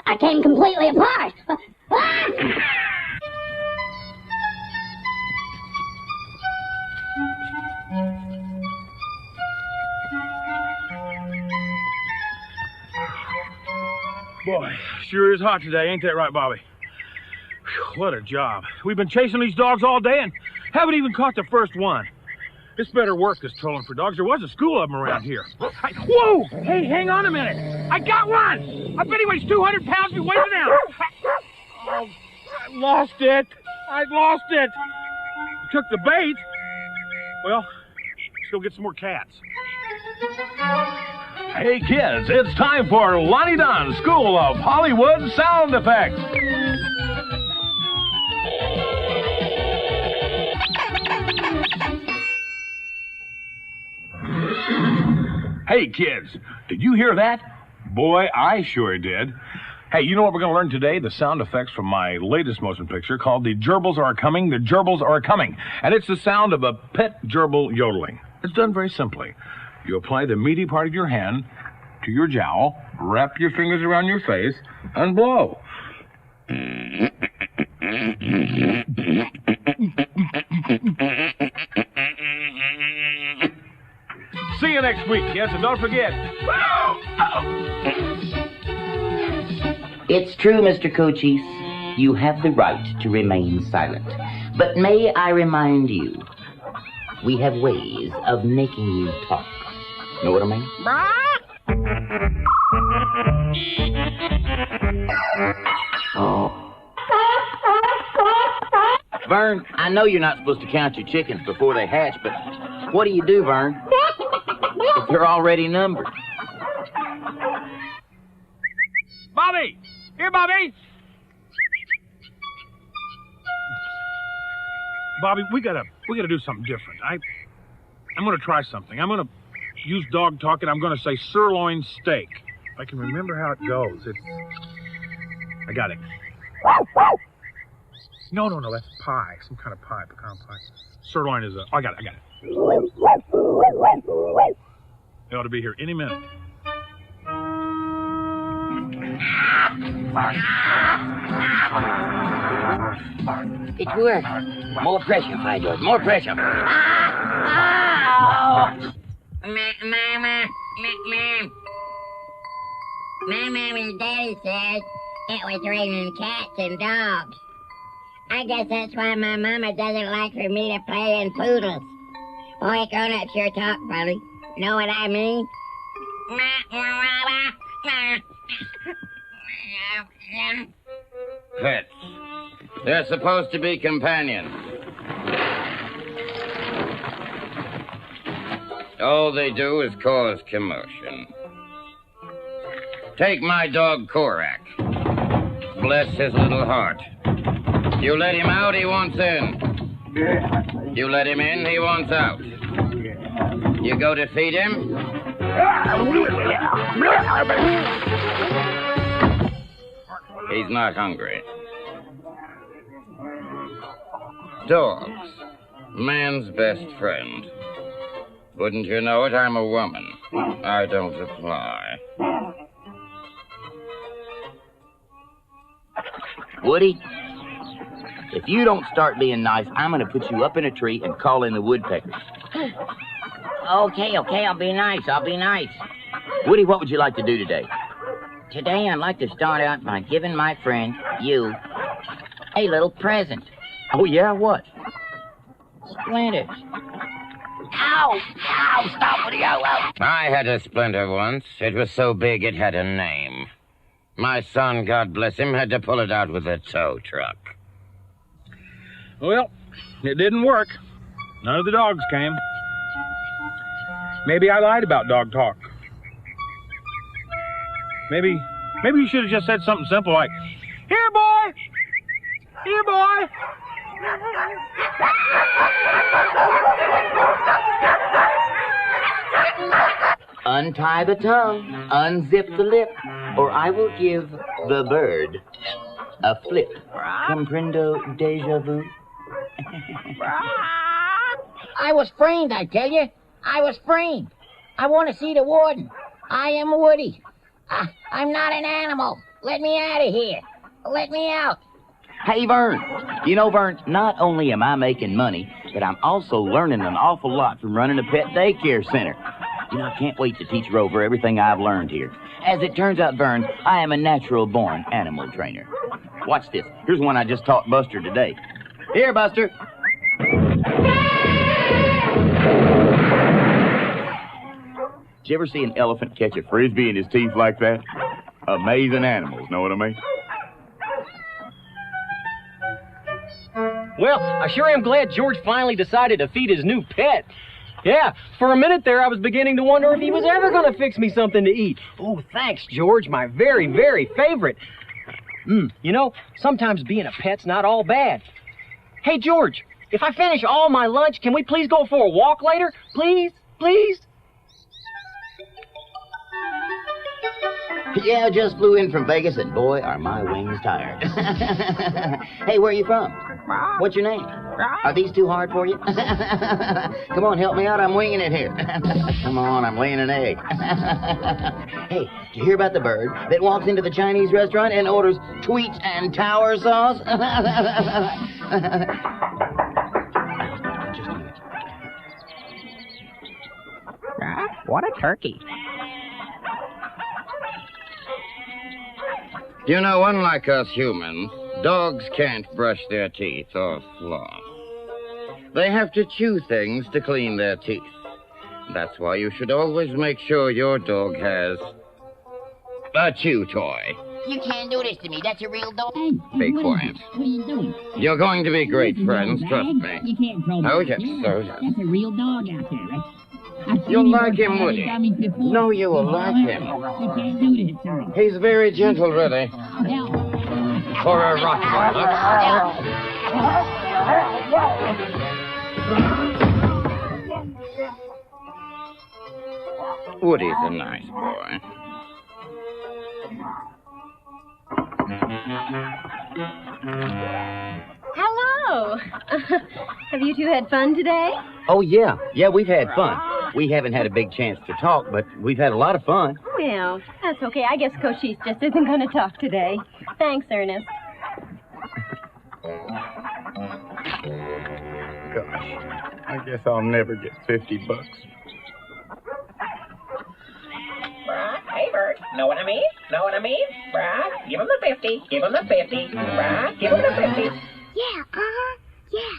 I came completely apart. Boy, sure is hot today, ain't that right, Bobby? Whew, what a job. We've been chasing these dogs all day and haven't even caught the first one. It's better work, this trolling for dogs. There was a school of them around here. Whoa! Hey, hang on a minute. I got one! I bet he weighs 200 pounds. Be waving out. Oh, I lost it. I lost it. Took the bait. Well, let's go get some more cats. Hey kids, it's time for Lonnie Dunn's School of Hollywood Sound Effects. Hey kids, did you hear that? Boy, I sure did. Hey, you know what we're going to learn today? The sound effects from my latest motion picture called The Gerbils Are Coming, The Gerbils Are Coming. And it's the sound of a pet gerbil yodeling. It's done very simply. You apply the meaty part of your hand to your jowl, wrap your fingers around your face, and blow. See you next week, kids, and don't forget. It's true, Mr. Cochise. You have the right to remain silent. But may I remind you, we have ways of making you talk. Know what I mean? Vern, I know you're not supposed to count your chickens before they hatch, but what do you do, Vern, if they're already numbered? Bobby! Here, Bobby! Bobby, we gotta do something different. I'm gonna try something. I'm gonna use dog talk, and I'm gonna say sirloin steak. If I can remember how it goes. I got it. No, that's pie. Some kind of pie, pecan pie. Sirloin is I got it. They ought to be here any minute. It's work. More pressure, Pi George. More pressure. My mama's daddy said it was raining cats and dogs. I guess that's why my mama doesn't like for me to play in poodles. Boy, grown-ups sure talk funny. Know what I mean? Pets. They're supposed to be companions. All they do is cause commotion. Take my dog Korak. Bless his little heart. You let him out, he wants in. You let him in, he wants out. You go to feed him. He's not hungry. Dogs. Man's best friend. Wouldn't you know it, I'm a woman. I don't apply. Woody, if you don't start being nice, I'm going to put you up in a tree and call in the woodpeckers. Okay, I'll be nice. Woody, what would you like to do today? Today, I'd like to start out by giving my friend, you, a little present. Oh, yeah? What? Splinters. Ow! Stop, Woody, ow! I had a splinter once. It was so big it had a name. My son, God bless him, had to pull it out with a tow truck. Well, it didn't work. None of the dogs came. Maybe I lied about dog talk. Maybe you should have just said something simple like, "Here, boy! Here, boy!" Untie the tongue, unzip the lip, or I will give the bird a flip. Comprendo deja vu? I was framed, I tell you. I was framed. I want to see the warden. I am Woody. I'm not an animal. Let me out of here. Let me out. Hey, Vern. You know, Vern, not only am I making money, but I'm also learning an awful lot from running a pet daycare center. You know, I can't wait to teach Rover everything I've learned here. As it turns out, Vern, I am a natural-born animal trainer. Watch this. Here's one I just taught Buster today. Here, Buster. Did you ever see an elephant catch a frisbee in his teeth like that? Amazing animals, know what I mean? Well, I sure am glad George finally decided to feed his new pet. Yeah, for a minute there I was beginning to wonder if he was ever going to fix me something to eat. Oh, thanks, George, my very, very favorite. You know, sometimes being a pet's not all bad. Hey, George, if I finish all my lunch, can we please go for a walk later? Please? Yeah, I just flew in from Vegas, and boy, are my wings tired. Hey, where are you from? What's your name? Are these too hard for you? Come on, help me out. I'm winging it here. Come on, I'm laying an egg. Hey, did you hear about the bird that walks into the Chinese restaurant and orders tweets and tower sauce? Just a minute. What a turkey. You know, unlike us humans, dogs can't brush their teeth or floss. They have to chew things to clean their teeth. That's why you should always make sure your dog has a chew toy. You can't do this to me. That's a real dog. Be quiet. What are you doing? You're going to be great friends, trust me. You can't throw Oh, yes, oh, yes. That's a real dog out there, right? You'll like him, Woody. No, you will like him. You can't do this, sir. He's very gentle, really. For a Rottweiler. Woody's a nice boy. Hello. Have you two had fun today? Oh, yeah. Yeah, we've had fun. We haven't had a big chance to talk, but we've had a lot of fun. Well, that's okay. I guess Cochise just isn't going to talk today. Thanks, Ernest. Gosh, I guess I'll never get $50. Hey, Bert, know what I mean? Brad, give him the 50. Brad, give him the 50. Yeah, yeah.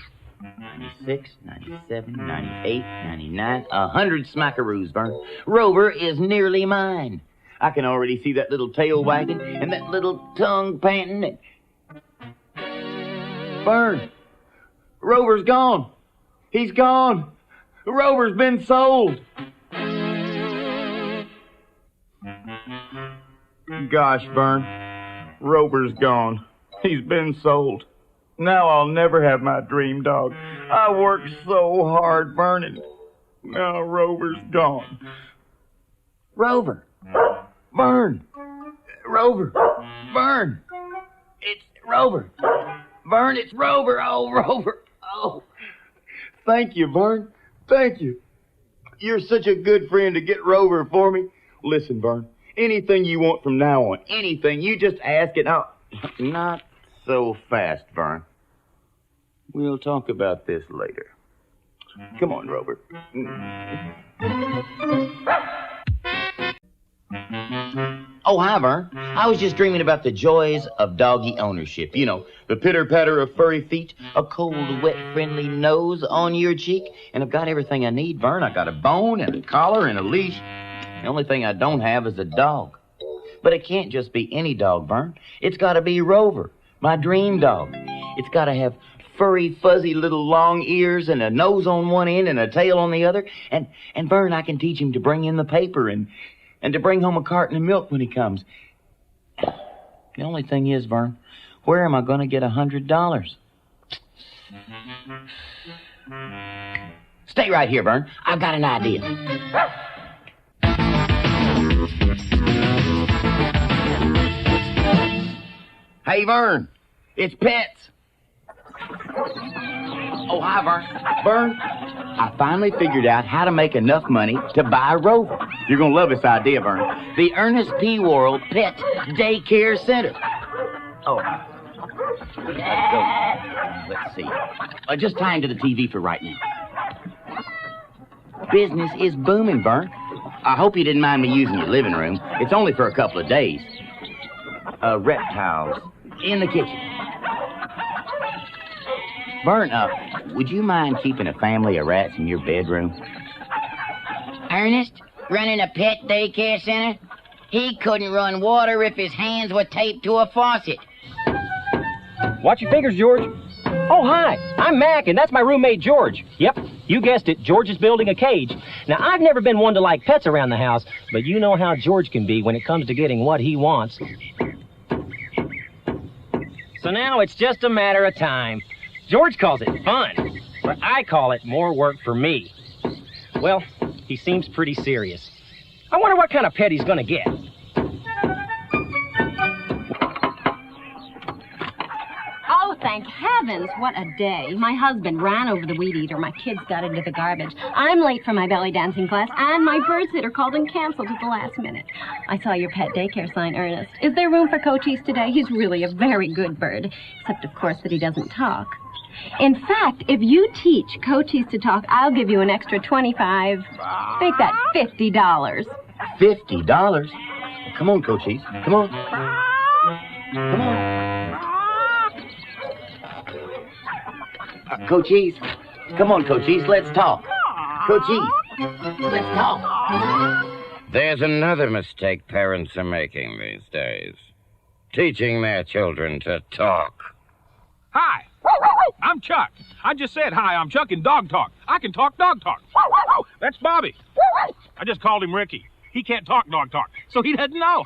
96, 97, 98, 99, 100 smackaroos, Vern. Rover is nearly mine. I can already see that little tail wagging and that little tongue panting. Vern, Rover's gone. He's gone. Rover's been sold. Gosh, Vern, Rover's gone. He's been sold. Now I'll never have my dream dog. I worked so hard, Vern, and now Rover's gone. Rover. Vern. Rover. Vern. It's Rover. Vern, it's Rover. Oh, Rover. Oh. Thank you, Vern. Thank you. you're such a good friend to get Rover for me. Listen, Vern, anything you want from now on, anything, you just ask it. Now, not so fast, Vern. We'll talk about this later. Come on, Rover. Oh, hi, Vern. I was just dreaming about the joys of doggy ownership. You know, the pitter-patter of furry feet, a cold, wet, friendly nose on your cheek, and I've got everything I need, Vern. I got a bone and a collar and a leash. The only thing I don't have is a dog. But it can't just be any dog, Vern. It's got to be Rover, my dream dog. It's got to have furry, fuzzy little long ears and a nose on one end and a tail on the other. And Vern, I can teach him to bring in the paper and to bring home a carton of milk when he comes. The only thing is, Vern, where am I going to get $100? Stay right here, Vern. I've got an idea. Hey, Vern, it's Pets. Oh, hi, Vern. Vern, I finally figured out how to make enough money to buy Rover. You're going to love this idea, Vern. The Ernest P. World Pet Daycare Center. Oh. Let's see. Just tie him to the TV for right now. Business is booming, Vern. I hope you didn't mind me using your living room. It's only for a couple of days. Reptiles in the kitchen. Vern, would you mind keeping a family of rats in your bedroom? Ernest, running a pet daycare center? He couldn't run water if his hands were taped to a faucet. Watch your fingers, George. Oh, hi. I'm Mac, and that's my roommate, George. Yep, you guessed it. George is building a cage. Now, I've never been one to like pets around the house, but you know how George can be when it comes to getting what he wants. So now it's just a matter of time. George calls it fun, but I call it more work for me. Well, he seems pretty serious. I wonder what kind of pet he's gonna get. Oh, thank heavens, what a day. My husband ran over the weed eater, my kids got into the garbage. I'm late for my belly dancing class, and my bird sitter called and canceled at the last minute. I saw your pet daycare sign, Ernest. Is there room for Cochise today? He's really a very good bird, except, of course, that he doesn't talk. In fact, if you teach Cochise to talk, I'll give you an extra $25. Make that $50. $50? Come on, Cochise. Come on. Come on. Cochise. Come on, Cochise. Let's talk. Cochise. Let's talk. There's another mistake parents are making these days. Teaching their children to talk. Hi, I'm Chuck. I just said hi, I'm Chuck in dog talk. I can talk dog talk. That's Bobby. I just called him Ricky. He can't talk dog talk, so he doesn't know.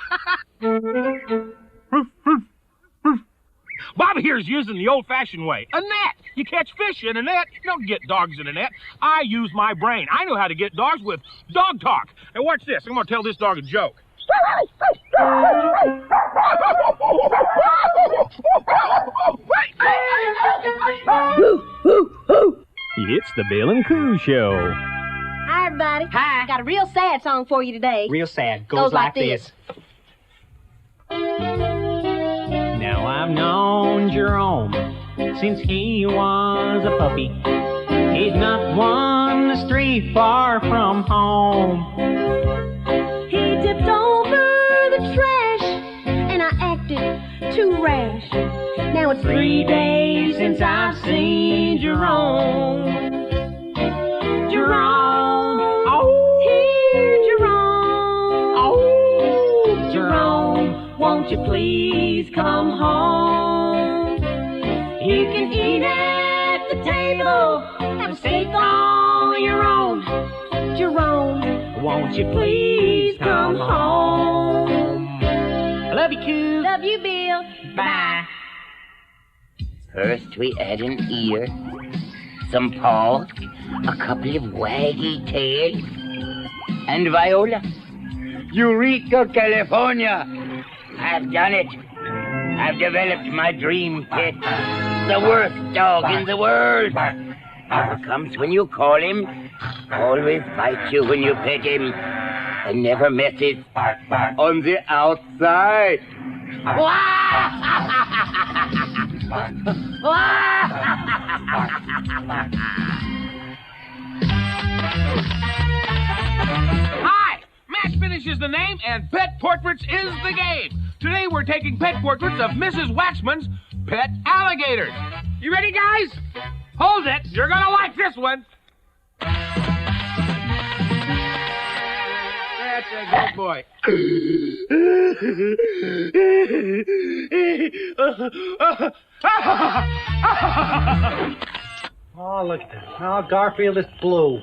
Bobby here's using the old-fashioned way. A net. You catch fish in a net. You don't get dogs in a net. I use my brain. I know how to get dogs with dog talk. Now watch this. I'm going to tell this dog a joke. It's the Bill and Coo Show. Hi, everybody. Hi. Got a real sad song for you today. Real sad. Goes like this. Now I've known Jerome since he was a puppy. He's not one to stray far from home. He tipped over the trash, and I acted too rash. Now it's 3 days since I've seen Jerome. Jerome, oh, here, Jerome. Oh, Jerome, won't you please come home? You can eat at the table, have a steak on your own. Jerome, won't you please come home? I love you, Coo. Love you, Bill. Bye. First we add an ear, some paws, a couple of waggy tails, and Viola. Eureka, California! I've done it. I've developed my dream pet, the worst dog in the world. Comes when you call him. Always bites you when you pet him. And never messes on the outside. Hi! Match Finish is the name, and Pet Portraits is the game. Today we're taking pet portraits of Mrs. Waxman's pet alligators. You ready, guys? Hold it. You're gonna like this one. That's a good boy. Oh, look at that. Oh, Garfield is blue.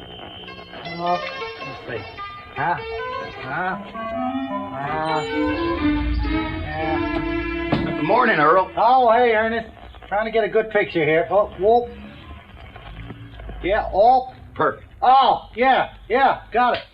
Oh, let's see. Good morning, Earl. Oh, hey, Ernest. Trying to get a good picture here. Oh, whoop. Yeah, oh. Perfect. Oh, yeah, got it.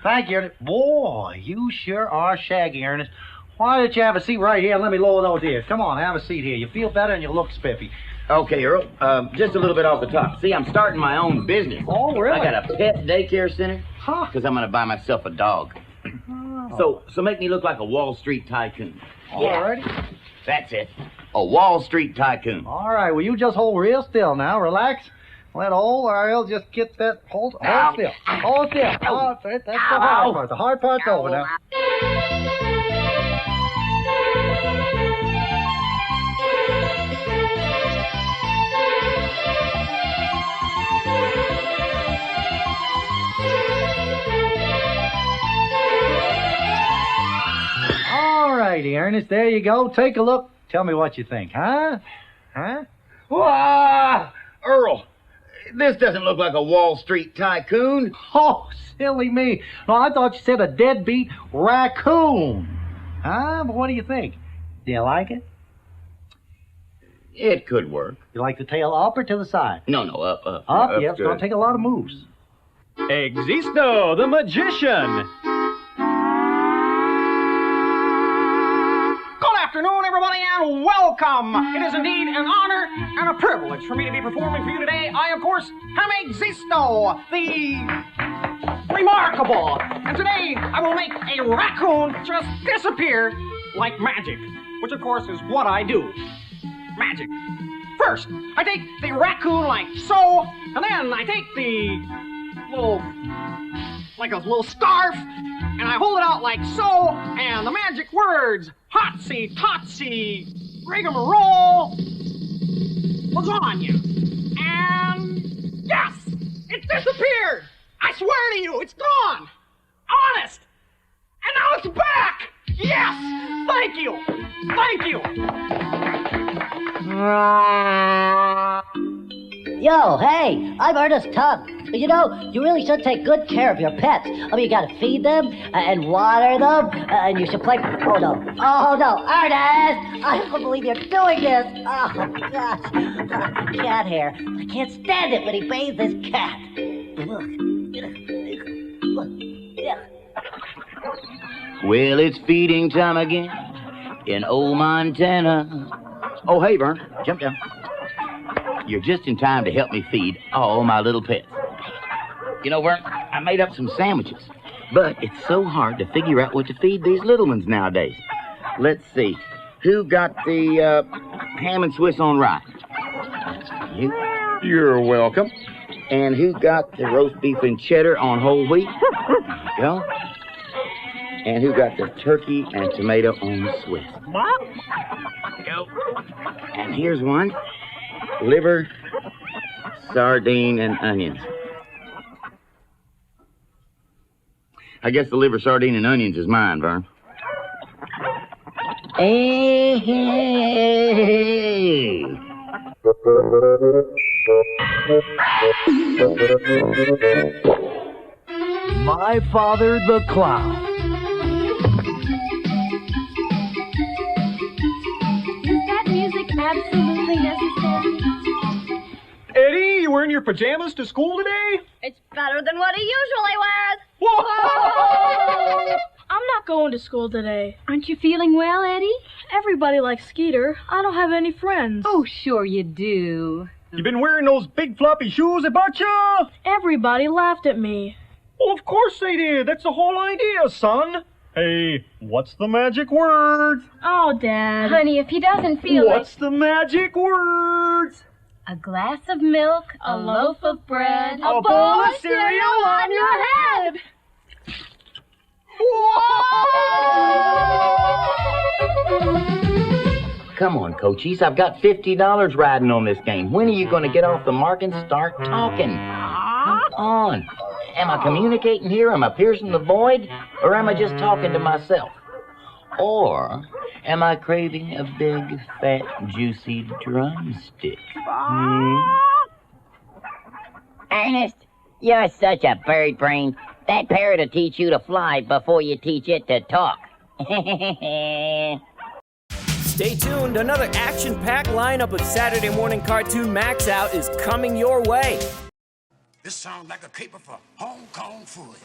Thank you, Ernest. Boy, you sure are shaggy, Ernest. Why don't you have a seat right here and let me lower those ears? Come on, have a seat here. You feel better and you look spiffy. Okay, Earl. Just a little bit off the top. See, I'm starting my own business. Oh, really? I got a pet daycare center. Huh? Because I'm going to buy myself a dog. Oh. So make me look like a Wall Street tycoon. All righty. That's it. A Wall Street tycoon. All right, well, you just hold real still now. Relax. Let old Ariel just get that. Hold still. Hold still. Oh, that's the hard part. The hard part's over now. All righty, Ernest, there you go. Take a look. Tell me what you think, huh? Wah! Earl, this doesn't look like a Wall Street tycoon. Oh, silly me. No, I thought you said a deadbeat raccoon. Huh? But what do you think? Do you like it? It could work. You like the tail up or to the side? No, up. Up, yeah, it's going to take a lot of moves. Existo, the magician. Good afternoon, everybody, and welcome. It is indeed an honor and a privilege for me to be performing for you today. I, of course, am Existo, the remarkable. And today, I will make a raccoon just disappear like magic, which, of course, is what I do. Magic. First, I take the raccoon like so, and then I take the little scarf, and I hold it out like so, and the magic words, hotsy, totsy, rigmarole, lasagna. And yes, it disappeared. I swear to you, it's gone. Honest. And now it's back. Yes, thank you. Thank you. Yo, hey, I'm Ernest Tubb. You know, you really should take good care of your pets. I mean, you gotta feed them and water them, and you should play... Oh, no, Ernest! I don't believe you're doing this. Oh, gosh. Cat hair. I can't stand it when he bathes his cat. Look. Well, it's feeding time again in old Montana. Oh, hey, Vern, jump down. You're just in time to help me feed all my little pets. You know, Vern, I made up some sandwiches, but it's so hard to figure out what to feed these little ones nowadays. Let's see. Who got the ham and Swiss on rye? You? You're welcome. And who got the roast beef and cheddar on whole wheat? There you go. And who got the turkey and tomato on Swiss? Go. And here's one. Liver, sardine, and onions. I guess the liver, sardine, and onions is mine, Vern. Hey! My father, the clown. Is that music absolutely necessary? Eddie, you wearing your pajamas to school today? It's better than what he usually wears. Whoa! I'm not going to school today. Aren't you feeling well, Eddie? Everybody likes Skeeter. I don't have any friends. Oh, sure you do. You been wearing those big floppy shoes, Abacha? Everybody laughed at me. Well, of course they did. That's the whole idea, son. Hey, what's the magic words? Oh, Dad. Honey, if he doesn't feel What's the magic words? a glass of milk, a loaf of bread, a bowl of cereal on your head. Come on, coachies. I've got $50 riding on this game. When are you going to get off the mark and start talking? Come on. Am I communicating here? Am I piercing the void? Or am I just talking to myself? Or am I craving a big, fat, juicy drumstick? Ernest, you're such a bird brain. That parrot will teach you to fly before you teach it to talk. Stay tuned, another action-packed lineup of Saturday Morning Cartoon MAXOUT is coming your way. This sounds like a caper for Hong Kong food.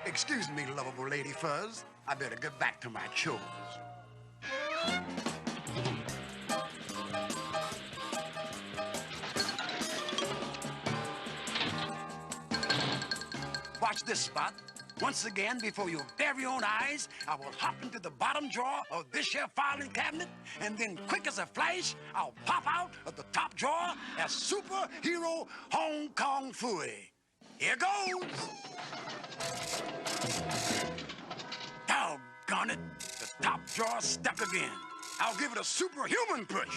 Excuse me, lovable Lady Fuzz. I better get back to my chores. Watch this, Spot. Once again, before your very own eyes, I will hop into the bottom drawer of this here filing cabinet, and then quick as a flash, I'll pop out of the top drawer as superhero Hong Kong Fooey. Here goes. Doggone it, the top drawer stuck again. I'll give it a superhuman push.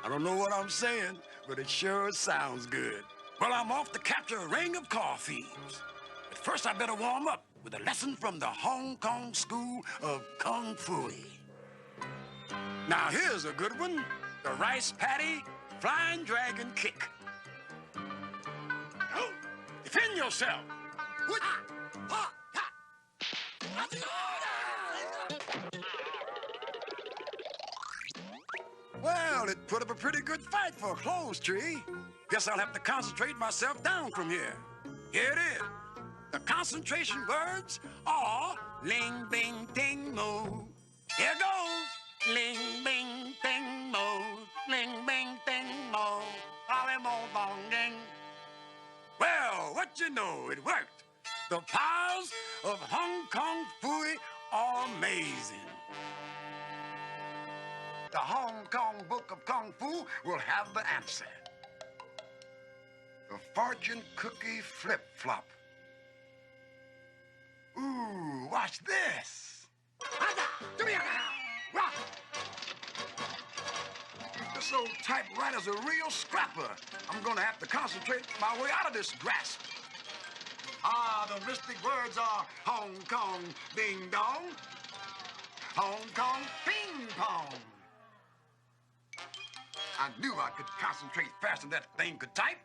I don't know what I'm saying, but it sure sounds good. Well, I'm off to capture a ring of car thieves. But first, I better warm up with a lesson from the Hong Kong School of Kung Fu. Now, here's a good one. The rice patty flying dragon kick. Oh, defend yourself. Well, it put up a pretty good fight for a clothes tree. Guess I'll have to concentrate myself down from here. Here it is. The concentration words are ling, bing, ting, moo. Here goes. Ling, bing, ting, moo. Ling, bing, ting, moo. Ollie, mo, bong, ding. Well, what you know, it worked. The powers of Hong Kong Fooey are amazing. The Hong Kong Book of Kung Fu will have the answer. The fortune cookie flip-flop. Ooh, watch this. This old typewriter's a real scrapper. I'm gonna have to concentrate my way out of this grasp. The mystic words are Hong Kong ding dong, Hong Kong ping pong. I knew I could concentrate faster than that thing could type.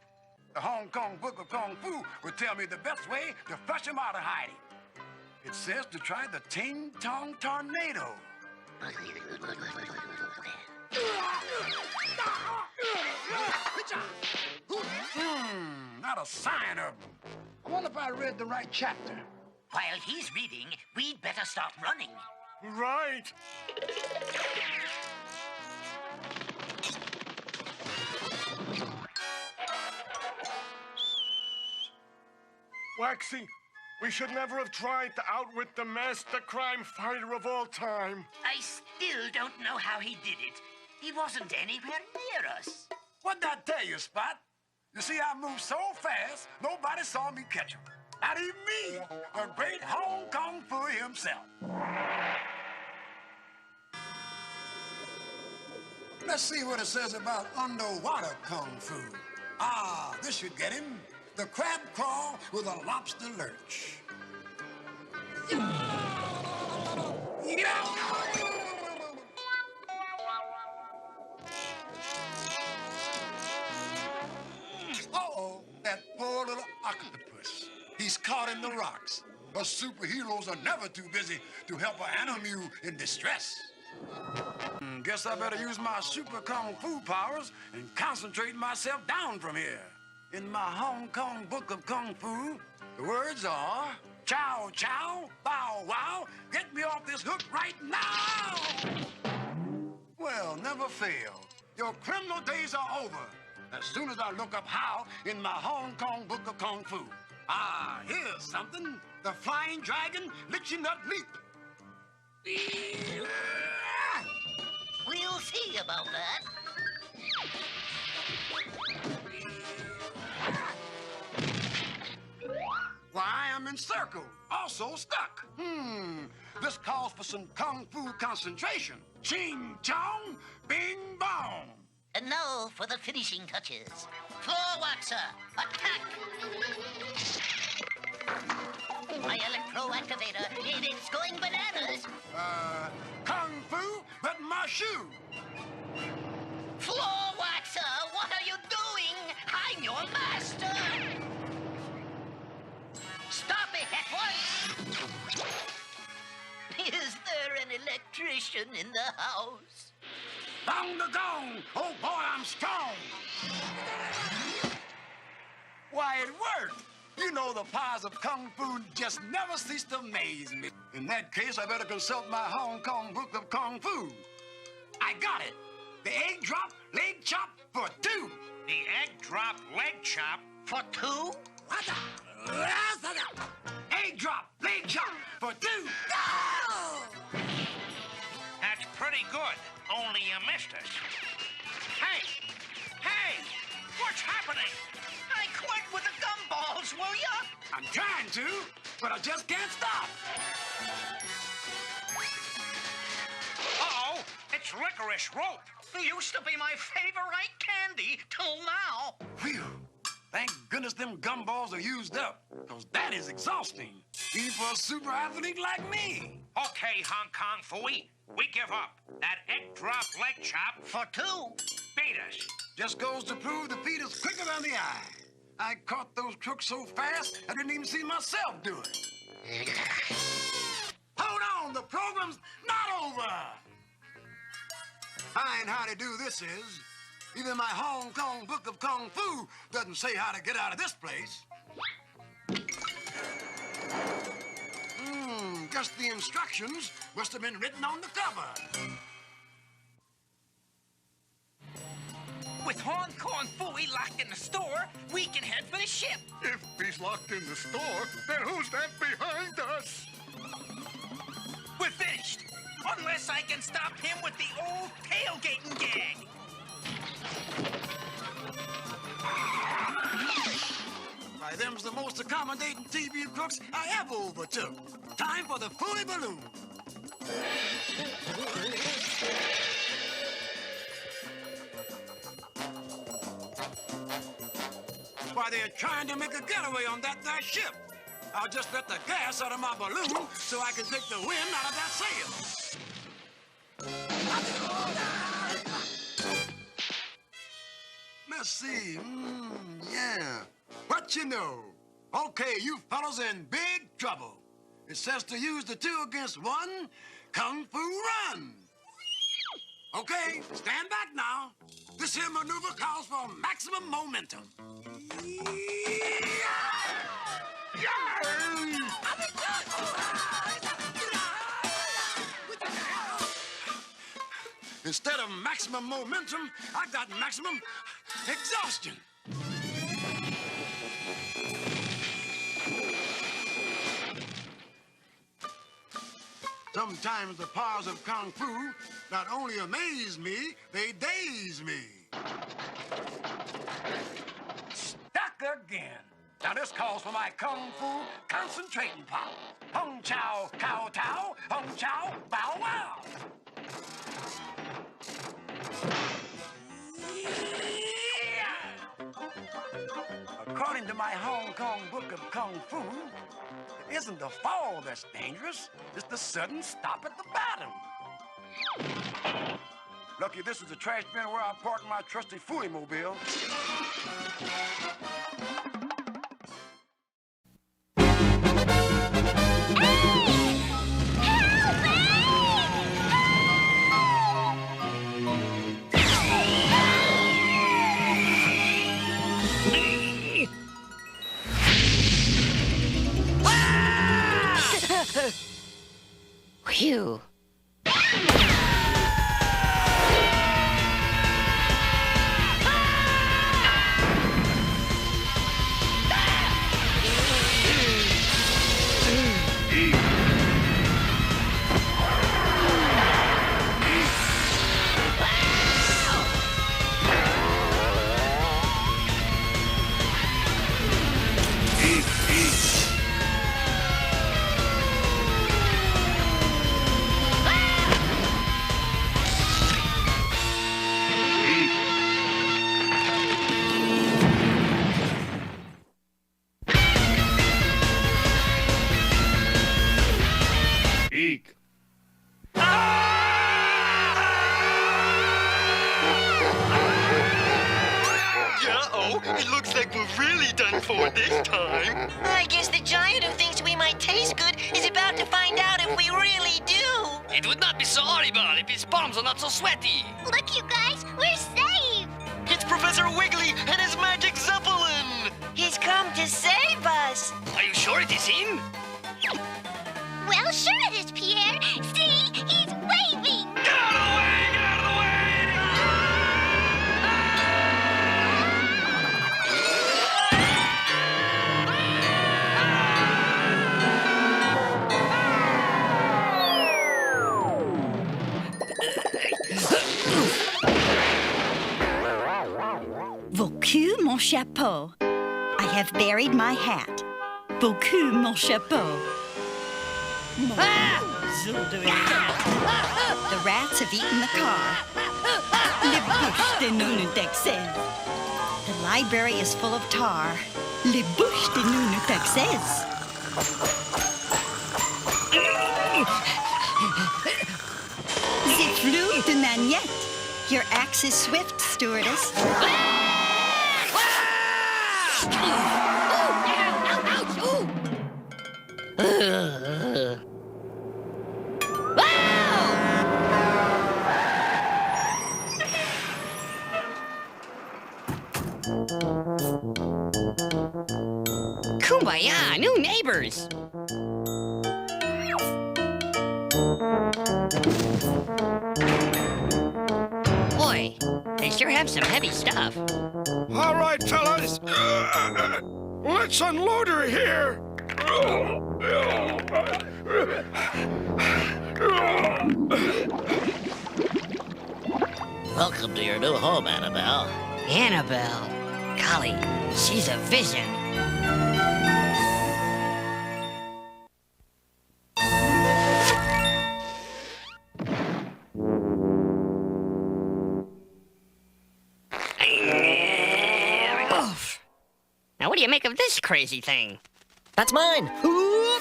The Hong Kong Book of Kung Fu would tell me the best way to flush him out of hiding. It says to try the Ting Tong Tornado. Not a sign of him. I wonder if I read the right chapter. While he's reading, we'd better start running. Right. Waxy, we should never have tried to outwit the master crime fighter of all time. I still don't know how he did it. He wasn't anywhere near us. What'd I tell you, Spot? You see, I moved so fast, nobody saw me catch him. Not even me, the great Hong Kong Fooey himself. Let's see what it says about underwater Kung Fu. This should get him. The crab crawl with a lobster lurch. Uh-oh, that poor little octopus. He's caught in the rocks. Us superheroes are never too busy to help an animal in distress. Guess I better use my super kung fu powers and concentrate myself down from here. In my Hong Kong book of Kung Fu, the words are chow chow, bow wow, get me off this hook right now! Well, never fail. Your criminal days are over. As soon as I look up how in my Hong Kong book of Kung Fu. Ah, here's something. The Flying Dragon Litchi Nut Leap. We'll see about that. Why, I'm encircled, also stuck. This calls for some Kung Fu concentration. Ching chong, bing bong. And now for the finishing touches. Floor waxer, attack! My electro activator, it's going bananas. Kung Fu, but my shoe. Floor waxer, what are you doing? I'm your master! Stop it at once! Is there an electrician in the house? Bong the gong! Oh boy, I'm strong! Why, it worked! You know the powers of Kung Fu just never cease to amaze me. In that case, I better consult my Hong Kong book of Kung Fu. I got it! The egg drop, leg chop for 2. The egg drop leg chop for 2? What the? Egg drop, leg chop for 2. Go! That's pretty good, only you missed us. Hey! Hey! What's happening? I quit with the gumballs, will ya? I'm trying to, but I just can't stop. Uh-oh, it's licorice rope. It used to be my favorite candy till now. Phew. Thank goodness them gumballs are used up, because that is exhausting, even for a super athlete like me. Okay, Hong Kong Fooey, we give up. That egg drop leg chop for 2. Beat us. Just goes to prove the feet is quicker than the eye. I caught those crooks so fast, I didn't even see myself do it. Hold on, the program's not over. Fine how to do this is. Even my Hong Kong book of Kung Fu doesn't say how to get out of this place. Guess the instructions must have been written on the cover. With Hong Kong Fooey locked in the store, we can head for the ship. If he's locked in the store, then who's that behind us? We're finished. Unless I can stop him with the old tailgating gag. Why, them's the most accommodating TV crooks I ever overtook. Time for the Fooey Balloon. Why, they're trying to make a getaway on that there ship. I'll just let the gas out of my balloon so I can take the wind out of that sail. Let's see. Yeah. What you know? Okay, you fellas in big trouble. It says to use the 2 against 1 Kung Fu Run. Okay, stand back now. This here maneuver calls for maximum momentum. Instead of maximum momentum, I got maximum exhaustion. Sometimes the powers of Kung Fu not only amaze me, they daze me. Stuck again. Now this calls for my Kung Fu concentrating power. Hung chow, cow tow, hung chow, bow wow. According to my Hong Kong book of Kung Fu, it isn't the fall that's dangerous, it's the sudden stop at the bottom. Lucky this is the trash bin where I parked my trusty Fooey mobile. Phew. Eek. Uh-oh, it looks like we're really done for this time. I guess the giant who thinks we might taste good is about to find out if we really do. It would not be so horrible if his palms are not so sweaty. Look, you guys, we're saved! It's Professor Wiggly and his magic Zeppelin! He's come to save us. Are you sure it is him? Well, sure it is, Pierre. See, he's waving! Get out of the way! Get out of the way! Beaucoup, mon chapeau. I have buried my hat. Beaucoup, mon chapeau. The rats have eaten the car. Les bouches de nounoudaxes. The library is full of tar. Les bouches de nounoudaxes. The flue de manette. Your axe is swift, stewardess. Kumbaya, new neighbors. Boy, they sure have some heavy stuff. All right, fellas. Let's unload her here. Welcome to your new home, Annabelle. Annabelle? Golly, she's a vision. Now, what do you make of this crazy thing? That's mine. Who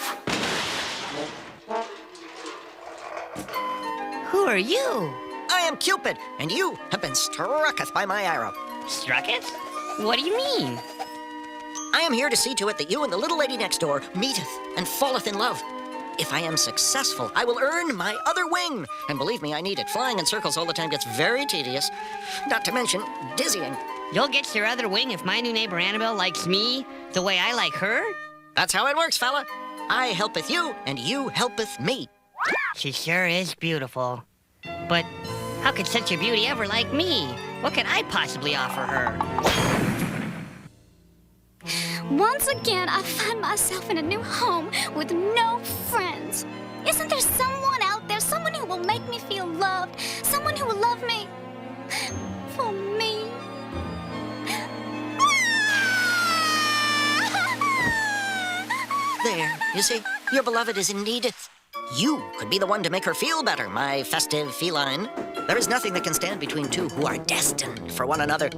are you? I am Cupid, and you have been strucketh by my arrow. Strucketh? What do you mean? I am here to see to it that you and the little lady next door meeteth and falleth in love. If I am successful, I will earn my other wing. And believe me, I need it. Flying in circles all the time gets very tedious. Not to mention dizzying. You'll get your other wing if my new neighbor Annabelle likes me the way I like her? That's how it works, fella. I helpeth you, and you helpeth me. She sure is beautiful. But how could such a beauty ever like me? What could I possibly offer her? Once again, I find myself in a new home with no friends. Isn't there someone out there, someone who will make me feel loved, someone who will love me for me? There, you see, your beloved is in needeth. You could be the one to make her feel better, my festive feline. There is nothing that can stand between two who are destined for one another.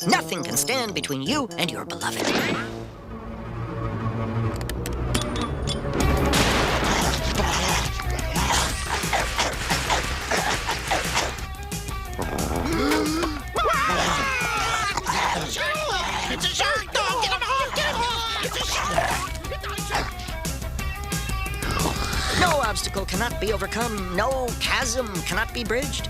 Nothing can stand between you and your beloved. It's a shark dog! Get him off! Get him off! It's a shark! No obstacle cannot be overcome. No chasm cannot be bridged.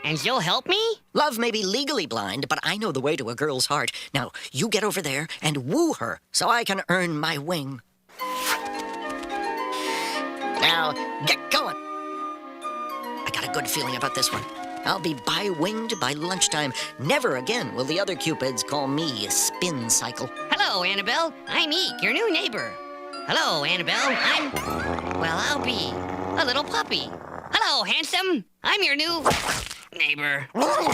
And you'll help me? Love may be legally blind, but I know the way to a girl's heart. Now, you get over there and woo her so I can earn my wing. Now, get going. I got a good feeling about this one. I'll be bi-winged by lunchtime. Never again will the other Cupids call me a spin cycle. Hello, Annabelle. I'm Eek, your new neighbor. Hello, Annabelle. I'll be a little puppy. Hello, handsome. I'm your new neighbor. What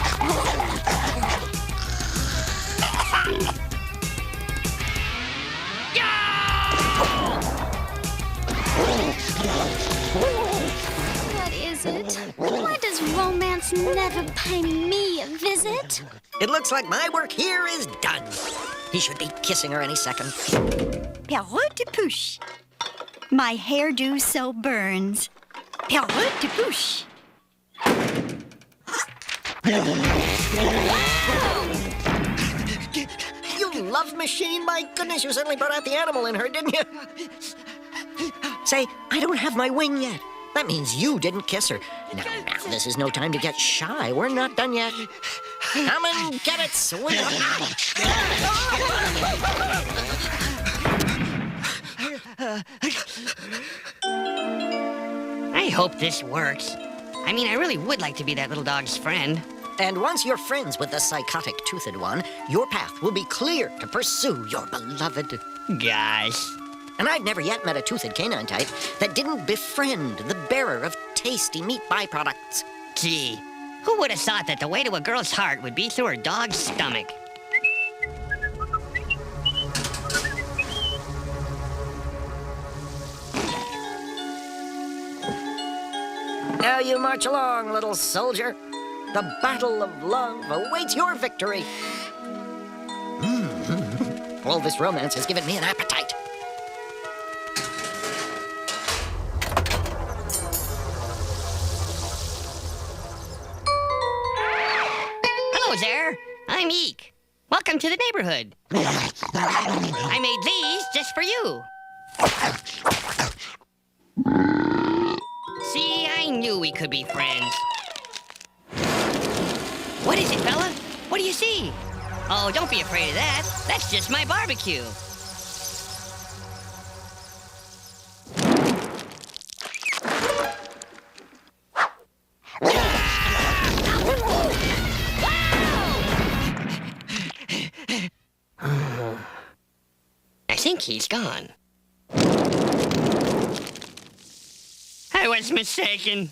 is it? Why does romance never pay me a visit? It looks like my work here is done. He should be kissing her any second. Perruque de push. My hairdo so burns. Perruque de push. You love machine? My goodness, you certainly brought out the animal in her, didn't you? Say, I don't have my wing yet. That means you didn't kiss her. Now, this is no time to get shy. We're not done yet. Come and get it, sweetheart. I hope this works. I mean, I really would like to be that little dog's friend. And once you're friends with the psychotic toothed one, your path will be clear to pursue your beloved. Gosh. And I've never yet met a toothed canine type that didn't befriend the bearer of tasty meat byproducts. Gee, who would have thought that the way to a girl's heart would be through her dog's stomach? Now you march along, little soldier. The battle of love awaits your victory. All this romance has given me an appetite. Hello there. I'm Eek. Welcome to the neighborhood. I made these just for you. See, I knew we could be friends. What is it, fella? What do you see? Oh, don't be afraid of that. That's just my barbecue. I think he's gone. I was mistaken.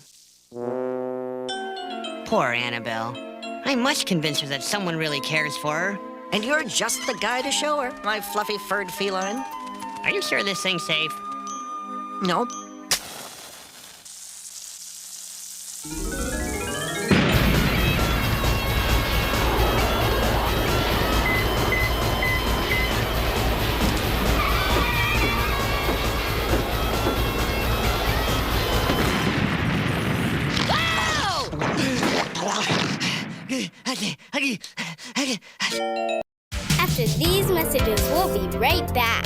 Poor Annabelle. I must convince her that someone really cares for her. And you're just the guy to show her, my fluffy furred feline. Are you sure this thing's safe? No. After these messages, we'll be right back.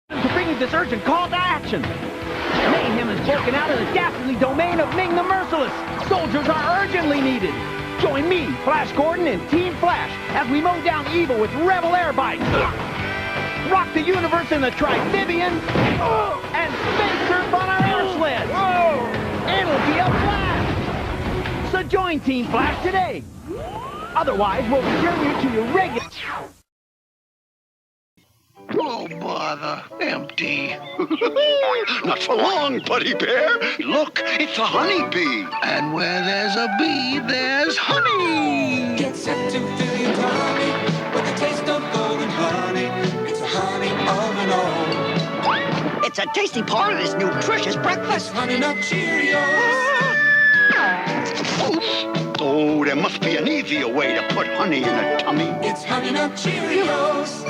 To bring you this urgent call to action. Mayhem is broken out in the dastardly domain of Ming the Merciless. Soldiers are urgently needed. Join me, Flash Gordon, and Team Flash as we mow down evil with rebel air bites. Rock the universe in the Trifibian and space surf on our air sled. It'll be a blast. So join Team Flash today. Otherwise, we'll return you to your regular... Oh, bother. Empty. Not for long, Buddy Bear. Look, it's a honeybee. And where there's a bee, there's honey. Get set to fill your tummy with the taste of golden honey. It's a honey of an all. It's a tasty part of this nutritious breakfast. Honey Nut Cheerios. Oh, there must be an easier way to put honey in a tummy. It's Honey Nut Cheerios.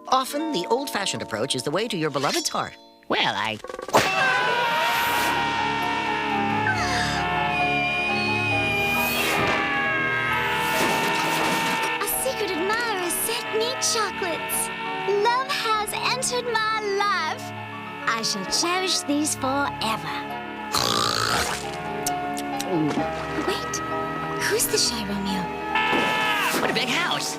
Often, the old-fashioned approach is the way to your beloved's heart. Well, A secret admirer sent me chocolates. I shall cherish these forever. Wait, who's the shy Romeo? What a big house!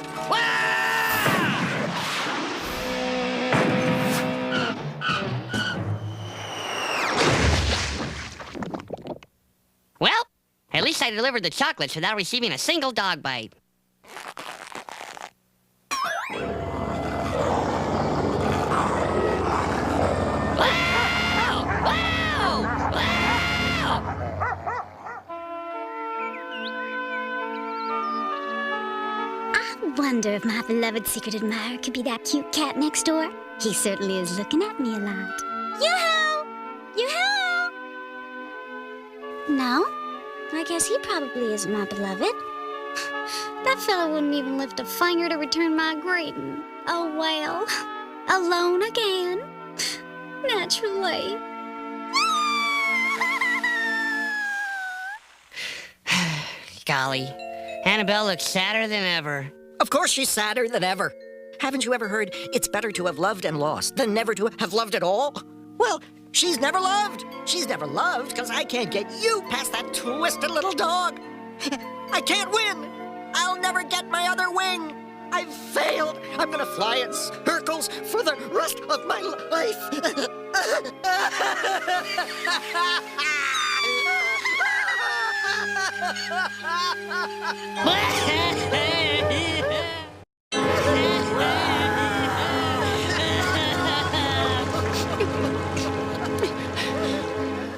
Well, at least I delivered the chocolates without receiving a single dog bite. I wonder if my beloved secret admirer could be that cute cat next door. He certainly is looking at me a lot. Yoo-hoo! Yoo-hoo! No? I guess he probably isn't my beloved. That fellow wouldn't even lift a finger to return my greeting. Oh well. Alone again. Naturally. Golly, Annabelle looks sadder than ever. Of course she's sadder than ever. Haven't you ever heard it's better to have loved and lost than never to have loved at all? Well, she's never loved. She's never loved because I can't get you past that twisted little dog. I can't win. I'll never get my other wing. I've failed. I'm gonna fly in circles for the rest of my life.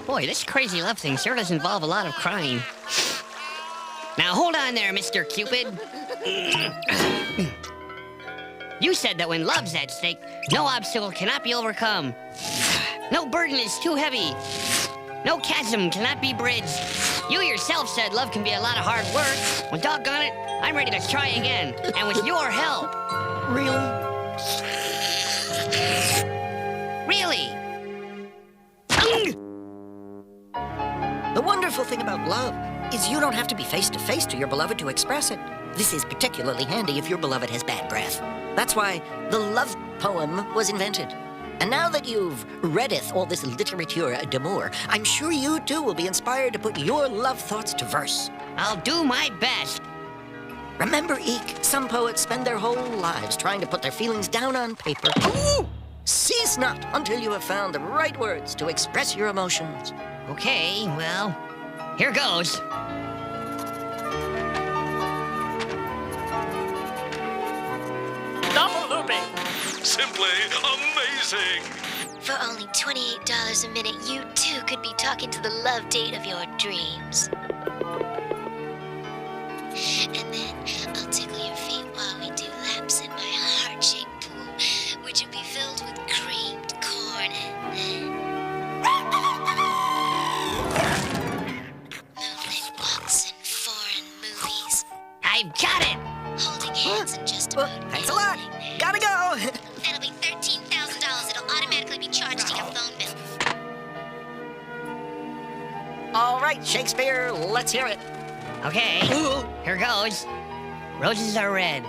Boy, this crazy love thing sure does involve a lot of crying. Now hold on there, Mr. Cupid. You said that when love's at stake, no obstacle cannot be overcome. No burden is too heavy. No chasm cannot be bridged. You yourself said love can be a lot of hard work. Well, doggone it, I'm ready to try again. And with your help. Really? Really? The wonderful thing about love is you don't have to be face to face to your beloved to express it. This is particularly handy if your beloved has bad breath. That's why the love poem was invented. And now that you've readeth all this literature d'amour, I'm sure you too will be inspired to put your love thoughts to verse. I'll do my best. Remember, Eek, some poets spend their whole lives trying to put their feelings down on paper. Ooh! Cease not until you have found the right words to express your emotions. Okay, well, here goes. Double looping. Simply amazing. For only $28 a minute, you too could be talking to the love date of your dreams. And then I'll tickle your feet while we do laps in my heart-shaped pool, which will be filled with creamed corn and moonlit walks and foreign movies. I've got it! Holding hands and just about thanks a lot. Gotta go. That'll be $13,000. It'll automatically be charged to your phone bill. All right, Shakespeare, let's hear it. Okay, here goes. Roses are red,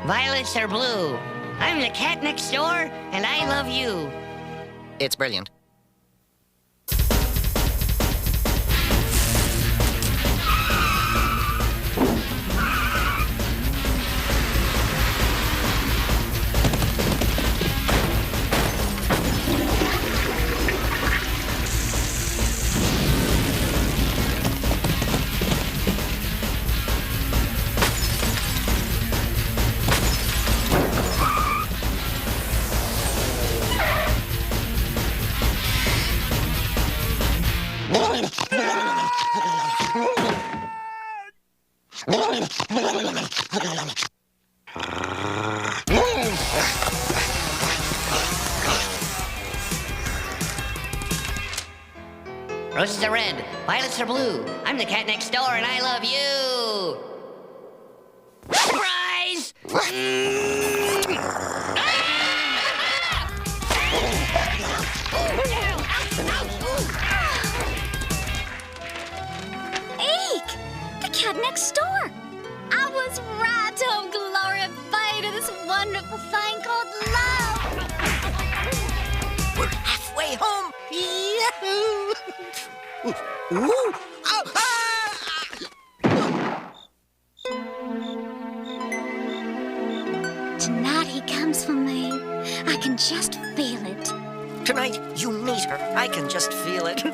violets are blue. I'm the cat next door, and I love you. It's brilliant. Roses are red, violets are blue. I'm the cat next door, and I love you. Surprise! Eek! The cat next door! I was right, oh glorified of this wonderful thing called love! We're halfway home, Ooh. Oh, ah! Tonight he comes for me. I can just feel it. Tonight you meet her. I can just feel it.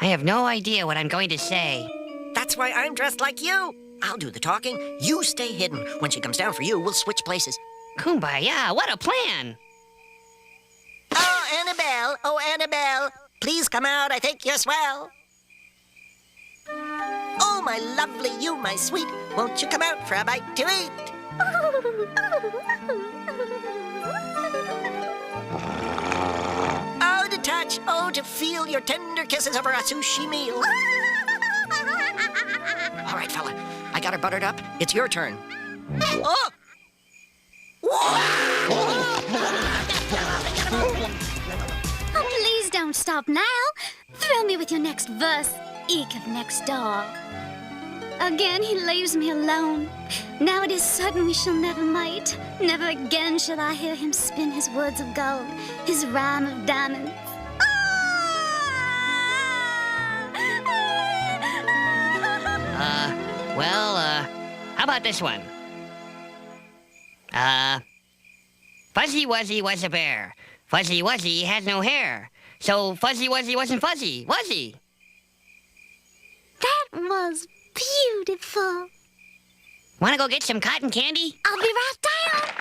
I have no idea what I'm going to say. That's why I'm dressed like you. I'll do the talking. You stay hidden. When she comes down for you, we'll switch places. Kumbaya, what a plan! Oh, Annabelle! Oh, Annabelle! Please come out. I think you're swell. Oh, my lovely, you, my sweet. Won't you come out for a bite to eat? Oh, to touch. Oh, to feel your tender kisses over a sushi meal. All right, fella. I got her buttered up. It's your turn. Oh! Oh, please don't stop now. Thrill me with your next verse, Eek of next door. Again he leaves me alone. Now it is certain we shall never meet. Never again shall I hear him spin his words of gold, his rhyme of diamonds. How about this one? Fuzzy Wuzzy was a bear. Fuzzy Wuzzy has no hair. So Fuzzy Wuzzy wasn't fuzzy, was he? That was beautiful. Wanna go get some cotton candy? I'll be right down.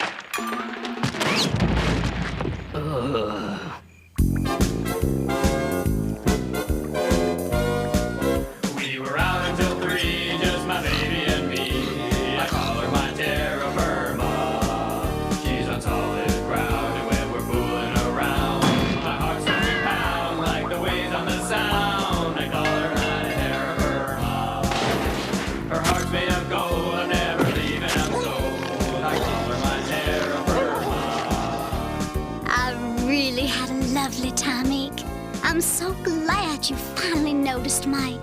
We were out until 3, just my baby and me. I call her my terra firma. She's on solid ground, and when we're fooling around, my heart starts to pound like the waves on the sound. I call her my terra firma. Her heart's made of gold, I'm never leaving, I'm sold. I call her my terra firma. I really had a lovely time, Eek. I'm so glad you finally noticed my...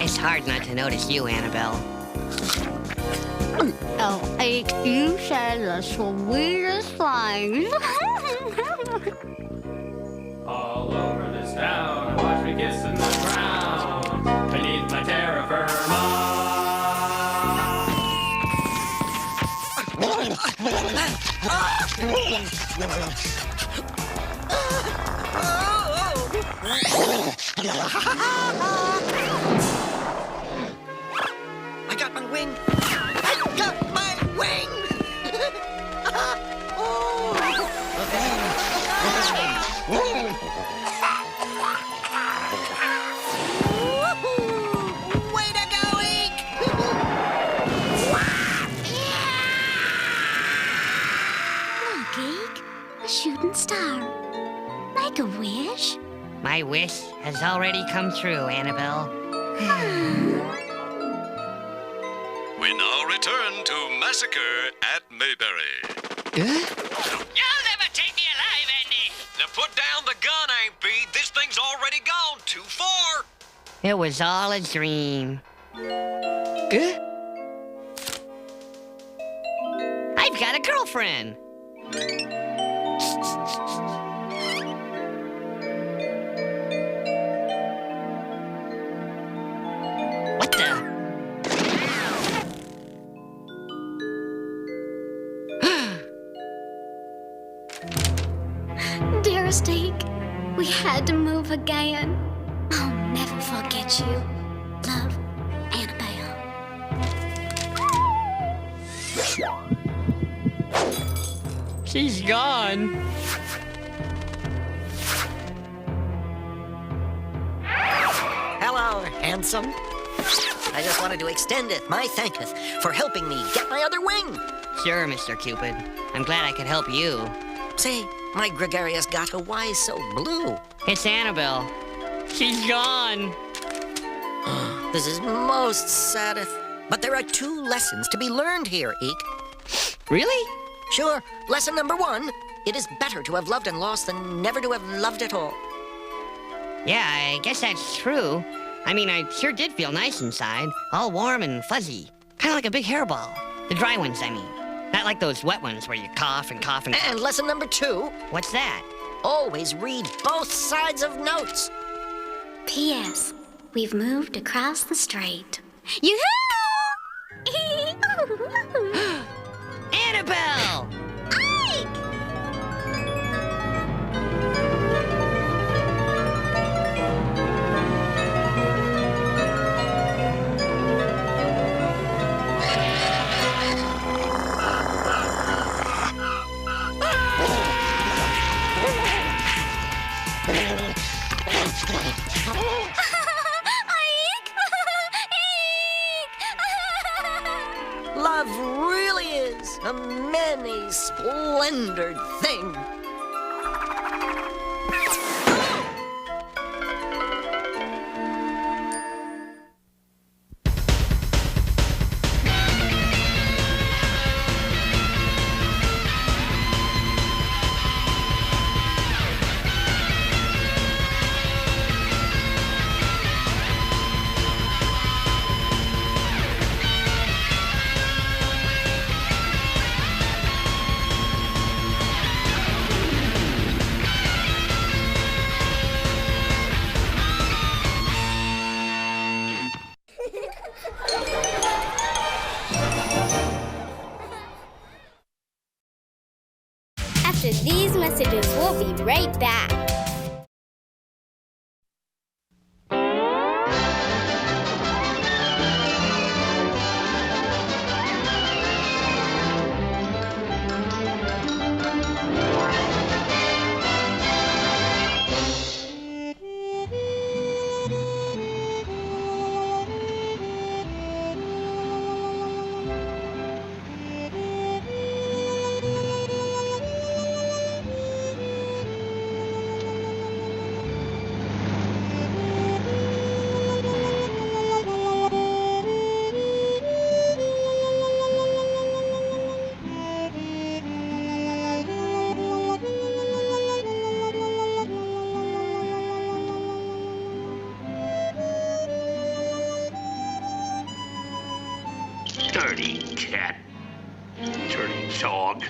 It's hard not to notice you, Annabelle. Oh, Eek, you say the sweetest things. All over this town, watch me kissing the ground beneath my terra firma. I got my wing. I got my wing. Way to go, Eek! Look, Eek, a shooting star. Make a wish. My wish has already come true, Annabelle. We now return to Massacre at Mayberry. You'll never take me alive, Andy. Now put down the gun, Aunt B. This thing's already gone too far. It was all a dream. I've got a girlfriend. What the? Dearest Eek, we had to move again. I'll never forget you. Love, Annabelle. She's gone. Hello, handsome. I just wanted to extend my thanketh for helping me get my other wing. Sure, Mr. Cupid. I'm glad I could help you. Say, my gregarious gato, why so blue? It's Annabelle. She's gone. This is most saddeth. But there are 2 lessons to be learned here, Eek. Really? Sure. Lesson number 1, it is better to have loved and lost than never to have loved at all. Yeah, I guess that's true. I mean, I sure did feel nice inside. All warm and fuzzy. Kind of like a big hairball. The dry ones, I mean. Not like those wet ones where you cough and cough and cough. And lesson number 2. What's that? Always read both sides of notes. P.S. We've moved across the strait. Yoo-hoo! Annabelle! Love really is a many splendored thing. After these messages, we'll be right back. Dirty cat. Dirty dog.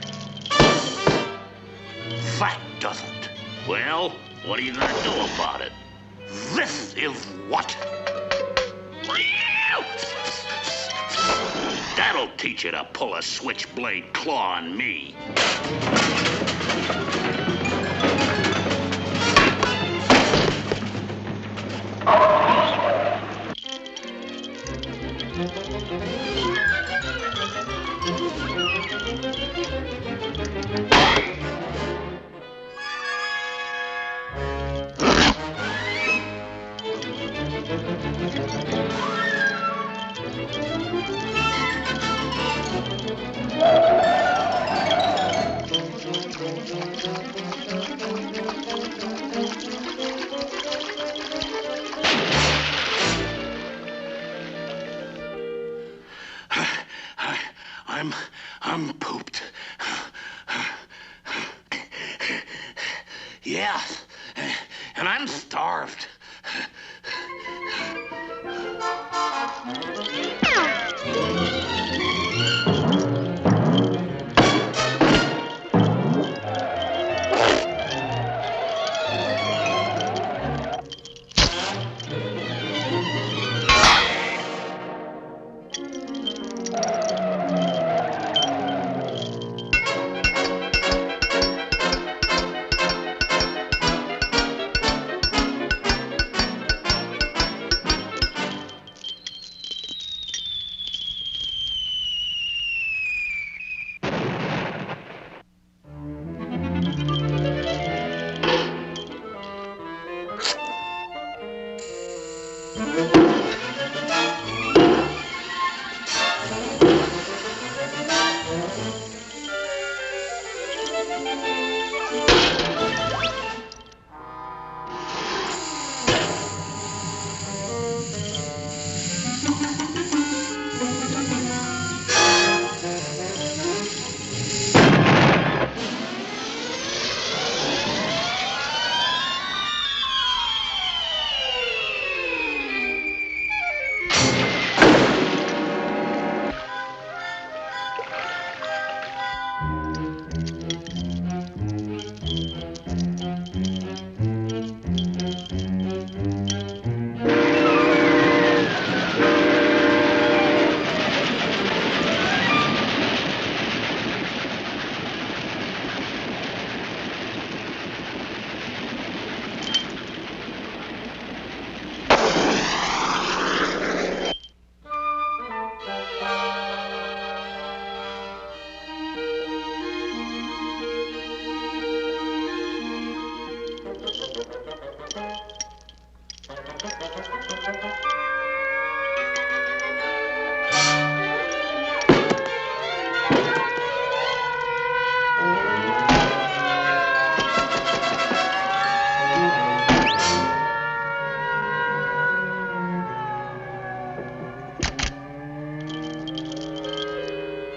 That doesn't. Well, what are you gonna do about it? This is what? That'll teach you to pull a switchblade claw on me. I'm pooped. Yeah, and I'm starved.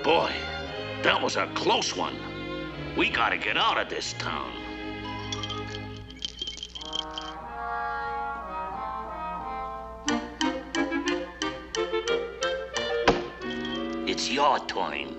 Boy, that was a close one. We gotta get out of this town. It's your turn.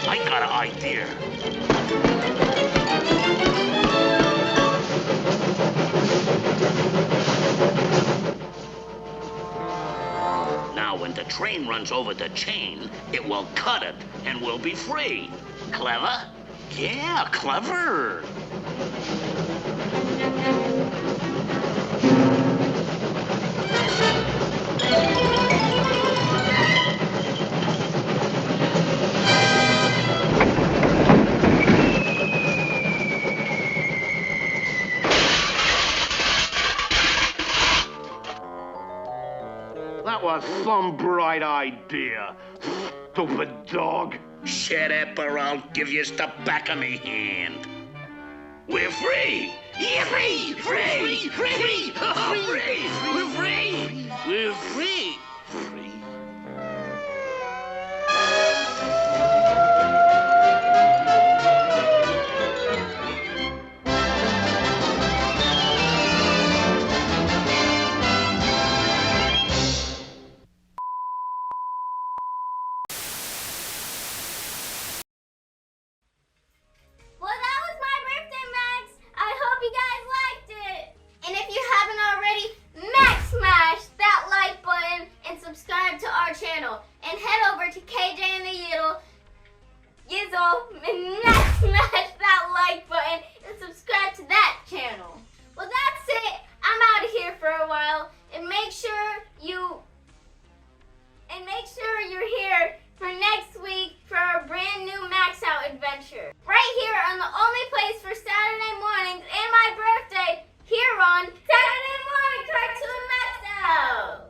I got an idea. Now, when the train runs over the chain, it will cut it, and we'll be free. Clever? Yeah, clever. That was some bright idea. Stupid dog. Shut up or I'll give you the back of me hand. We're free! Yeah, free! Free! Free! Free! We're free! We're free! Free! Well, that was my birthday, Max. I hope you guys liked it. And if you haven't already, Max smash that like button and subscribe to our channel. And head over to KJ and the YIZZLE and Max smash that like button and subscribe to that channel. Well, that's it. I'm out of here for a while. And make sure you're here for next week for our brand new Max Out adventure. Right here on the only place for Saturday mornings and my birthday, here on Saturday Morning Cartoon MAXOUT.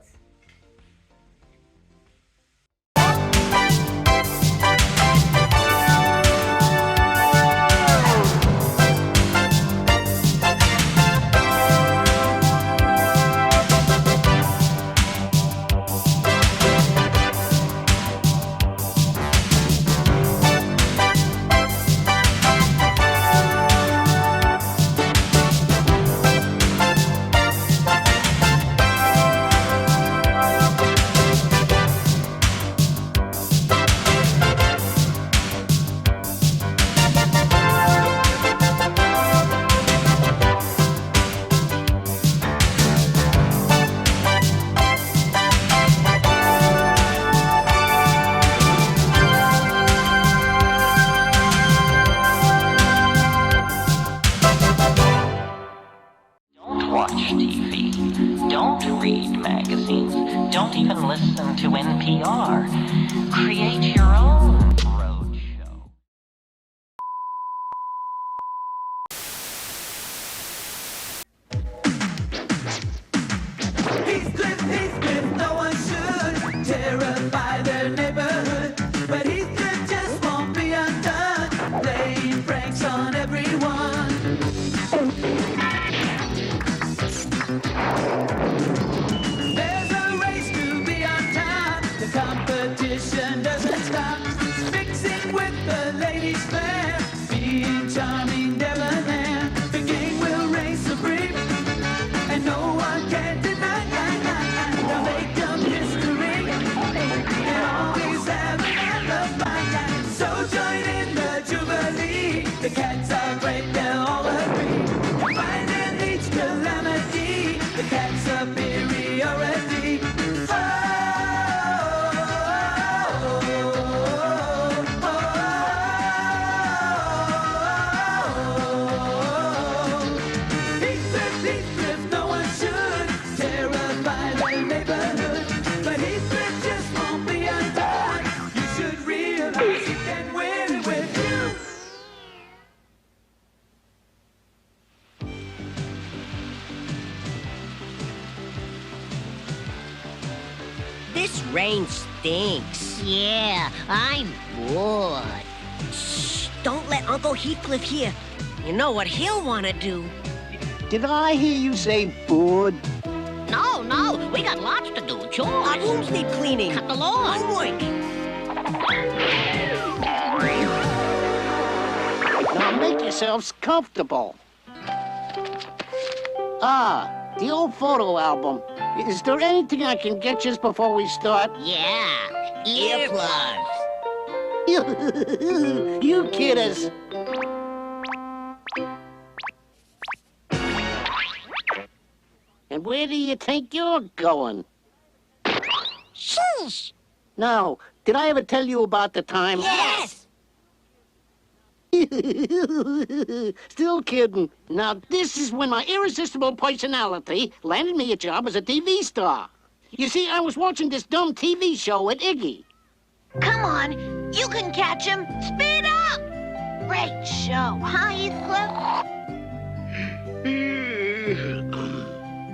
Watch TV. Don't read magazines. Don't even listen to NPR. Create your own roadshow. Heathcliff, no one should terrify their neighborhood. But Heathcliff just won't be undone, playing pranks on everyone. There's a race to be on time. The competition doesn't stop. Mixing with the ladies fair, being charming debonair. The game will reign supreme, and no one can deny. They'll make them history, and always have an alibi. So join in the jubilee. The cats are great, they'll all agree. Find in each calamity the cat's superiority. Heathcliff, no one should terrify their neighborhood. But Heathcliff just won't be undone. You should realize he can win with you. This rain stinks. Yeah, I'm bored. Shh, don't let Uncle Heathcliff hear. You know what he'll want to do. Did I hear you say bored? No, we got lots to do. Chores. Our rooms need cleaning. Cut the lawn. Homework. Now make yourselves comfortable. Ah, the old photo album. Is there anything I can get just before we start? Yeah, earplugs. You kid us. And where do you think you're going? Shush! Now, did I ever tell you about the time? Yes! Still kidding. Now, this is when my irresistible personality landed me a job as a TV star. You see, I was watching this dumb TV show at Iggy. Come on, you can catch him. Speed up! Great show, huh, Heathcliff?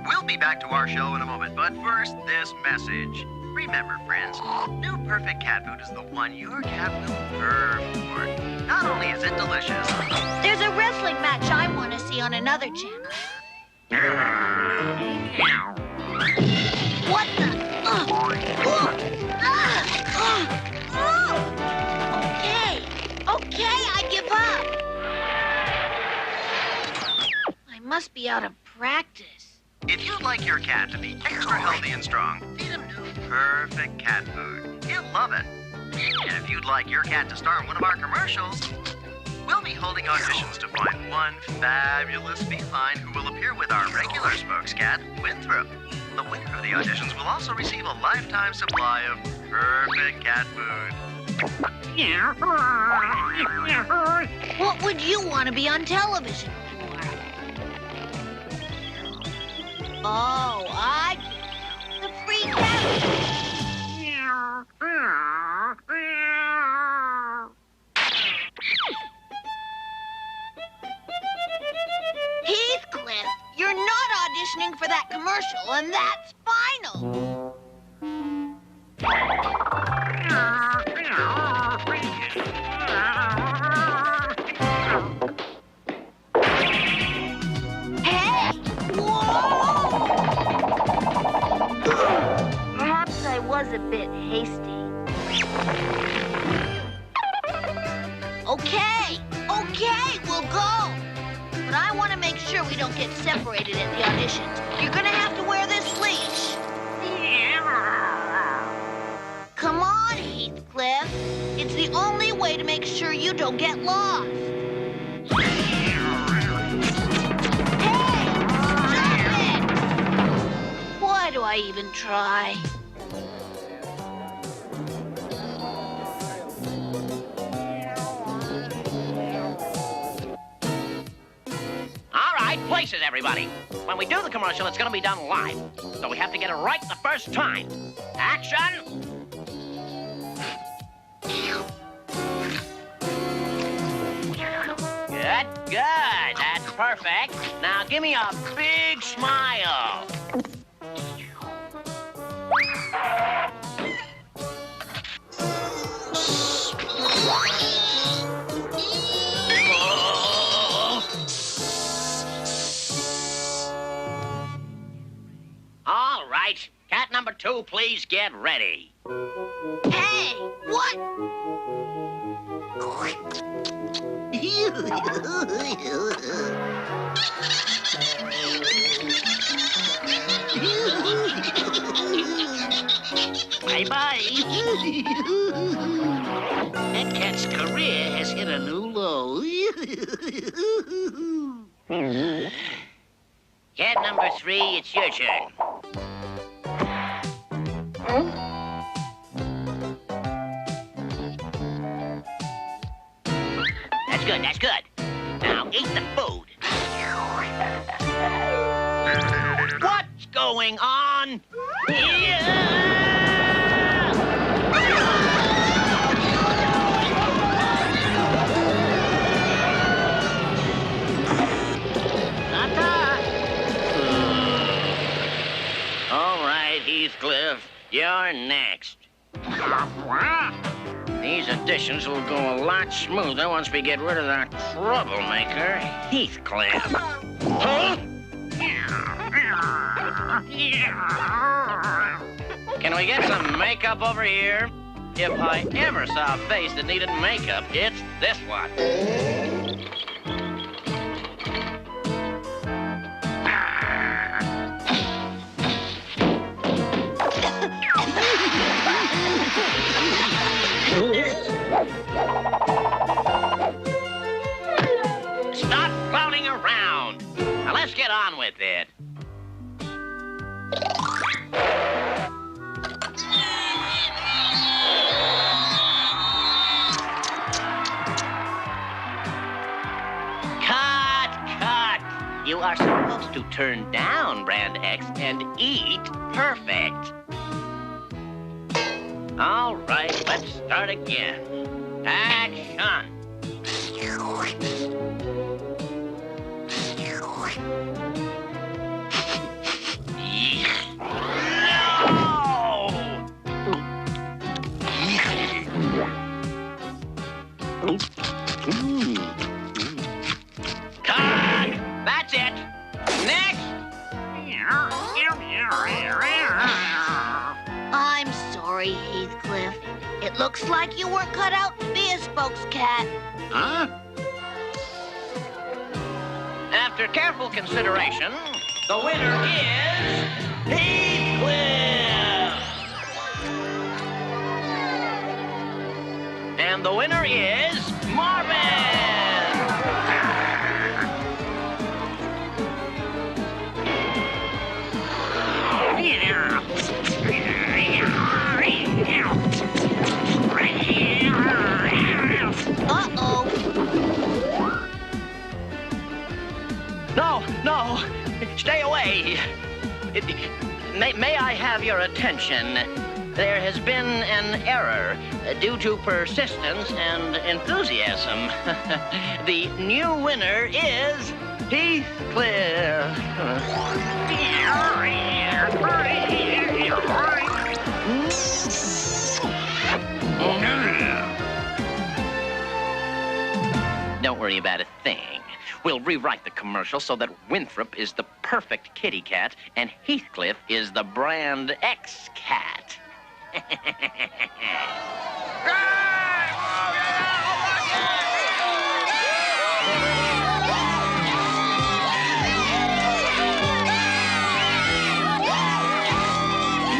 We'll be back to our show in a moment, but first, this message. Remember, friends, new perfect cat food is the one your cat will purr for. Not only is it delicious... There's a wrestling match I want to see on another channel. What the... Okay, I give up. I must be out of practice. If you'd like your cat to be extra healthy and strong, feed him new perfect cat food. He'll love it. And if you'd like your cat to star in one of our commercials, we'll be holding auditions to find one fabulous feline who will appear with our regular spokes cat, Winthrop. The winner of the auditions will also receive a lifetime supply of perfect cat food. What would you want to be on television for? Oh, I get it. The free cat. Heathcliff, you're not auditioning for that commercial, and that's final. Hey! Whoa! Perhaps I was a bit hasty. Okay, we'll go. But I want to make sure we don't get separated at the auditions. You're gonna have to wear this leash. Come on, Heathcliff. It's the only way to make sure you don't get lost. Hey! Stop it! Why do I even try? All right, places, everybody. When we do the commercial, it's going to be done live. So we have to get it right the first time. Action! Good. That's perfect. Now give me a big smile. All right. Cat number 2, please get ready. Hey, what? Bye-bye. That cat's career has hit a new low. Cat number 3, it's your turn. That's good. Now eat the food. What's going on? All right, Heathcliff. You're next. These additions will go a lot smoother once we get rid of that troublemaker, Heathcliff. Huh? Can we get some makeup over here? If I ever saw a face that needed makeup, it's this one. Stop floating around. Now let's get on with it. You are supposed to turn down Brand X and eat perfect. All right, let's start again. Action! Cut! That's it. Next! I'm sorry, Heathcliff. It looks like you weren't cut out to be a spokescat. Huh? After careful consideration, the winner is Heathcliff! And the winner is Marvin! Uh-oh. No, stay away. May I have your attention? There has been an error due to persistence and enthusiasm. The new winner is Heathcliff. Don't worry about a thing. We'll rewrite the commercial so that Winthrop is the perfect kitty cat and Heathcliff is the Brand X cat.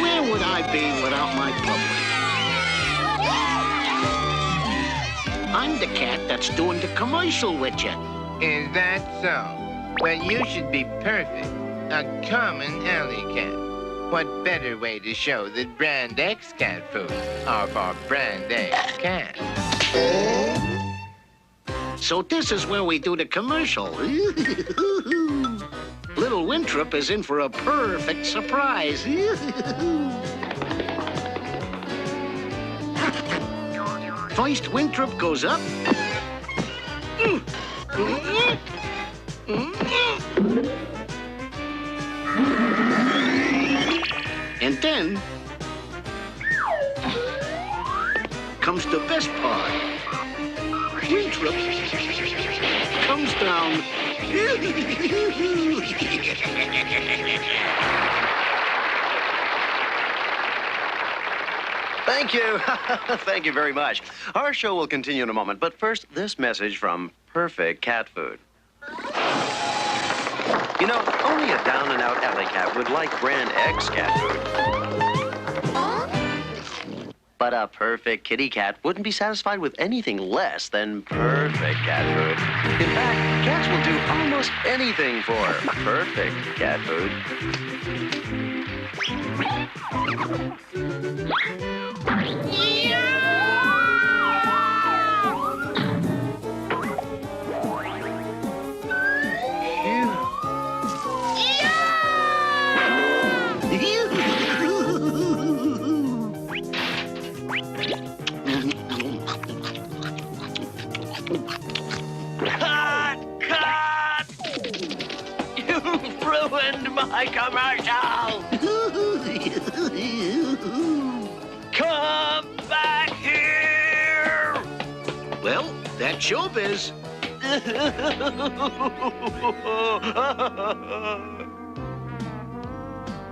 Where would I be without my public? I'm the cat that's doing the commercial with you. Is that so? Well, you should be perfect. A common alley cat. What better way to show that Brand X cat food are for Brand X cat? So this is where we do the commercial. Little Winthrop is in for a perfect surprise. First, Winthrop goes up. And then comes the best part. Winthrop comes down. Thank you. Thank you very much. Our show will continue in a moment, but first, this message from Perfect Cat Food. You know, only a down-and-out alley cat would like Brand X cat food. But a perfect kitty cat wouldn't be satisfied with anything less than perfect cat food. In fact, cats will do almost anything for perfect cat food. Cut! You've ruined my commercial! Showbiz.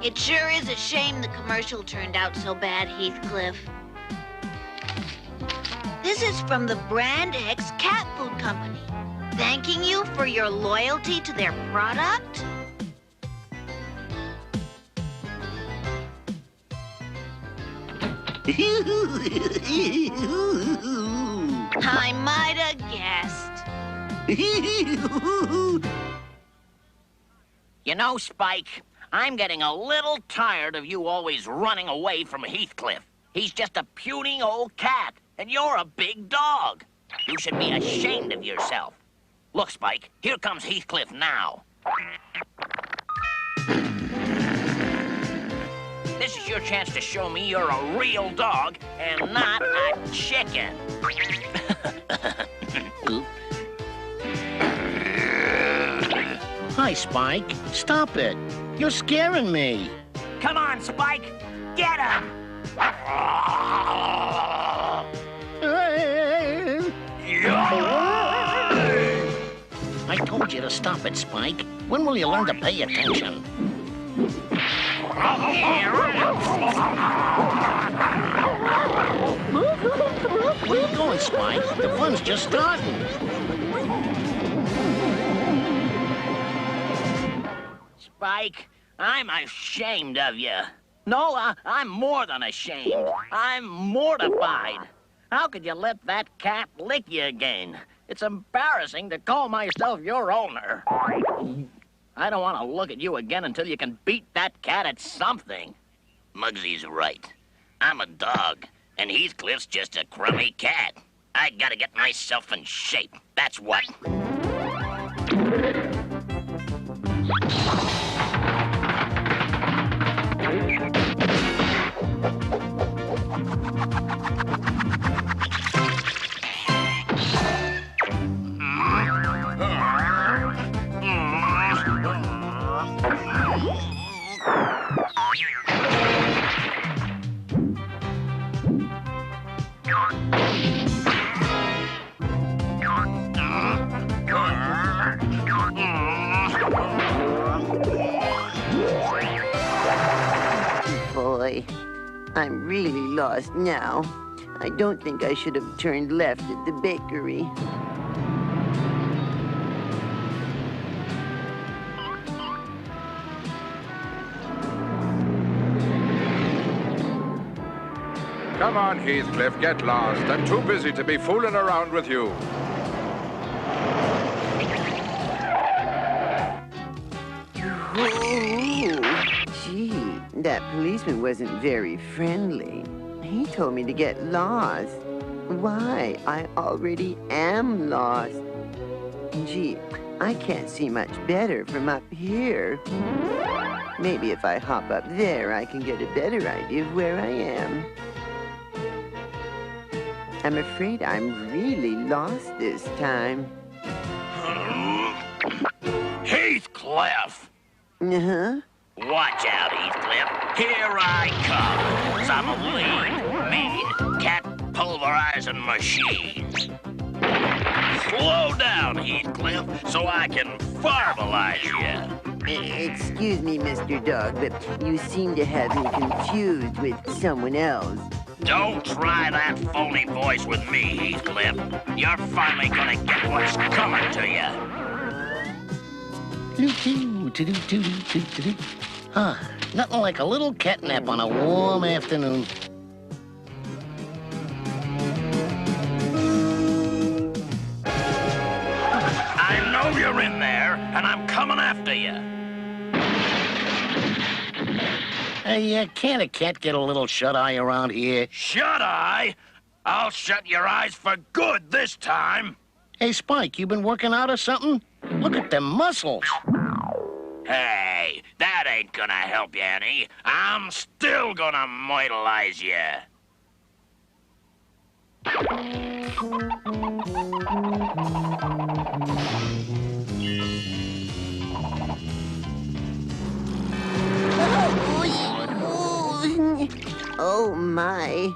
It sure is a shame the commercial turned out so bad, Heathcliff. This is from the Brand X Cat Food Company, thanking you for your loyalty to their product. I might have guessed. You know, Spike, I'm getting a little tired of you always running away from Heathcliff. He's just a puny old cat, and you're a big dog. You should be ashamed of yourself. Look, Spike, here comes Heathcliff now. This is your chance to show me you're a real dog and not a chicken. Hi, Spike. Stop it. You're scaring me. Come on, Spike. Get him! I told you to stop it, Spike. When will you learn to pay attention? Where are you going, Spike? The fun's just starting. Spike, I'm ashamed of you. No, I'm more than ashamed. I'm mortified. How could you let that cat lick you again? It's embarrassing to call myself your owner. I don't want to look at you again until you can beat that cat at something. Muggsy's right. I'm a dog, and Heathcliff's just a crummy cat. I gotta get myself in shape. That's what. Boy, I'm really lost now. I don't think I should have turned left at the bakery. Come on, Heathcliff, get lost. I'm too busy to be fooling around with you. Gee, that policeman wasn't very friendly. He told me to get lost. Why? I already am lost. Gee, I can't see much better from up here. Maybe if I hop up there, I can get a better idea of where I am. I'm afraid I'm really lost this time. Heathcliff! Uh-huh. Watch out, Heathcliff. Here I come. Some lean, mean, cat pulverizing machines. Slow down, Heathcliff, so I can farbalize you. Excuse me, Mr. Dog, but you seem to have me confused with someone else. Don't try that phony voice with me, Heathcliff. You're finally gonna get what's coming to you. Nothing like a little catnap on a warm afternoon. I know you're in there, and I'm coming after you. Hey, can't a cat get a little shut-eye around here? Shut-eye? I'll shut your eyes for good this time. Hey, Spike, you been working out or something? Look at them muscles. Hey, that ain't gonna help you any. I'm still gonna moidalize you. Oh, my.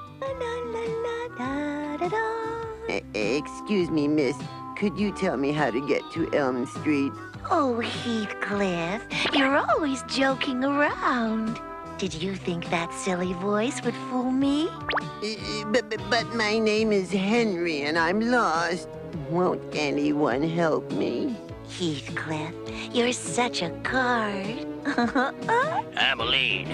Excuse Excuse me, miss. Could you tell me how to get to Elm Street? Oh, Heathcliff, you're always joking around. Did you think that silly voice would fool me? But my name is Henry and I'm lost. Won't anyone help me? Heathcliff, you're such a card. I'm a lean,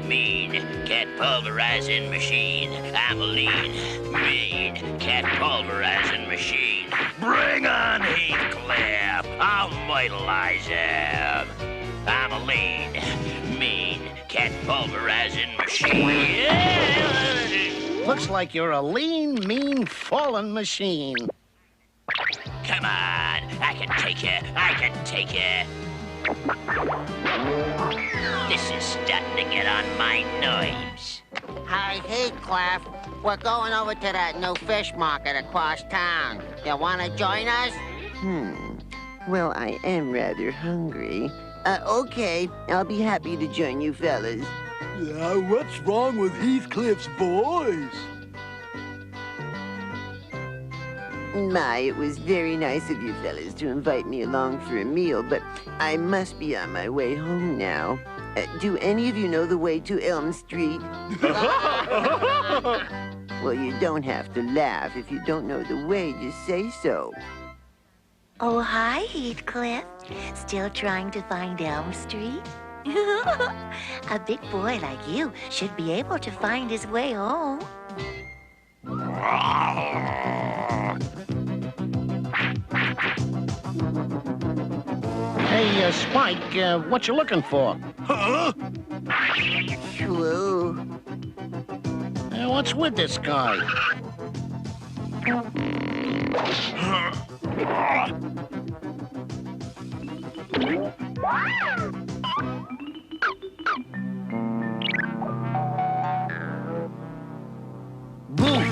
mean, cat pulverizing machine. I'm a lean, mean, cat pulverizing machine. Bring on Heathcliff, I'll vitalize him. I'm a lean, mean, cat pulverizing machine. Looks like you're a lean, mean, fallen machine. Come on, I can take you, I can take you. This is starting to get on my nerves. Hi, Heathcliff. We're going over to that new fish market across town. You want to join us? Well, I am rather hungry. Okay, I'll be happy to join you fellas. What's wrong with Heathcliff's voice? My, it was very nice of you fellas to invite me along for a meal, but I must be on my way home now. Do any of you know the way to Elm Street? Well, you don't have to laugh. If you don't know the way, just say so. Oh, hi, Heathcliff. Still trying to find Elm Street? A big boy like you should be able to find his way home. Hey, Spike, what you looking for? Huh? Hello? What's with this guy? Boom!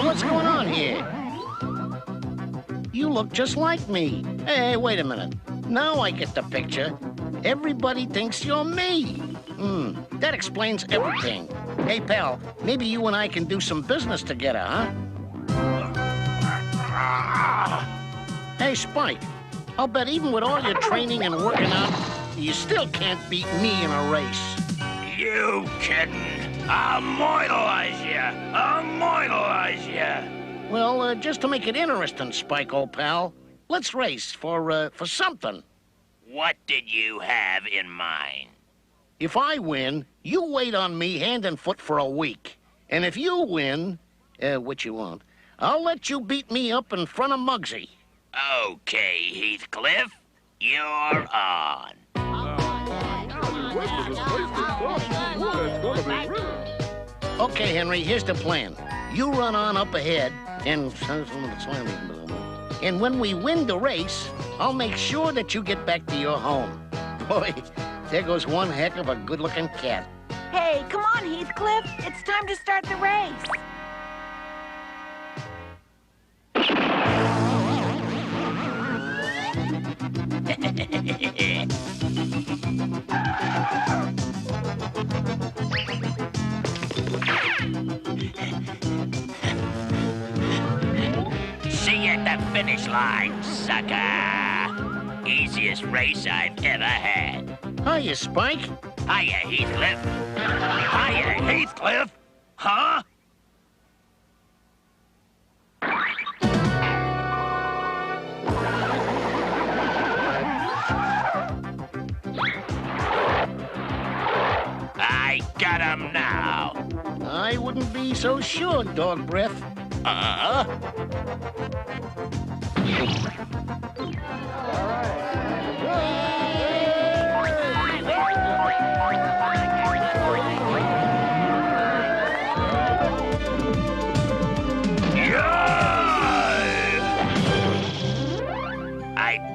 What's going on here? You look just like me. Hey, wait a minute. Now I get the picture. Everybody thinks you're me. That explains everything. Hey, pal, maybe you and I can do some business together, huh? Hey, Spike, I'll bet even with all your training and working out, you still can't beat me in a race. You kidding? I'll immortalize you. I'll immortalize you. Well, just to make it interesting, Spike, old pal, let's race for something. What did you have in mind? If I win, you wait on me hand and foot for a week. And if you win, what you want, I'll let you beat me up in front of Muggsy. Okay, Heathcliff, you're on. Okay, Henry, here's the plan. You run on up ahead, and when we win the race, I'll make sure that you get back to your home. Boy, there goes one heck of a good-looking cat. Hey, come on, Heathcliff. It's time to start the race. See you at the finish line, sucker. Easiest race I've ever had. Hiya, Spike. Hiya, Heathcliff. Hiya, Heathcliff. Huh? I got him now. I wouldn't be so sure, dog breath. I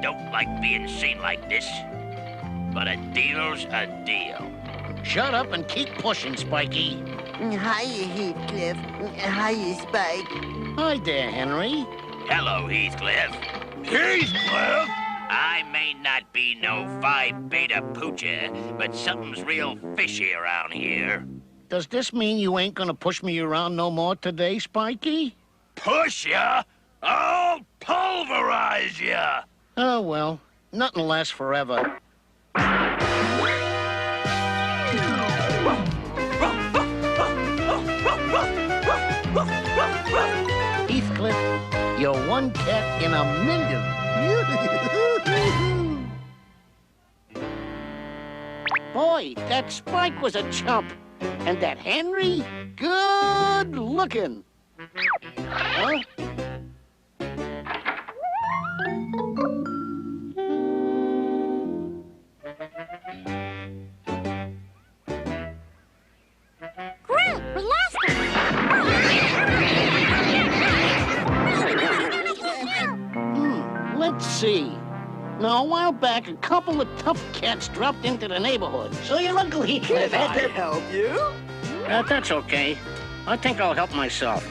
don't like being seen like this, but a deal's a deal. Shut up and keep pushing, Spikey. Hiya, Heathcliff. Hiya, Spike. Hi there, Henry. Hello, Heathcliff. Heathcliff? I may not be no Phi Beta Poocher, but something's real fishy around here. Does this mean you ain't gonna push me around no more today, Spikey? Push ya? I'll pulverize ya! Oh, well, nothing lasts forever. Heathcliff, you're one cat in a million. Boy, that Spike was a chump. And that Henry, good looking. Huh? Great, we lost him. Let's see. Now, a while back, a couple of tough cats dropped into the neighborhood. So your Uncle Heathcliff Can had I to... help you? That's okay. I think I'll help myself.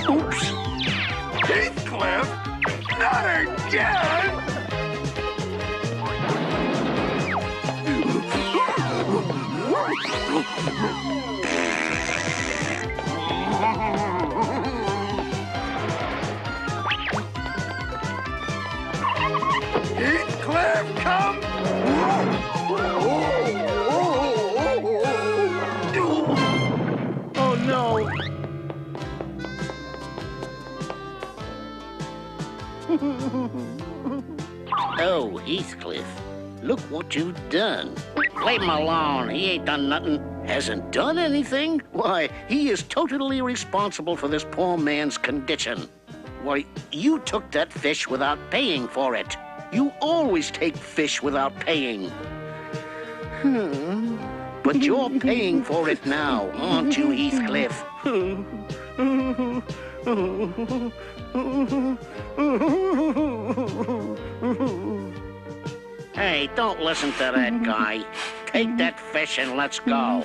Oops. Heathcliff? Not again! Heathcliff, come! Oh, no. Oh, Heathcliff, look what you've done. Leave him alone. He ain't done nothing. Hasn't done anything? Why, he is totally responsible for this poor man's condition. Why, you took that fish without paying for it. You always take fish without paying. But you're paying for it now, aren't you, Heathcliff? Hey, don't listen to that guy. Take that fish and let's go.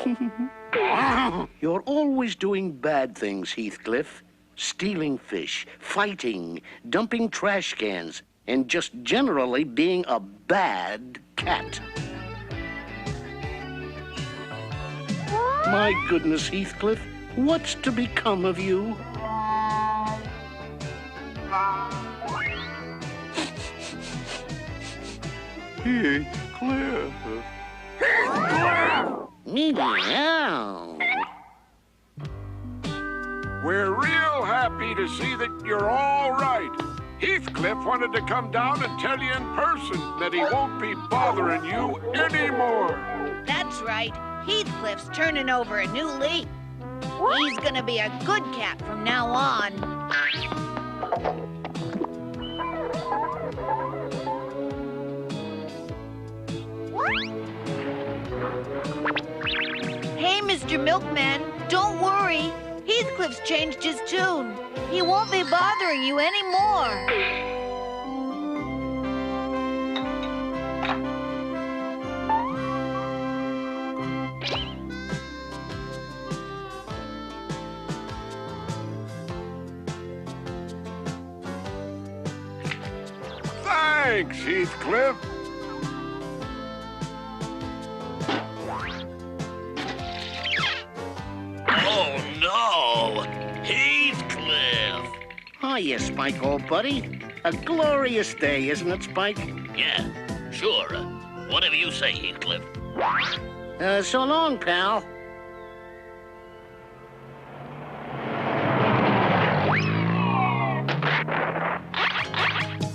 You're always doing bad things, Heathcliff. Stealing fish, fighting, dumping trash cans, and just generally being a bad cat. My goodness, Heathcliff, what's to become of you? Heathcliff. Meow. We're real happy to see that you're all right. Heathcliff wanted to come down and tell you in person that he won't be bothering you anymore. That's right. Heathcliff's turning over a new leaf. He's gonna be a good cat from now on. Hey, Mr. Milkman, don't worry. Heathcliff's changed his tune. He won't be bothering you anymore. Thanks, Heathcliff. Oh, no! Heathcliff! Hiya, Spike, old buddy. A glorious day, isn't it, Spike? Yeah, sure. Whatever you say, Heathcliff. So long, pal.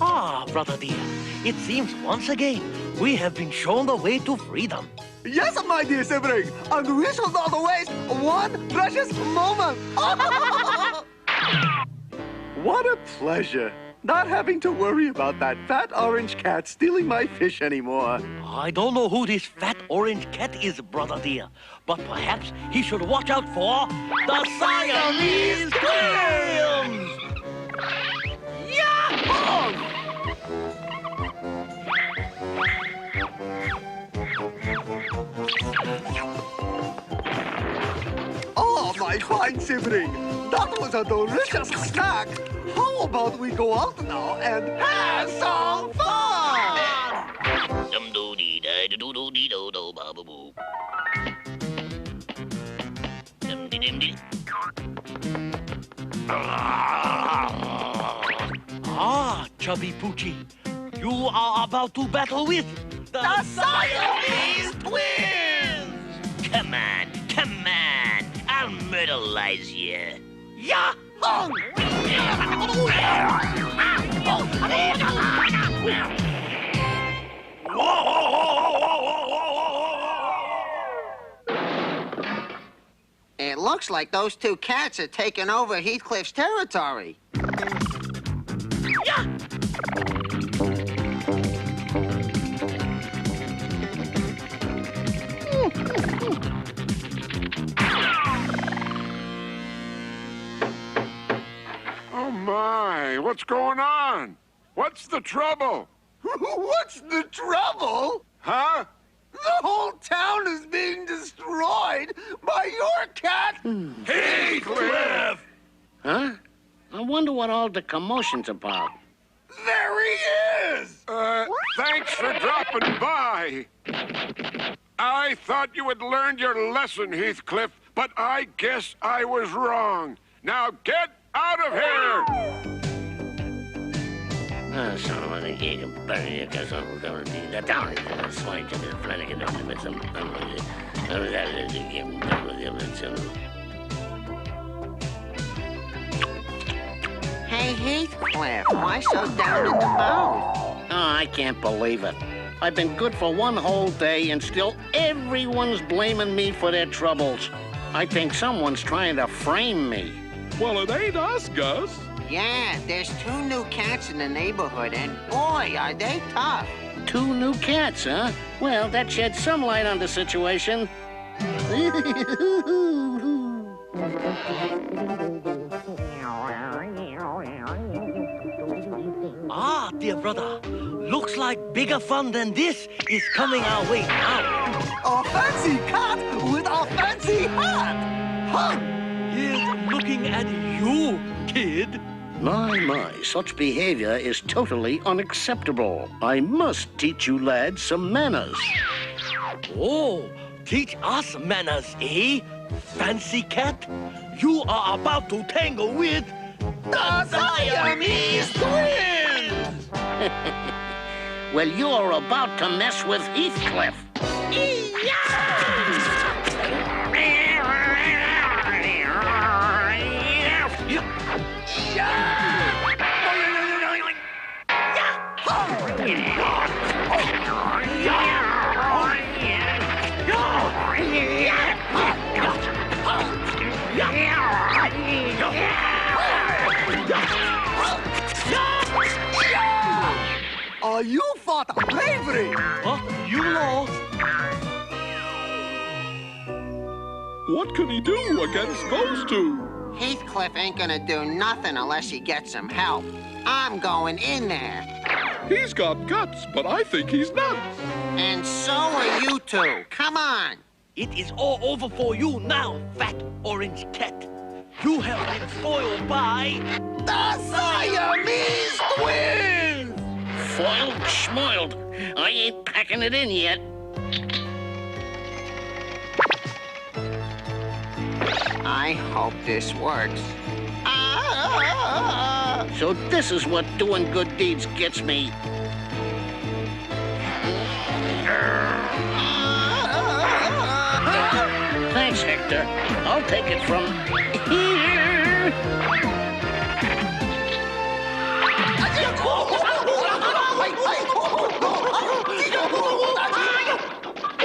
Ah, brother dear, it seems once again we have been shown the way to freedom. Yes, my dear sibling, and we shall not waste one precious moment. What a pleasure, not having to worry about that fat orange cat stealing my fish anymore. I don't know who this fat orange cat is, brother dear, but perhaps he should watch out for the Siamese twins! Yahoo! Oh, my fine sibling, that was a delicious snack. How about we go out now and have some fun? Ah, Chubby Poochie, you are about to battle with the Siamese twins! Come on. I'll myrtleize you. Yahoo! It looks like those two cats are taking over Heathcliff's territory. Oh, my. What's going on? What's the trouble? What's the trouble? Huh? The whole town is being destroyed by your cat. Heathcliff! Huh? I wonder what all the commotion's about. There he is! Thanks for dropping by. I thought you had learned your lesson, Heathcliff, but I guess I was wrong. Now get out of here! Hey, Heathcliff, why so down in the mouth? Oh, I can't believe it. I've been good for one whole day, and still everyone's blaming me for their troubles. I think someone's trying to frame me. Well, it ain't us, Gus. Yeah, there's two new cats in the neighborhood, and boy, are they tough. Two new cats, huh? Well, that sheds some light on the situation. Ah, dear brother, looks like bigger fun than this is coming our way now. A fancy cat with a fancy hat! Huh? He's looking at you, kid. My, such behavior is totally unacceptable. I must teach you lads some manners. Oh, teach us manners, eh? Fancy cat? You are about to tangle with the Siamese twins! Well, you're about to mess with Heathcliff. You fought bravery! Huh? You lost. What can he do against those two? Heathcliff ain't gonna do nothing unless he gets some help. I'm going in there. He's got guts, but I think he's nuts. And so are you two. Come on. It is all over for you now, fat orange cat. You have been spoiled by the Siamese twins! Foiled, schmoiled. I ain't packing it in yet. I hope this works. So this is what doing good deeds gets me. Thanks, Hector. I'll take it from here.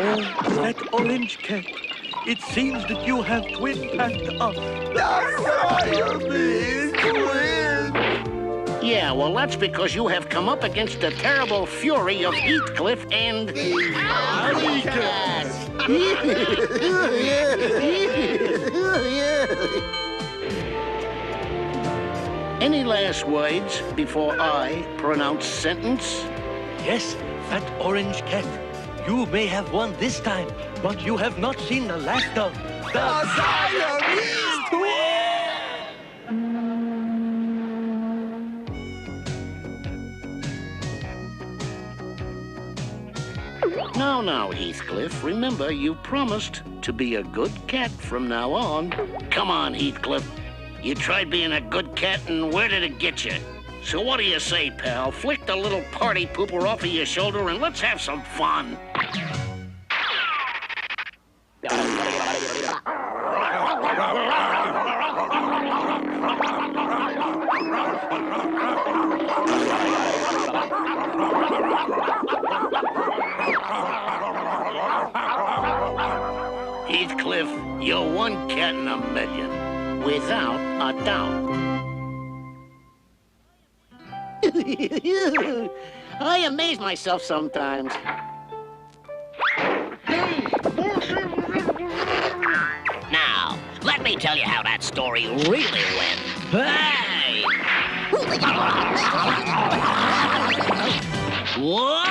Oh, that orange cat. It seems that you have twin-packed us. The Siamese twins! Yeah, well, that's because you have come up against the terrible fury of Heathcliff and... Alley Cats! Any last words before I pronounce sentence? Yes, fat orange cat. You may have won this time, but you have not seen the last of the Siamese twins! now, Heathcliff. Remember, you promised to be a good cat from now on. Come on, Heathcliff. You tried being a good cat, and where did it get you? So what do you say, pal? Flick the little party pooper off of your shoulder and let's have some fun. Heathcliff, you're one cat in a million, without a doubt. I amaze myself sometimes. Now, let me tell you how that story really went. Hey! Whoa!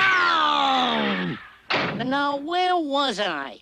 Now, where was I?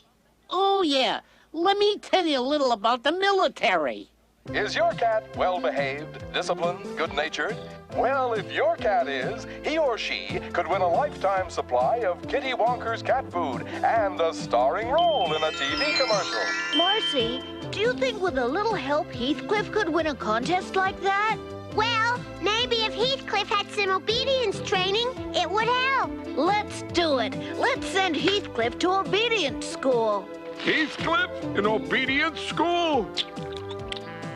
Oh, yeah. Let me tell you a little about the military. Is your cat well-behaved, disciplined, good-natured? Well, if your cat is, he or she could win a lifetime supply of Kitty Wonker's cat food and a starring role in a TV commercial. Marcy, do you think with a little help Heathcliff could win a contest like that? Well, maybe if Heathcliff had some obedience training, it would help. Let's do it. Let's send Heathcliff to obedience school. Heathcliff in obedience school?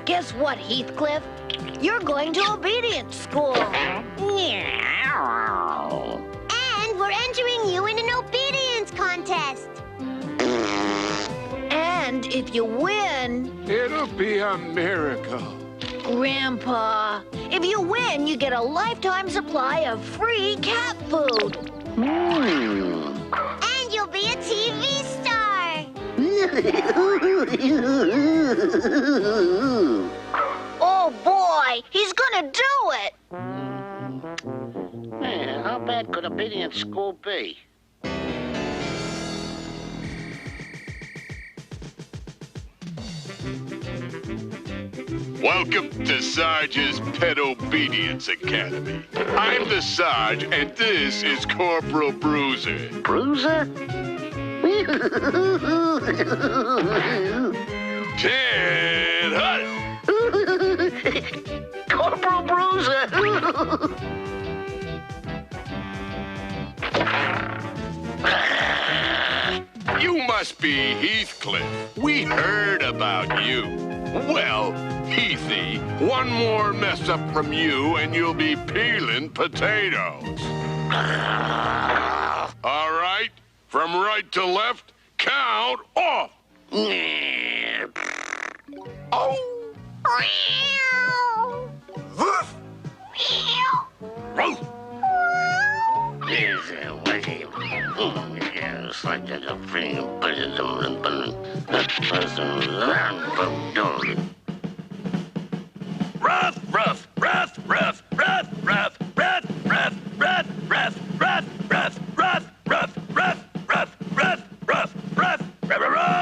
Guess what, Heathcliff? You're going to obedience school. And we're entering you in an obedience contest. And if you win... It'll be a miracle. Grandpa, if you win, you get a lifetime supply of free cat food. And you'll be a TV star. Oh, boy, he's gonna do it. Man, how bad could obedience school be? Welcome to Sarge's Pet Obedience Academy. I'm the Sarge, and this is Corporal Bruiser. Bruiser? Ted Hut! Corporal Bruiser! You must be Heathcliff. We heard about you. Well, Heathy, one more mess up from you and you'll be peeling potatoes. All right, from right to left, count off. Oh! Woof! Ruff, ruff, ruff, ruff, ruff, ruff, ruff, ruff, ruff, ruff, ruff, ruff, ruff, ruff, ruff, ruff, ruff, ruff, ruff, ruff,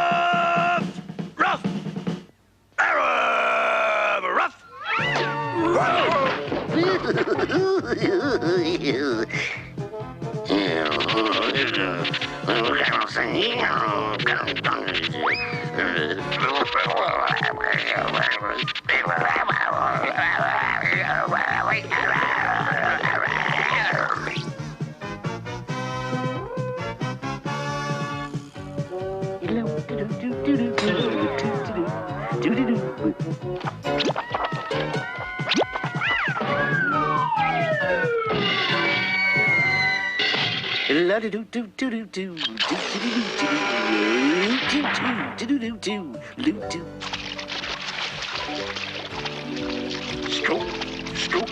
Stroke, stroke,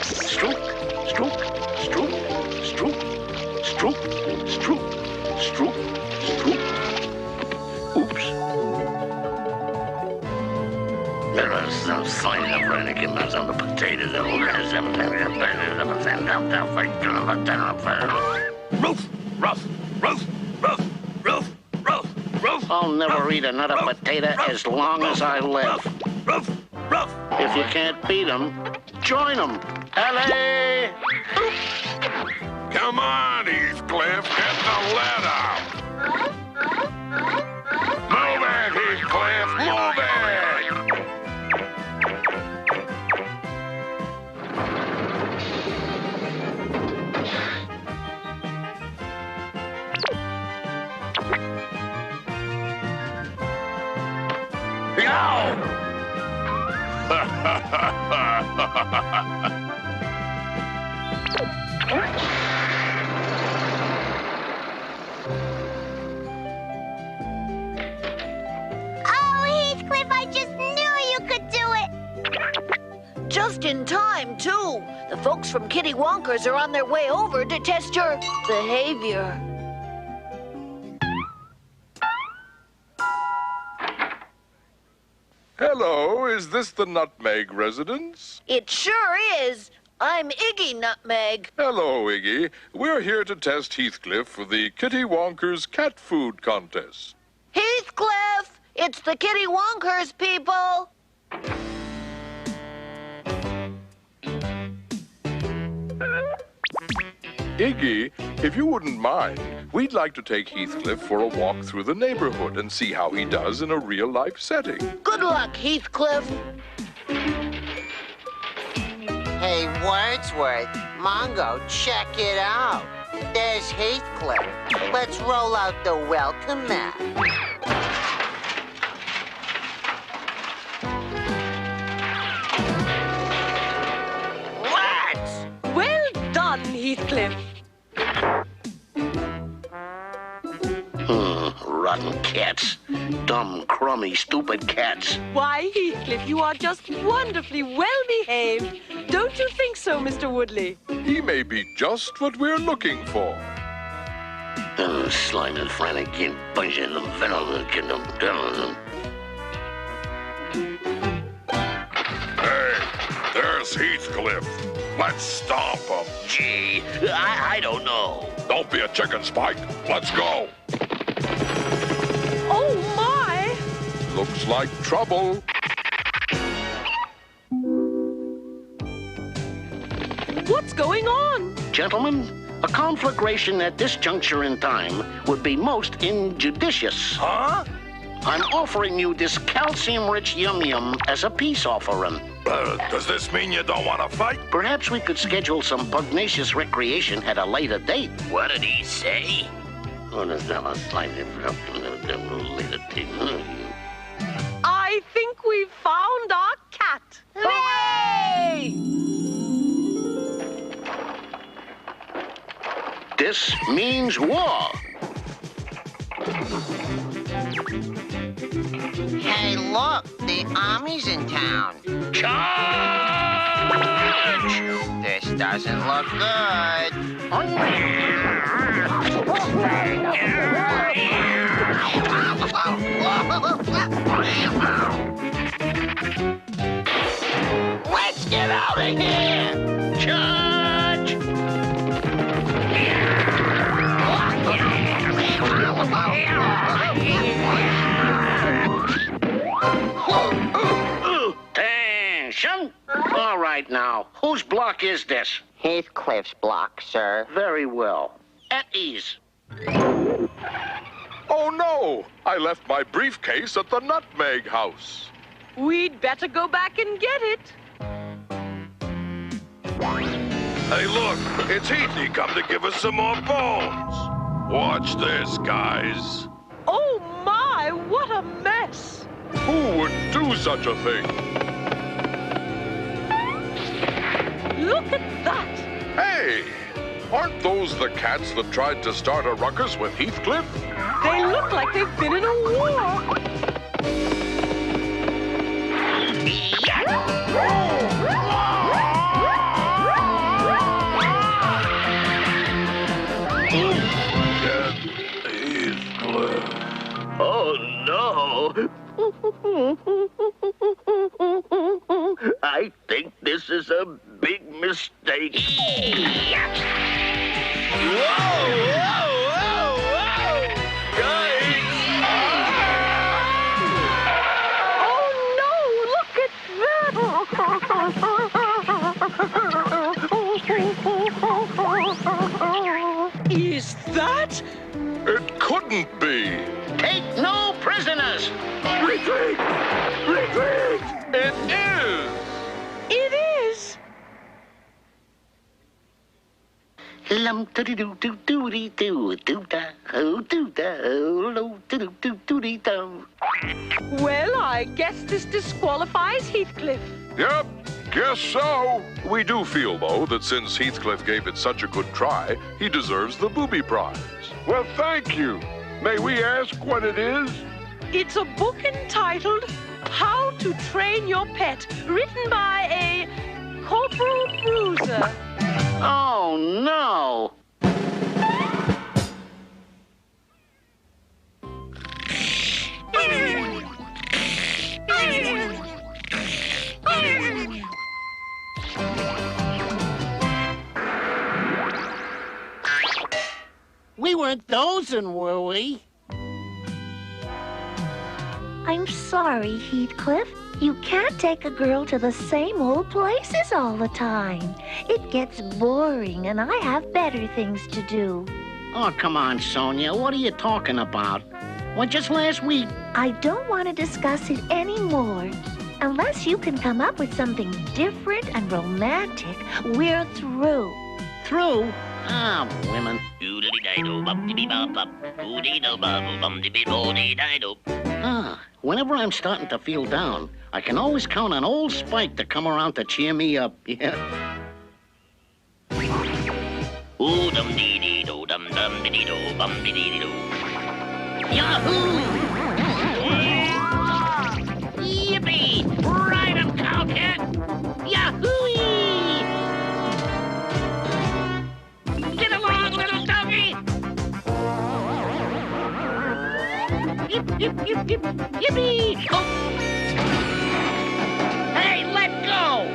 stroke, stroke, stroke, stroke, stroke, stroke, stroke, stroke. Oops. There are some sign of Rennigan that's on the potatoes. Roof, ruff, roof, roof, roof, roof, roof. I'll never eat another potato as long as I live. Ruff, ruff. If you can't beat them, join them. Alley! Come on, Heathcliff, get the lead out. Move it, Heathcliff, move it. Oh, Heathcliff, I just knew you could do it. Just in time, too. The folks from Kitty Wonker's are on their way over to test your behavior. Hello, is this the Nutmeg residence? It sure is. I'm Iggy Nutmeg. Hello, Iggy. We're here to test Heathcliff for the Kitty Wonker's cat food contest. Heathcliff! It's the Kitty Wonker's people! Iggy, if you wouldn't mind, we'd like to take Heathcliff for a walk through the neighborhood and see how he does in a real-life setting. Good luck, Heathcliff. Hey, Wordsworth, Mongo, check it out. There's Heathcliff. Let's roll out the welcome mat. Well done, Heathcliff. Rotten cats. Dumb, crummy, stupid cats. Why, Heathcliff, you are just wonderfully well behaved. Don't you think so, Mr. Woodley? He may be just what we're looking for. Slime and Flanagan, bunch of them, venom, Hey, there's Heathcliff. Let's stomp him. Gee, I don't know. Don't be a chicken, Spike. Let's go. Oh, my! Looks like trouble. What's going on? Gentlemen, a conflagration at this juncture in time would be most injudicious. Huh? I'm offering you this calcium-rich yum-yum as a peace offering. Does this mean you don't want to fight? Perhaps we could schedule some pugnacious recreation at a later date. What did he say? I think we've found our cat. Hooray! This means war. Hey, look, the army's in town. Charge! This doesn't look good. Let's get out of here! Charge! Attention! All right now, whose block is this? Heathcliff's block, sir. Very well. At ease. Oh, no! I left my briefcase at the Nutmeg house. We'd better go back and get it. Hey, look, it's Heathy come to give us some more bones. Watch this, guys. Oh, my, what a mess. Who would do such a thing? Look at that. Hey! Aren't those the cats that tried to start a ruckus with Heathcliff? They look like they've been in a war. Oh, no. I think this is a big mistake. Oh, no, look at that. it? It couldn't be. Take no prisoners. Retreat! Retreat! It is. It is. Lum doo doo doo doo doo doo doo da oh doo da oh lo doo doo doo doo doo. Well, I guess this disqualifies Heathcliff. Yep, guess so. We do feel, though, that since Heathcliff gave it such a good try, he deserves the booby prize. Well, thank you. May we ask what it is? It's a book entitled How to Train Your Pet, written by a Corporal Bruiser. Oh no! We weren't dozing, were we? I'm sorry, Heathcliff. You can't take a girl to the same old places all the time. It gets boring, and I have better things to do. Oh, come on, Sonia. What are you talking about? Well, just last week... I don't want to discuss it anymore. Unless you can come up with something different and romantic, we're through. Through? Ah, women. Ah, whenever I'm starting to feel down, I can always count on old Spike to come around to cheer me up. Yeah. Ooh dum dee dee do dum dum dee dee do bum dee dee dee do. Yahoo! Yippee! Ride 'em, cowcat! Yahoo-wee! Get along, little doggy! Yip, yip, yip, yip, yippee! Oh. Hey, let go!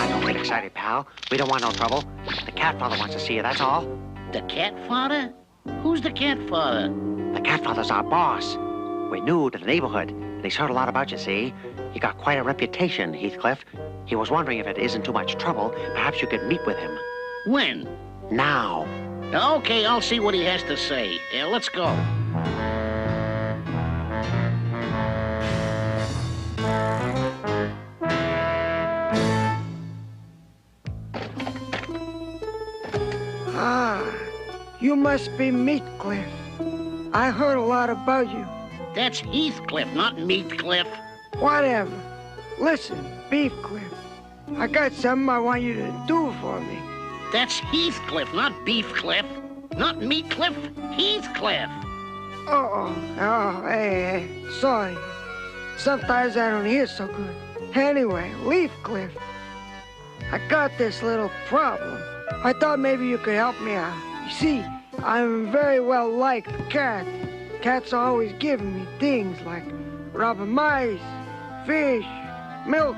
Don't get excited, pal. We don't want no trouble. The cat father wants to see you, that's all. The cat father? Who's the cat father? The cat father's our boss. We're new to the neighborhood, and he's heard a lot about you, see? You got quite a reputation, Heathcliff. He was wondering if it isn't too much trouble, perhaps you could meet with him. When? Now. Okay, I'll see what he has to say. Yeah, let's go. Ah, you must be Meatcliff. I heard a lot about you. That's Heathcliff, not Meatcliff. Whatever. Listen, Beefcliff, I got something I want you to do for me. That's Heathcliff, not Beefcliff. Not Meatcliff, Heathcliff. Oh, hey, sorry. Sometimes I don't hear so good. Anyway, Leafcliff, I got this little problem. I thought maybe you could help me out. You see, I'm a very well-liked cat. Cats are always giving me things like rubber mice, fish, milk,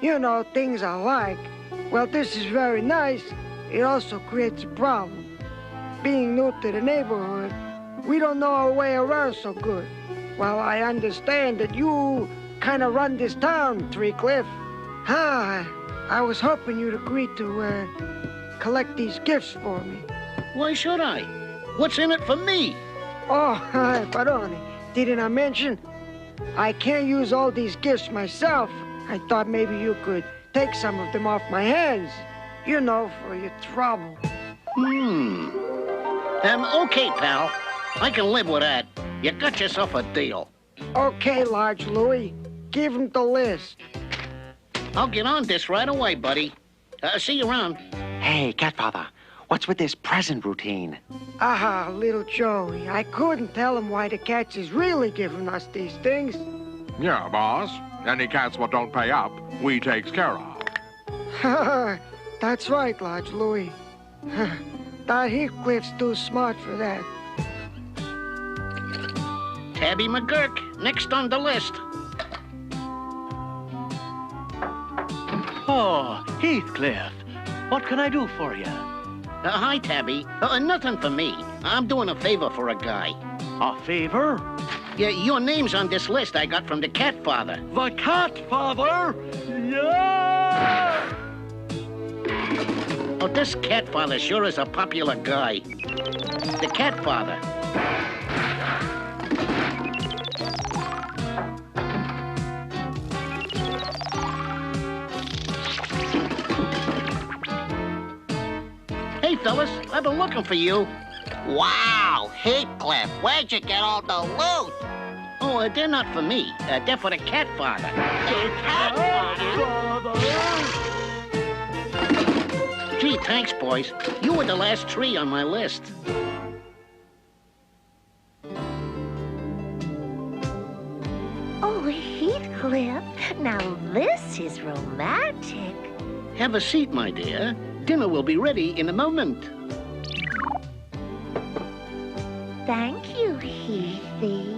you know, things I like. Well, this is very nice. It also creates a problem. Being new to the neighborhood, we don't know our way around so good. Well, I understand that you kind of run this town, Treecliff. I was hoping you'd agree to collect these gifts for me. Why should I? What's in it for me? Oh, Baroni, didn't I mention? I can't use all these gifts myself. I thought maybe you could take some of them off my hands. You know, for your trouble. Okay, pal. I can live with that. You got yourself a deal. Okay, Large Louie. Give him the list. I'll get on this right away, buddy. See you around. Hey, Catfather, what's with this present routine? Little Joey, I couldn't tell him why the cats is really giving us these things. Yeah, boss. Any cats what don't pay up, we takes care of. That's right, Large Louie. That Heathcliff's too smart for that. Tabby McGurk, next on the list. Oh, Heathcliff, what can I do for you? Hi, Tabby. Nothing for me. I'm doing a favor for a guy. A favor? Yeah, your name's on this list I got from the cat father. The cat father? Yeah! Oh, this cat father sure is a popular guy. the cat father. Hey, fellas, I've been looking for you. Wow, Heathcliff, where'd you get all the loot? Oh, they're not for me. They're for the cat father. The cat father? Gee, thanks, boys. You were the last tree on my list. Oh, Heathcliff, now this is romantic. Have a seat, my dear. Dinner will be ready in a moment. Thank you, Heathy.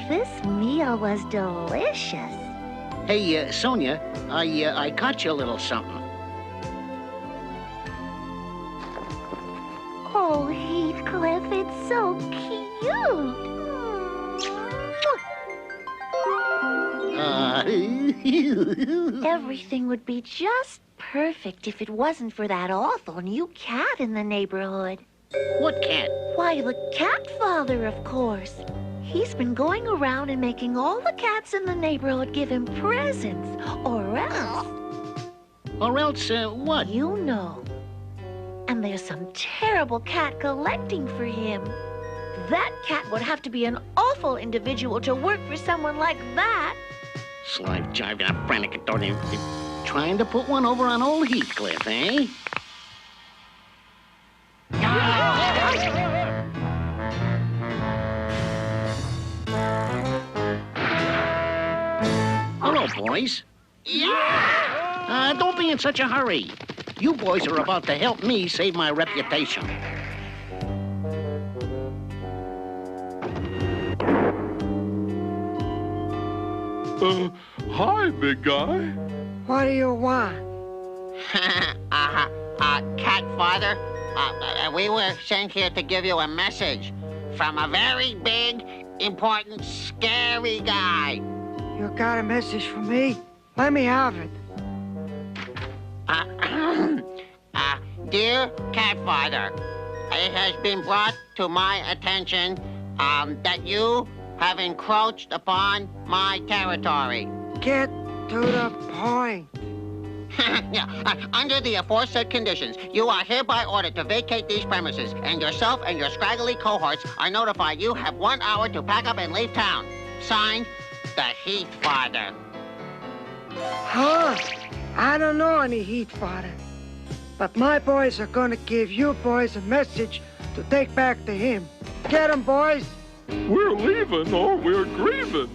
This meal was delicious. Hey, Sonia, I caught you a little something. Oh, Heathcliff, it's so cute. Everything would be just perfect if it wasn't for that awful new cat in the neighborhood. What cat? Why, the cat father, of course. He's been going around and making all the cats in the neighborhood give him presents, or else... Or else, what? You know. And there's some terrible cat collecting for him. That cat would have to be an awful individual to work for someone like that. Slive jiving a frantic attorney. Trying to put one over on old Heathcliff, eh? Hello, boys. Yeah! Don't be in such a hurry. You boys are about to help me save my reputation. Hi, big guy. What do you want? Cat father, we were sent here to give you a message from a very big, important, scary guy. You got a message for me? Let me have it. Dear cat father, it has been brought to my attention that you have encroached upon my territory. Get to the point. Under the aforesaid conditions, you are hereby ordered to vacate these premises, and yourself and your scraggly cohorts are notified you have 1 hour to pack up and leave town. Signed, the Heath Father. Huh? I don't know any Heath Father. But my boys are gonna give you boys a message to take back to him. Get him, boys! We're leaving or we're grieving.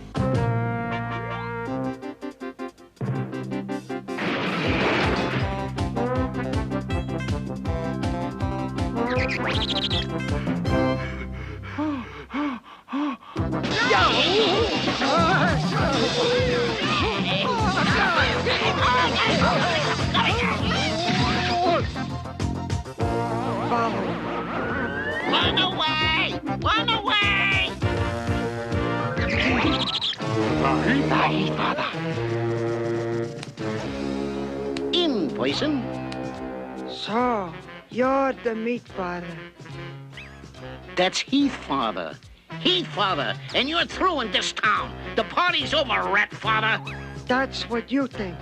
Run away! Run away! In, poison. So, you're the meat father. That's Heath Father. Heath Father, and you're through in this town. The party's over, Rat Father. That's what you think.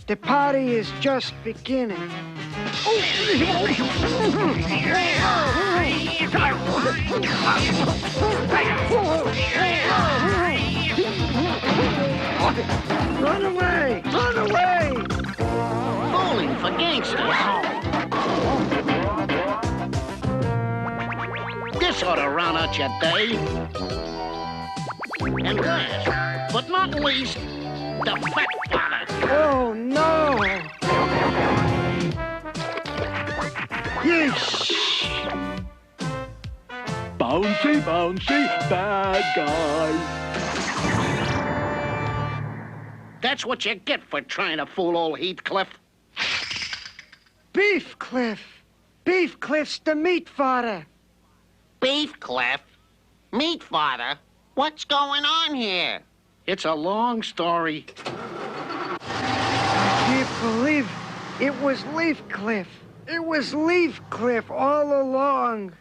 The party is just beginning. Run away! Run away! Bowling for gangsters. This ought to round out your day. And last, but not least, the Fat Father. Oh, no! Yeesh! Bouncy, bouncy, bad guy. That's what you get for trying to fool old Heathcliff. Beefcliff! Beefcliff's the meat father. Beefcliff? Meat Father? What's going on here? It's a long story. It was Heathcliff. It was Heathcliff all along.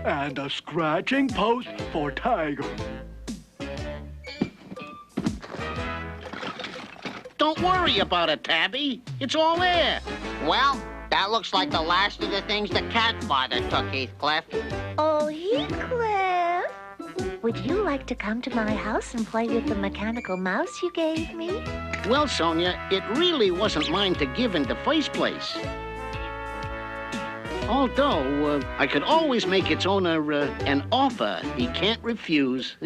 And a scratching post for Tiger. Don't worry about it, Tabby. It's all there. Well, that looks like the last of the things the cat father took, Heathcliff. Oh, Heathcliff! Would you like to come to my house and play with the mechanical mouse you gave me? Well, Sonia, it really wasn't mine to give in the first place. Although, I could always make its owner an offer he can't refuse.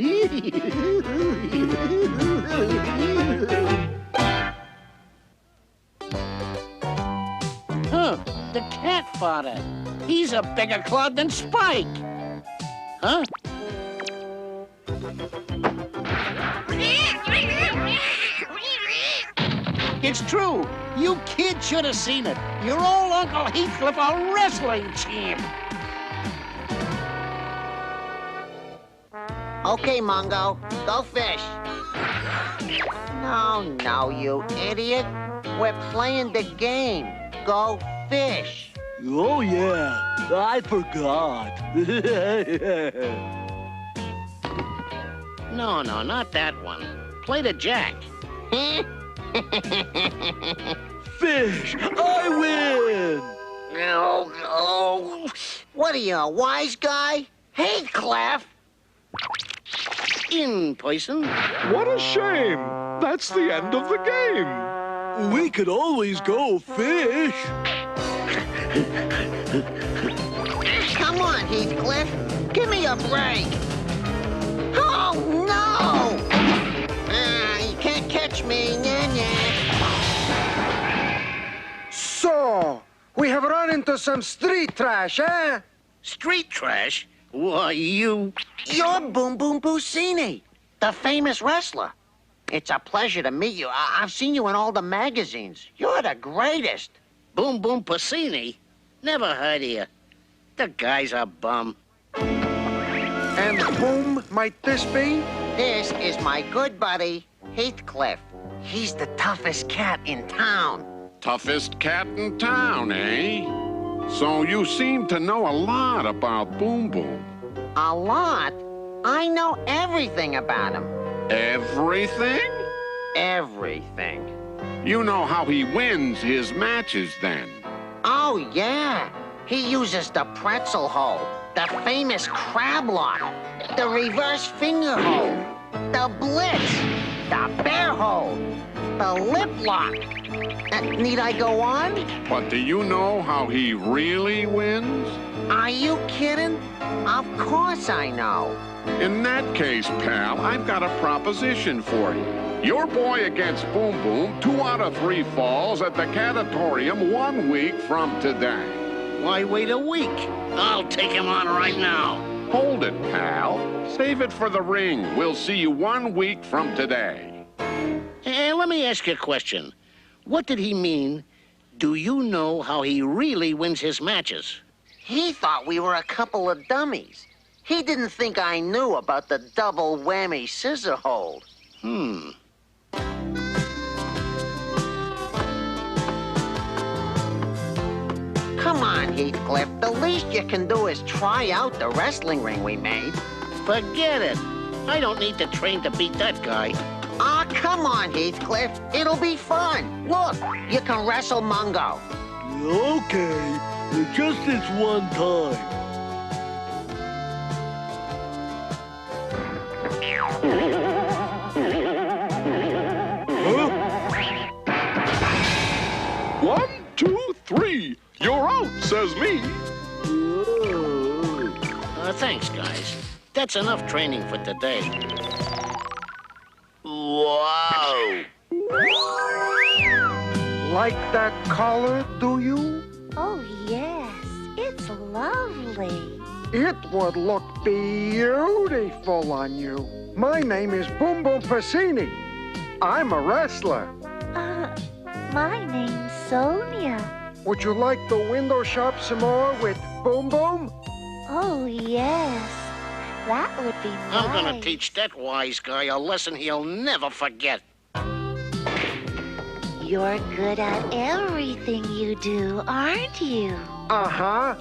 Huh, the cat father. He's a bigger clod than Spike. Huh? It's true. You kids should have seen it. Your old Uncle Heathcliff, a wrestling champ. Okay, Mungo, go fish. No, you idiot. We're playing the game. Go fish. Oh, yeah. I forgot. No, not that one. Play the jack. Fish! I win! Oh. What are you, a wise guy? Heathcliff! In person. What a shame. That's the end of the game. We could always go fish. Come on, Heathcliff. Give me a break. Oh, no! You can't catch me. So, we have run into some street trash, eh? Street trash? Why, You're Boom Boom Buccini, the famous wrestler. It's a pleasure to meet you. I've seen you in all the magazines. You're the greatest. Boom Boom Buccini? Never heard of you. The guy's a bum. And whom might this be? This is my good buddy, Heathcliff. He's the toughest cat in town. Toughest cat in town, eh? So you seem to know a lot about Boom Boom. A lot? I know everything about him. Everything? Everything. You know how he wins his matches, then? Oh, yeah. He uses the pretzel hold, the famous crab lock, the reverse finger hold, the blitz, the bear hold, the lip lock. Need I go on? But do you know how he really wins? Are you kidding? Of course I know. In that case, pal, I've got a proposition for you. Your boy against Boom Boom, 2 out of 3 falls at the Catatorium 1 week from today. Why wait a week? I'll take him on right now. Hold it, pal. Save it for the ring. We'll see you 1 week from today. Hey, let me ask you a question. What did he mean? Do you know how he really wins his matches? He thought we were a couple of dummies. He didn't think I knew about the double whammy scissor hold. Come on, Heathcliff. The least you can do is try out the wrestling ring we made. Forget it. I don't need to train to beat that guy. Ah, come on, Heathcliff. It'll be fun. Look, you can wrestle Mungo. Okay, just this one time. Huh? 1, 2, 3. You're out, says me. Thanks, guys. That's enough training for today. Whoa! Like that collar, do you? Oh, yes. It's lovely. It would look beautiful on you. My name is Boom Boom Buccini. I'm a wrestler. My name's Sonia. Would you like to window shop some more with Boom Boom? Oh, yes. That would be nice. I'm gonna teach that wise guy a lesson he'll never forget. You're good at everything you do, aren't you? Uh-huh.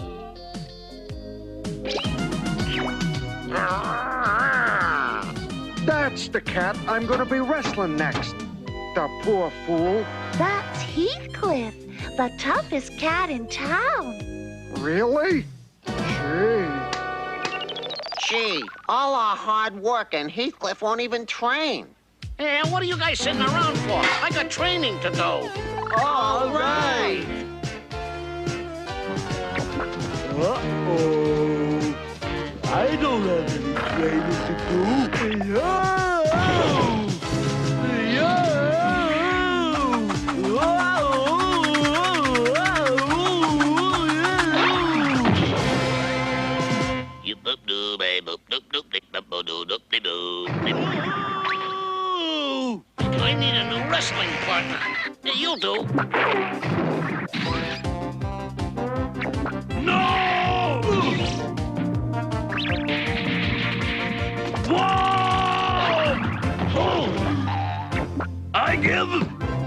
That's the cat I'm gonna be wrestling next. The poor fool. That's Heathcliff, the toughest cat in town. Really? Gee, all our hard work and Heathcliff won't even train. Hey, what are you guys sitting around for? I got training to do. All right. Uh-oh. I don't have any training to do. I need a new wrestling partner. Yeah, you do. No! Whoa! Oh! I give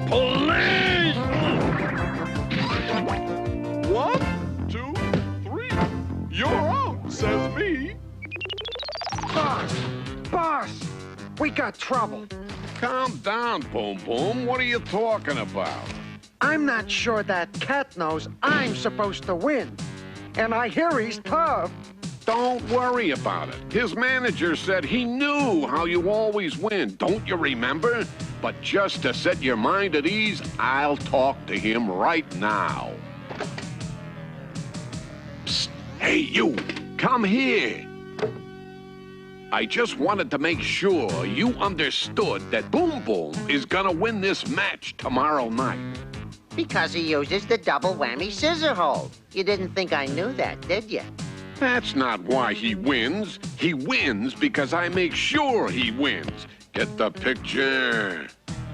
police! 1, 2, 3. You're out, says me. Boss, we got trouble. Calm down, Boom Boom. What are you talking about? I'm not sure that cat knows I'm supposed to win. And I hear he's tough. Don't worry about it. His manager said he knew how you always win. Don't you remember? But just to set your mind at ease, I'll talk to him right now. Psst. Hey, you. Come here. I just wanted to make sure you understood that Boom Boom is gonna win this match tomorrow night. Because he uses the double whammy scissor hold. You didn't think I knew that, did you? That's not why he wins. He wins because I make sure he wins. Get the picture?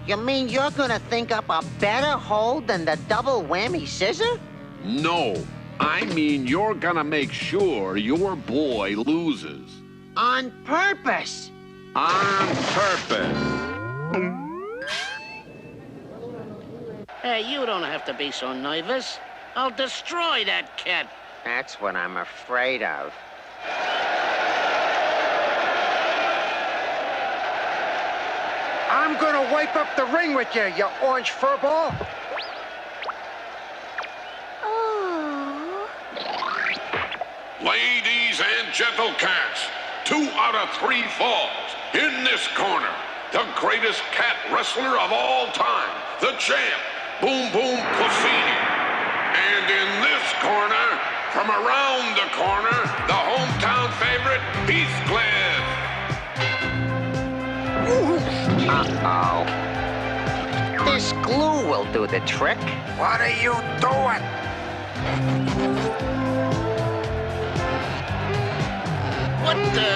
You mean you're gonna think up a better hold than the double whammy scissor? No, I mean you're gonna make sure your boy loses. On purpose. On purpose. Hey, you don't have to be so nervous. I'll destroy that cat. That's what I'm afraid of. I'm gonna wipe up the ring with you, you orange furball. Oh. Ladies and gentle cats, 2 out of 3 falls. In this corner, the greatest cat wrestler of all time, the champ, Boom Boom Puccini. And in this corner, from around the corner, the hometown favorite, Heathcliff. Uh-oh. This glue will do the trick. What are you doing? What the?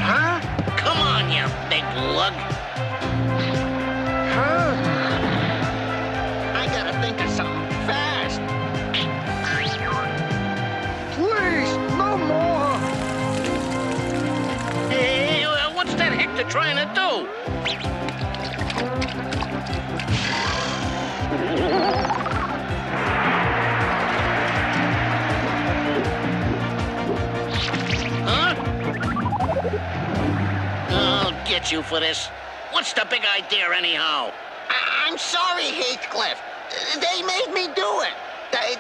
Huh? Come on, you big lug. Huh? I gotta think of something fast. Please, no more. Hey, what's that Hector trying to do? Huh? I'll get you for this. What's the big idea, anyhow? I'm sorry, Heathcliff. They made me do it.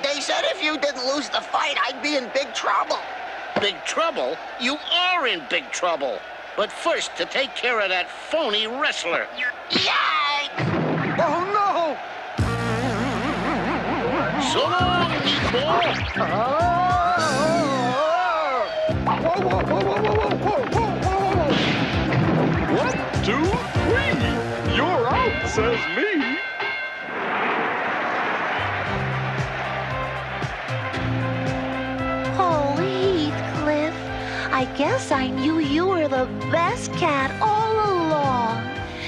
They said if you didn't lose the fight, I'd be in big trouble. Big trouble? You are in big trouble. But first, to take care of that phony wrestler. Yikes! Oh, no! So long, meatball. Whoa, whoa, whoa, whoa, whoa, whoa, whoa, whoa. 1, 2, 3. You're out, says me. Oh, Heathcliff, I guess I knew you were the best cat all along.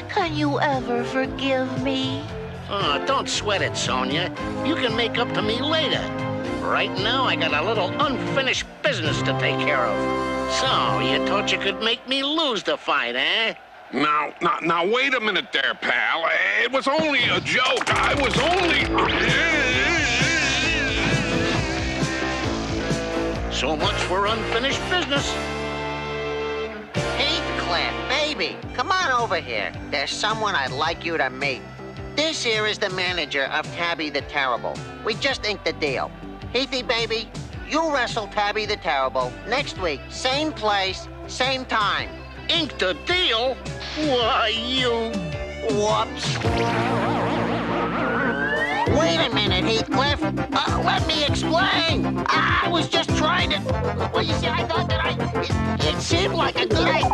Can you ever forgive me? Oh, don't sweat it, Sonia. You can make up to me later. Right now, I got a little unfinished business to take care of. So, you thought you could make me lose the fight, eh? Now, wait a minute there, pal. It was only a joke. I was only... So much for unfinished business. Heathcliff, baby, come on over here. There's someone I'd like you to meet. This here is the manager of Tabby the Terrible. We just inked the deal. Heathy, baby, you wrestle Tabby the Terrible next week. Same place, same time. Inked a deal? Why, you... Whoops. Wait a minute, Heathcliff. Let me explain. I was just trying to... Well, you see, I thought that it seemed like a good idea.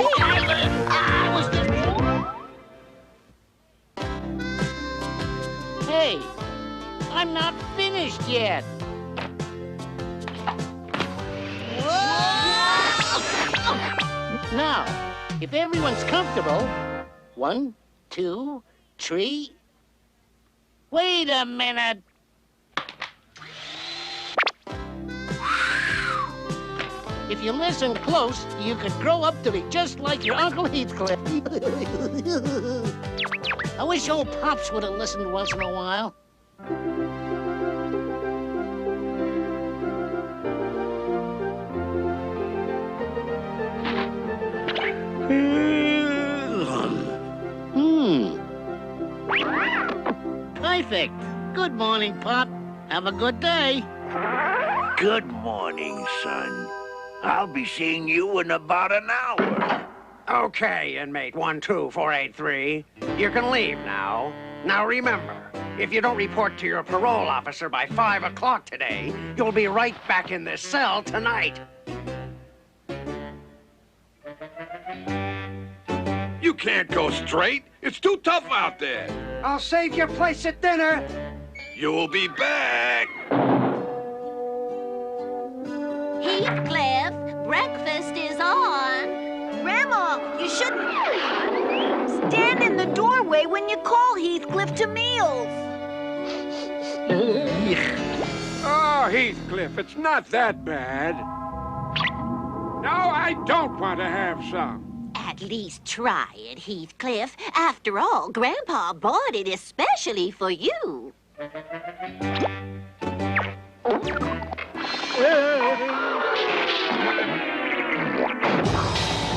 I was just... Hey, I'm not finished yet. Now, if everyone's comfortable, 1, 2, 3... Wait a minute. If you listen close, you could grow up to be just like your Uncle Heathcliff. I wish old Pops would have listened once in a while. Perfect. Good morning, Pop. Have a good day. Good morning, son. I'll be seeing you in about an hour. Okay, inmate 12483. You can leave now. Now remember, if you don't report to your parole officer by 5 o'clock today, you'll be right back in this cell tonight. You can't go straight. It's too tough out there. I'll save your place at dinner. You'll be back. Heathcliff, breakfast is on. Grandma, you shouldn't stand in the doorway when you call Heathcliff to meals. Oh, Heathcliff, it's not that bad. No, I don't want to have some. At least try it, Heathcliff. After all, Grandpa bought it especially for you.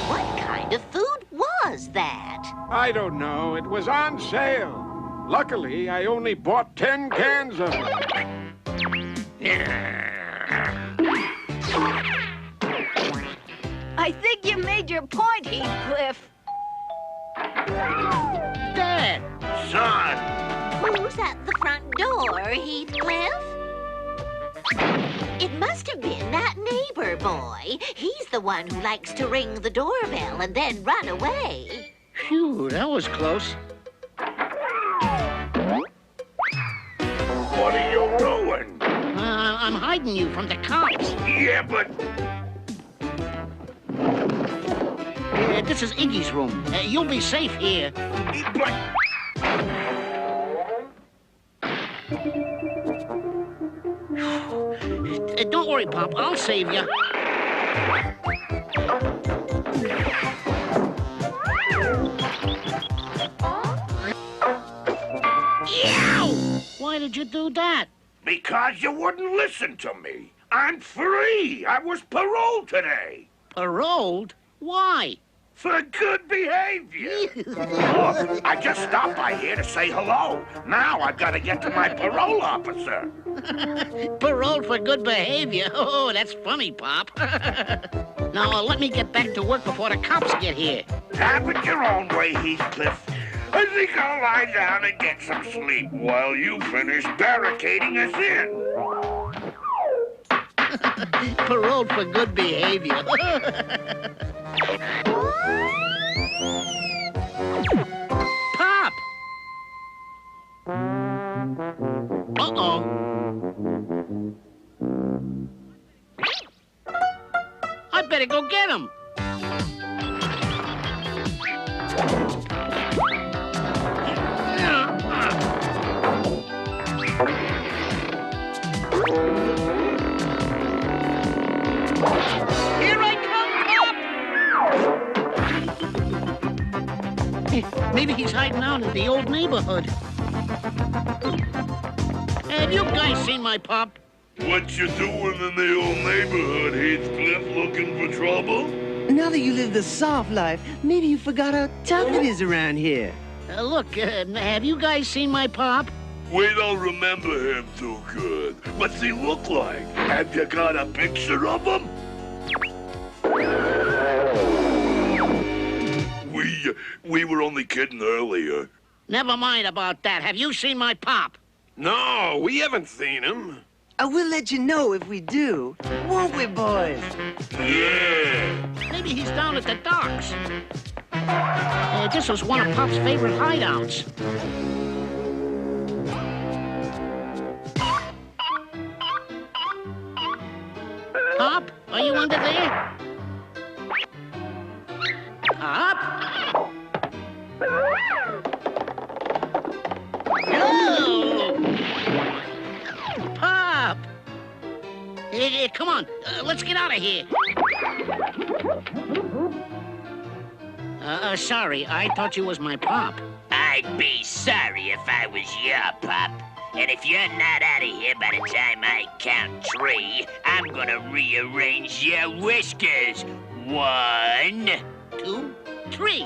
What kind of food was that? I don't know. It was on sale. Luckily, I only bought 10 cans of it. I think you made your point, Heathcliff. Dad! Son! Who's at the front door, Heathcliff? It must have been that neighbor boy. He's the one who likes to ring the doorbell and then run away. Phew, that was close. What are you doing? I'm hiding you from the cops. Yeah, but... This is Iggy's room. You'll be safe here. But... Don't worry, Pop. I'll save you. Why did you do that? Because you wouldn't listen to me. I'm free. I was paroled today. Paroled? Why? For good behavior. Look, I just stopped by here to say hello. Now I've got to get to my parole officer. Paroled for good behavior? Oh, that's funny, Pop. Now, let me get back to work before the cops get here. Have it your own way, Heathcliff. I think I'll lie down and get some sleep while you finish barricading us in. Paroled for good behavior. Pop! Uh-oh. I better go get him. Maybe he's hiding out in the old neighborhood. Have you guys seen my pop? What you doing in the old neighborhood, Heathcliff? Looking for trouble? Now that you live the soft life, maybe you forgot how tough it is around here. Look, have you guys seen my pop? We don't remember him too good. What's he look like? Have you got a picture of him? We were only kidding earlier. Never mind about that. Have you seen my pop? No, we haven't seen him. I will let you know if we do. Won't we, boys? Yeah. Maybe he's down at the docks. This was one of Pop's favorite hideouts. Pop, are you under there? Pop? Hello! Pop! Hey, come on, let's get out of here. Sorry, I thought you was my pop. I'd be sorry if I was your pop. And if you're not out of here by the time I count 3, I'm gonna rearrange your whiskers. 1, 2, 3.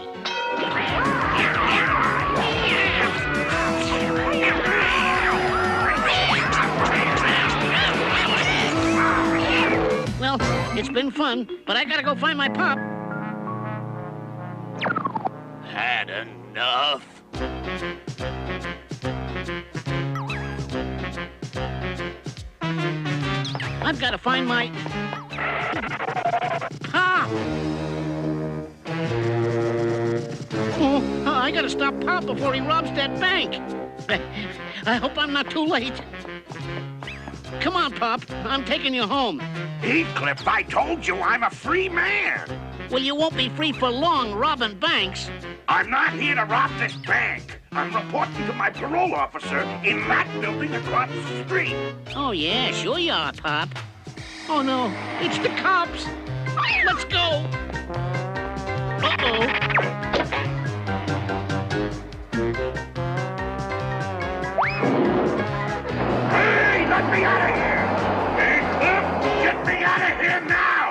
Well, it's been fun, but I gotta go find my pop. Had enough. I've got to find my pop. Oh, I got to stop Pop before he robs that bank. I hope I'm not too late. Come on, Pop. I'm taking you home. Heathcliff, I told you I'm a free man. Well, you won't be free for long robbing banks. I'm not here to rob this bank. I'm reporting to my parole officer in that building across the street. Oh, yeah, sure you are, Pop. Oh, no, it's the cops. Let's go. Uh-oh. Hey, let me out of here! Heathcliff, get me out of here now!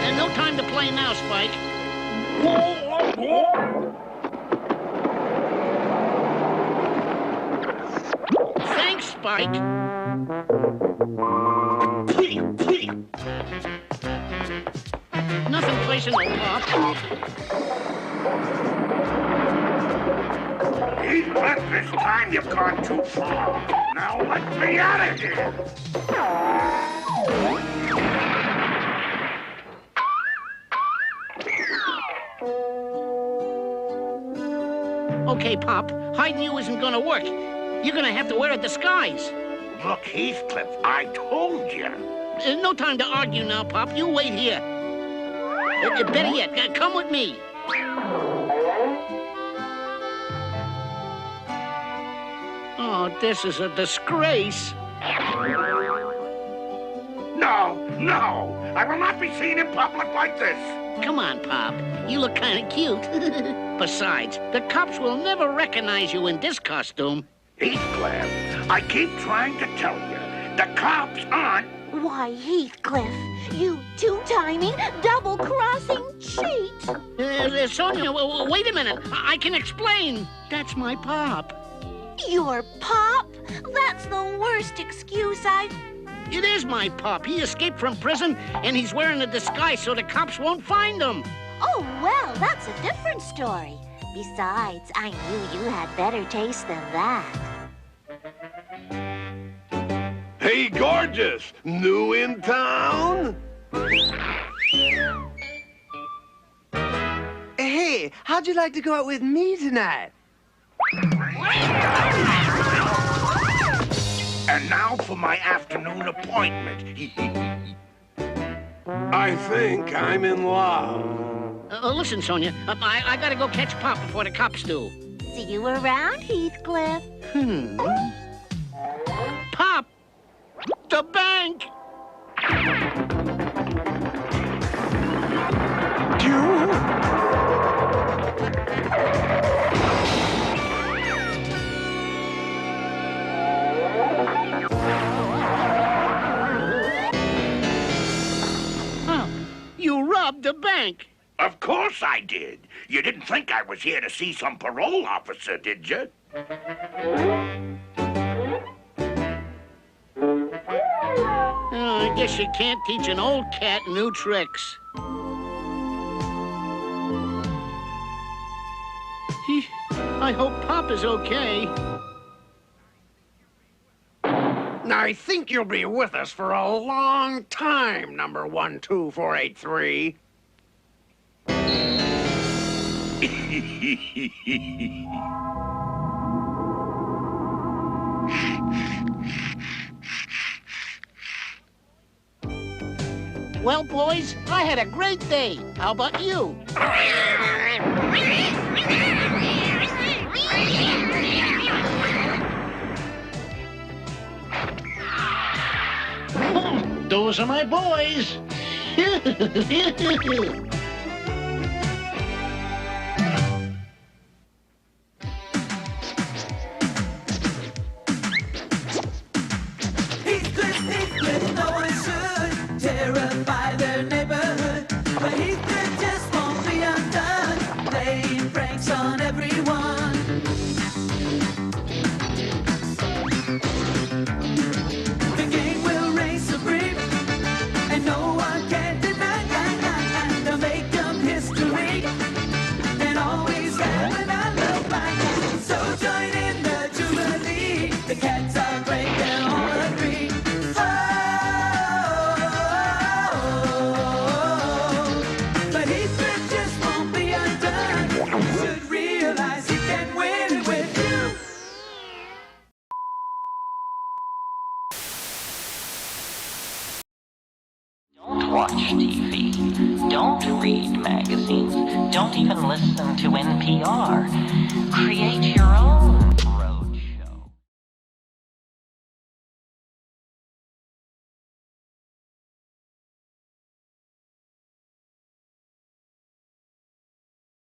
And no time to play now, Spike. Thanks, Spike. Nothing placing no Pop. Heathcliff, this time you've gone too far. Now let me out of here! Okay, Pop, hiding you isn't gonna work. You're gonna have to wear a disguise. Look, Heathcliff, I told you. No time to argue now, Pop. You wait here. Better yet, come with me. Oh, this is a disgrace. No, no! I will not be seen in public like this! Come on, Pop. You look kind of cute. Besides, the cops will never recognize you in this costume. Heathcliff, I keep trying to tell you, the cops aren't... Why, Heathcliff, you two-timing, double-crossing cheat! Sonia, wait a minute. I can explain. That's my Pop. Your Pop? That's the worst excuse I've... It is my Pop. He escaped from prison, and he's wearing a disguise so the cops won't find him. Oh, well, that's a different story. Besides, I knew you had better taste than that. Hey, gorgeous! New in town? Hey, how'd you like to go out with me tonight? And now for my afternoon appointment. I think I'm in love. Listen, Sonia, I gotta go catch Pop before the cops do. See you around, Heathcliff. Pop! The bank! You robbed the bank. Of course I did. You didn't think I was here to see some parole officer, did you? I guess you can't teach an old cat new tricks. I hope Pop is okay. I think you'll be with us for a long time, number 12483. Well, boys, I had a great day. How about you? Those are my boys. Heathcliff, no one should terrify their neighborhood. But Heathcliff just won't be undone, playing pranks on everyone. The game will reign supreme, and no one can deny. They'll make them history, and always have an alibi. So join in the jubilee. The cats are great, they'll all agree. But Heathcliff just won't be undone. You should realize he can win it with you. Don't watch TV. Don't read magazines. Don't even listen to NPR. Create your own